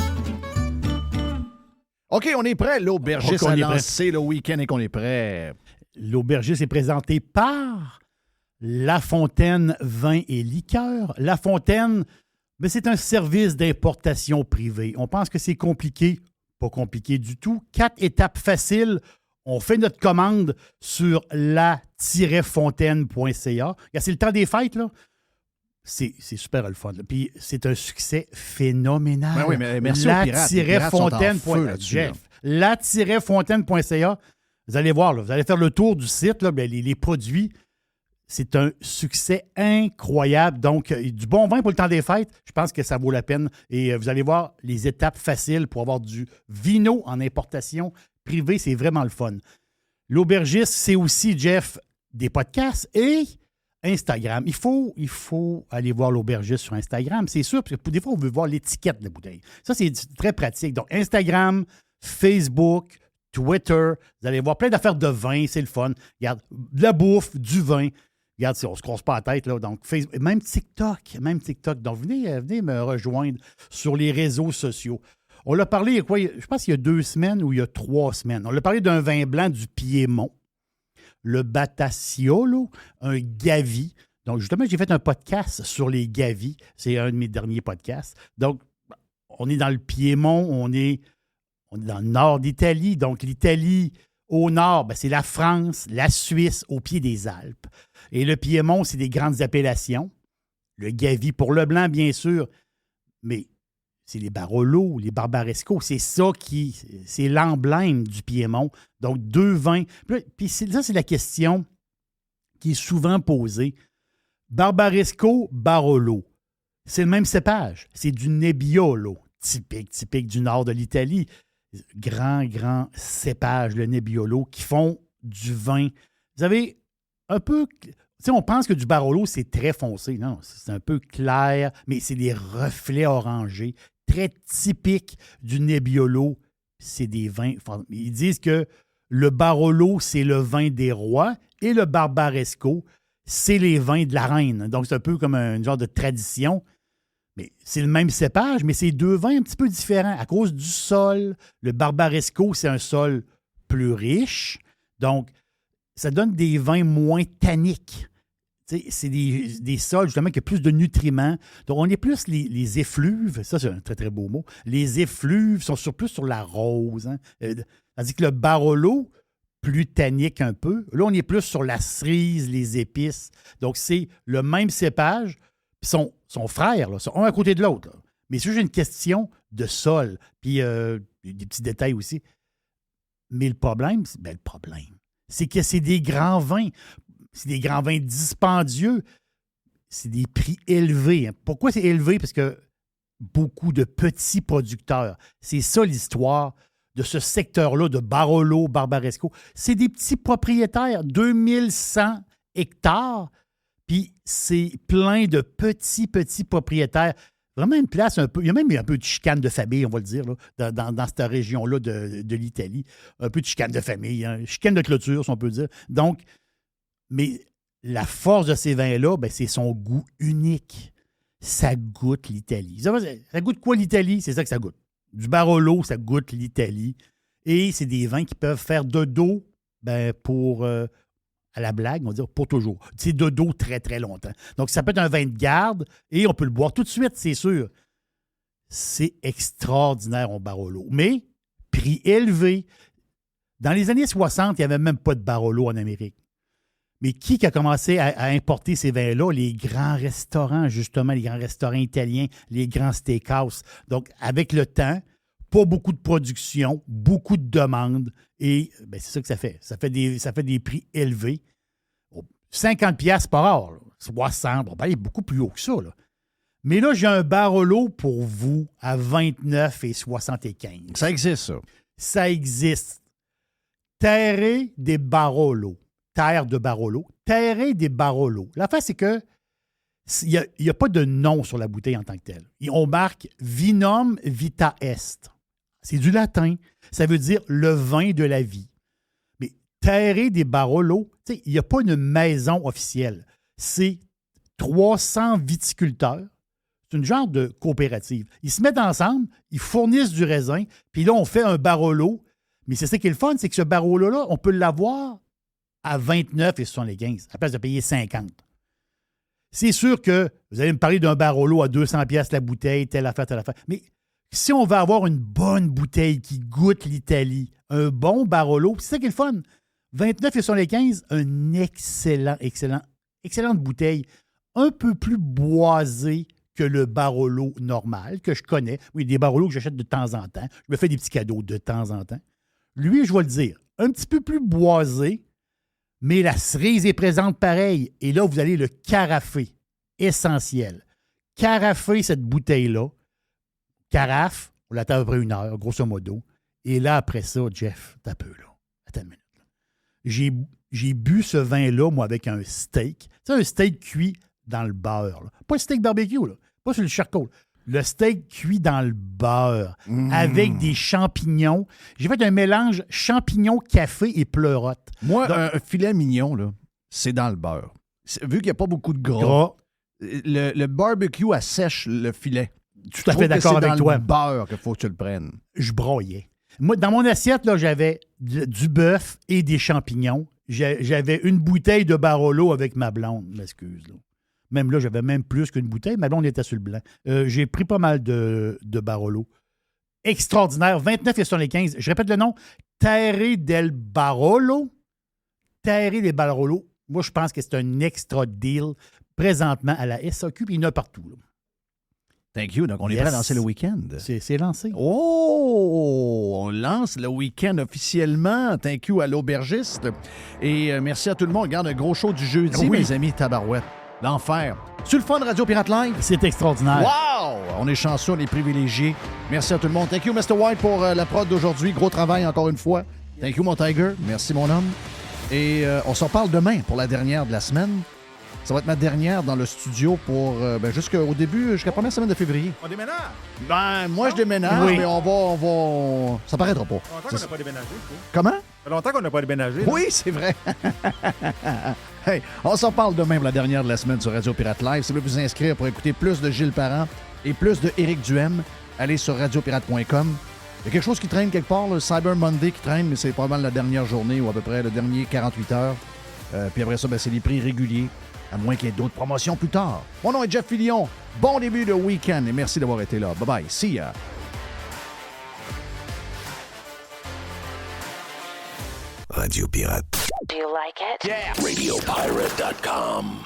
OK, on est prêt. L'aubergiste OK, on a est lancé le week-end et qu'on est prêt. L'aubergiste est présenté par La Fontaine Vin et Liqueurs. La Fontaine, ben, c'est un service d'importation privée. On pense que c'est compliqué. Pas compliqué du tout. 4 étapes faciles. On fait notre commande sur la-fontaine.ca. C'est le temps des fêtes, là. C'est super le fun. Là. Puis c'est un succès phénoménal. Ben oui, mais merci aux pirates. Les pirates sont en feu là-dessus, la-fontaine.ca. Vous allez voir, là, vous allez faire le tour du site, là, les produits. C'est un succès incroyable. Donc, du bon vin pour le temps des fêtes, je pense que ça vaut la peine. Et vous allez voir les étapes faciles pour avoir du vino en importation privée. C'est vraiment le fun. L'aubergiste, c'est aussi, Jeff, des podcasts et Instagram. Il faut aller voir l'aubergiste sur Instagram, c'est sûr, parce que des fois, on veut voir l'étiquette de la bouteille. Ça, c'est très pratique. Donc, Instagram, Facebook, Twitter, vous allez voir plein d'affaires de vin, c'est le fun. Regarde, de la bouffe, du vin. Regarde, on ne se croise pas la tête, là. Donc, Facebook, même TikTok. Donc, venez me rejoindre sur les réseaux sociaux. On l'a parlé, je pense qu'il y a 2 semaines ou il y a 3 semaines. On l'a parlé d'un vin blanc du Piémont, le Batassiolo, un Gavi. Donc, justement, j'ai fait un podcast sur les Gavi. C'est un de mes derniers podcasts. Donc, on est dans le Piémont, on est dans le nord d'Italie. Donc, l'Italie, au nord, ben, c'est la France, la Suisse, au pied des Alpes. Et le Piémont, c'est des grandes appellations. Le Gavi pour le blanc, bien sûr. Mais c'est les Barolo, les Barbaresco. C'est ça c'est l'emblème du Piémont. Donc, 2 vins. Puis ça, c'est la question qui est souvent posée. Barbaresco, Barolo. C'est le même cépage. C'est du Nebbiolo, typique du nord de l'Italie. Grand cépage, le Nebbiolo, qui font du vin. Vous avez un peu... Tu sais, on pense que du Barolo, c'est très foncé. Non, c'est un peu clair, mais c'est des reflets orangés, très typiques du Nebbiolo. C'est des vins... Ils disent que le Barolo, c'est le vin des rois et le Barbaresco, c'est les vins de la reine. Donc, c'est un peu comme un genre de tradition. Mais c'est le même cépage, mais c'est 2 vins un petit peu différents à cause du sol. Le Barbaresco, c'est un sol plus riche. Donc, ça donne des vins moins tanniques. T'sais, c'est des sols, justement, qui ont plus de nutriments. Donc, on est plus les effluves. Ça, c'est un très, très beau mot. Les effluves sont plus sur la rose. Hein? Tandis que le Barolo, plus tannique un peu. Là, on est plus sur la cerise, les épices. Donc, c'est le même cépage. Puis sont frères, là, sont un à côté de l'autre. Là. Mais c'est juste une question de sol. Puis des petits détails aussi. Mais le problème, c'est que c'est des grands vins. C'est des grands vins dispendieux. C'est des prix élevés. Pourquoi c'est élevé? Parce que beaucoup de petits producteurs. C'est ça l'histoire de ce secteur-là de Barolo, Barbaresco. C'est des petits propriétaires, 2100 hectares. Puis c'est plein de petits propriétaires. Vraiment une place un peu... Il y a même un peu de chicane de famille, on va le dire, là, dans cette région-là de l'Italie. Un peu de chicane de famille, hein, chicane de clôture, si on peut dire. Donc, mais la force de ces vins-là, ben, c'est son goût unique. Ça goûte l'Italie. Ça goûte quoi l'Italie? C'est ça que ça goûte. Du Barolo, ça goûte l'Italie. Et c'est des vins qui peuvent faire de dos pour... à la blague, on va dire, pour toujours. C'est de dos très, très longtemps. Donc, ça peut être un vin de garde et on peut le boire tout de suite, c'est sûr. C'est extraordinaire, au Barolo. Mais, prix élevé. Dans les années 60, il n'y avait même pas de Barolo en Amérique. Mais qui a commencé à importer ces vins-là? Les grands restaurants, justement, les grands restaurants italiens, les grands steakhouse. Donc, avec le temps, pas beaucoup de production, beaucoup de demandes, et ben, c'est ça que ça fait. Ça fait des prix élevés. 50$ par heure, là. 60$, on va aller beaucoup plus haut que ça. Là. Mais là, j'ai un Barolo pour vous à 29,75$. Ça existe, ça. Ça existe. Terre des Barolo. Terre de Barolo. Terre des Barolo. L'affaire, c'est que il n'y a pas de nom sur la bouteille en tant que telle. On marque Vinum Vita Est. C'est du latin. Ça veut dire le vin de la vie. Mais Terre des Barolo, il n'y a pas une maison officielle. C'est 300 viticulteurs. C'est une genre de coopérative. Ils se mettent ensemble, ils fournissent du raisin, puis là, on fait un Barolo. Mais c'est ça qui est le fun, c'est que ce Barolo-là, on peut l'avoir à 29,75$ à la place de payer 50$. C'est sûr que vous allez me parler d'un Barolo à 200$ la bouteille, telle affaire. Mais si on veut avoir une bonne bouteille qui goûte l'Italie, un bon Barolo, c'est ça qui est le fun. 29,75$, une excellente bouteille, un peu plus boisée que le Barolo normal, que je connais. Oui, des Barolos que j'achète de temps en temps. Je me fais des petits cadeaux de temps en temps. Lui, je vais le dire, un petit peu plus boisé, mais la cerise est présente pareil. Et là, vous allez le carafer. Essentiel. Carafer cette bouteille-là. Carafe, on l'attend à peu près 1 heure, grosso modo. Et là, après ça, Jeff, t'as peu, là. Attends une minute. Là. J'ai bu ce vin-là, moi, avec un steak. C'est un steak cuit dans le beurre. Là. Pas un steak barbecue, là. Pas sur le charcoal. Le steak cuit dans le beurre, avec des champignons. J'ai fait un mélange champignons, café et pleurote. Moi, un filet mignon, là, c'est dans le beurre. Vu qu'il n'y a pas beaucoup de gras. Le barbecue assèche le filet. Tout à fait d'accord avec toi. C'est dans le beurre qu'il faut que tu le prennes. Je broyais. Moi, dans mon assiette, là, j'avais du bœuf et des champignons. J'avais une bouteille de Barolo avec ma blonde. M'excuse, là. Même là, j'avais même plus qu'une bouteille. Ma blonde était sur le blanc. J'ai pris pas mal de Barolo. Extraordinaire. 29,75$. Je répète le nom. Terre del Barolo. Terre del Barolo. Moi, je pense que c'est un extra deal présentement à la SAQ, puis il y en a partout. Là. Thank you. Donc, on est prêt à lancer le week-end. C'est lancé. Oh! On lance le week-end officiellement. Thank you à l'aubergiste. Et merci à tout le monde. Regarde, un gros show du jeudi, mes amis, tabarouette. L'enfer. Sur le fun Radio Pirate Live. C'est extraordinaire. Wow! On est chanceux, on est privilégiés. Merci à tout le monde. Thank you, Mr. White, pour la prod d'aujourd'hui. Gros travail encore une fois. Thank you, mon Tiger. Merci, mon homme. Et on s'en parle demain pour la dernière de la semaine. Ça va être ma dernière dans le studio pour jusqu'au début, jusqu'à la première semaine de février. On déménage? Ben, moi, je déménage, mais on va... Ça paraîtra pas. Ça fait longtemps qu'on n'a pas déménagé. Comment? Ça fait longtemps qu'on n'a pas déménagé. Oui, c'est vrai. Hey, on s'en parle demain pour la dernière de la semaine sur Radio Pirate Live. Si vous voulez vous inscrire pour écouter plus de Gilles Parent et plus de Éric Duhem, allez sur radiopirate.com. Il y a quelque chose qui traîne quelque part, le Cyber Monday qui traîne, mais c'est probablement la dernière journée ou à peu près le dernier 48 heures. Puis après ça, c'est les prix réguliers, à moins qu'il y ait d'autres promotions plus tard. Mon nom est Jeff Fillion. Bon début de week-end et merci d'avoir été là. Bye-bye. See ya. Radio Pirate. Do you like it? Yeah. RadioPirate.com